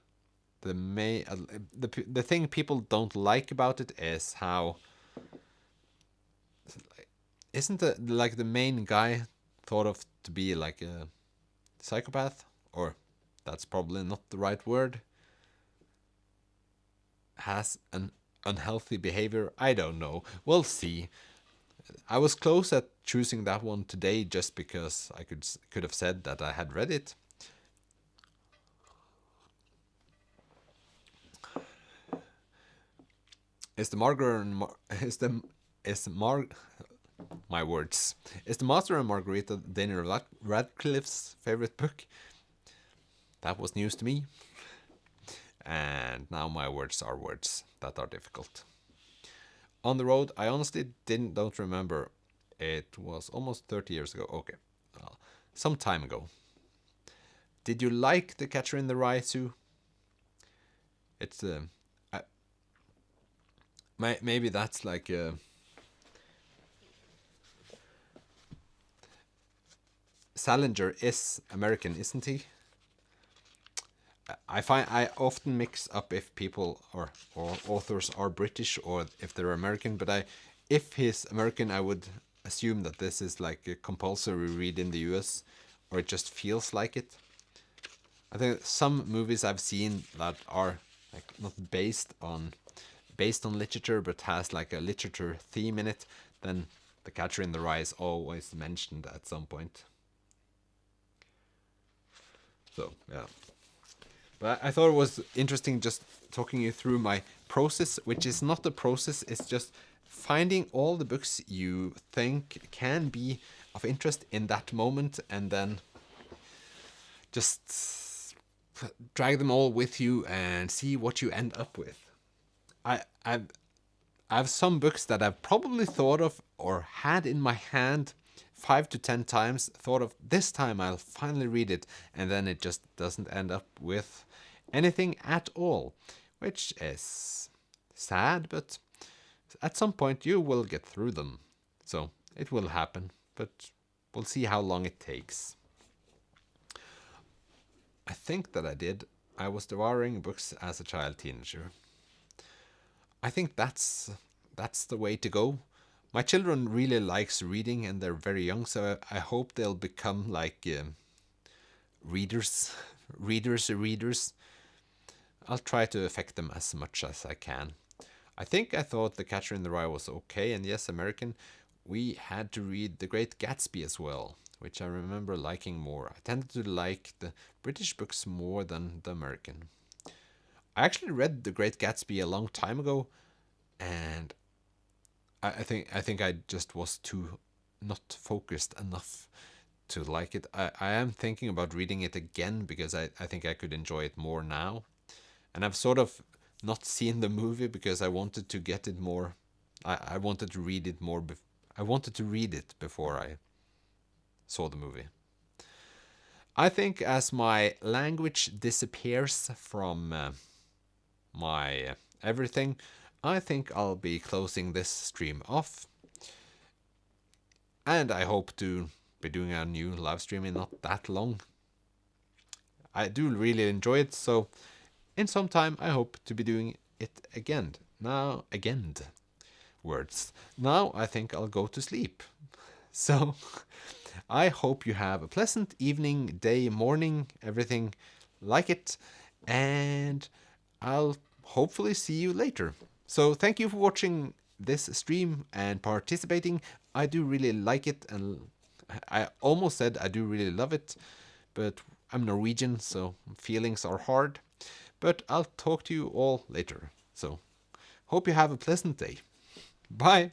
thing people don't like about it is how isn't the main guy thought of to be like a psychopath, or that's probably not the right word, has an unhealthy behavior. I don't know. We'll see. I was close at choosing that one today just because I could have said that I had read it. Is the Master and Margarita Daniel Radcliffe's favorite book? That was news to me. And now my words are words that are difficult. On the Road, I honestly don't remember. It was almost 30 years ago. Okay, well, some time ago. Did you like The Catcher in the Rye, Sue? It's maybe that's like Salinger is American, isn't he? I find I often mix up if people or authors are British or if they're American, but if he's American, I would assume that this is like a compulsory read in the US, or it just feels like it. I think some movies I've seen that are like not based on literature, but has like a literature theme in it, then The Catcher in the Rye is always mentioned at some point. So, yeah. But I thought it was interesting just talking you through my process, which is not a process, it's just finding all the books you think can be of interest in that moment, and then just drag them all with you and see what you end up with. I have some books that I've probably thought of or had in my hand 5 to 10 times, thought of this time I'll finally read it, and then it just doesn't end up with anything at all, which is sad, but at some point you will get through them. So it will happen, but we'll see how long it takes. I think that I did. I was devouring books as a child teenager. I think that's the way to go. My children really likes reading and they're very young, so I hope they'll become like readers. I'll try to affect them as much as I can. I think I thought The Catcher in the Rye was okay, and yes, American. We had to read The Great Gatsby as well, which I remember liking more. I tended to like the British books more than the American. I actually read The Great Gatsby a long time ago, and I think I just was too not focused enough to like it. I am thinking about reading it again because I think I could enjoy it more now. And I've sort of not seen the movie because I wanted to get it more. I wanted to read it more. I wanted to read it before I saw the movie. I think as my language disappears from my everything, I think I'll be closing this stream off. And I hope to be doing a new live stream in not that long. I do really enjoy it, so in some time I hope to be doing it again. Now, words. Now I think I'll go to sleep. So I hope you have a pleasant evening, day, morning, everything like it, and I'll hopefully see you later. So thank you for watching this stream and participating. I do really like it, and I almost said I do really love it, but I'm Norwegian, so feelings are hard. But I'll talk to you all later. So hope you have a pleasant day. Bye.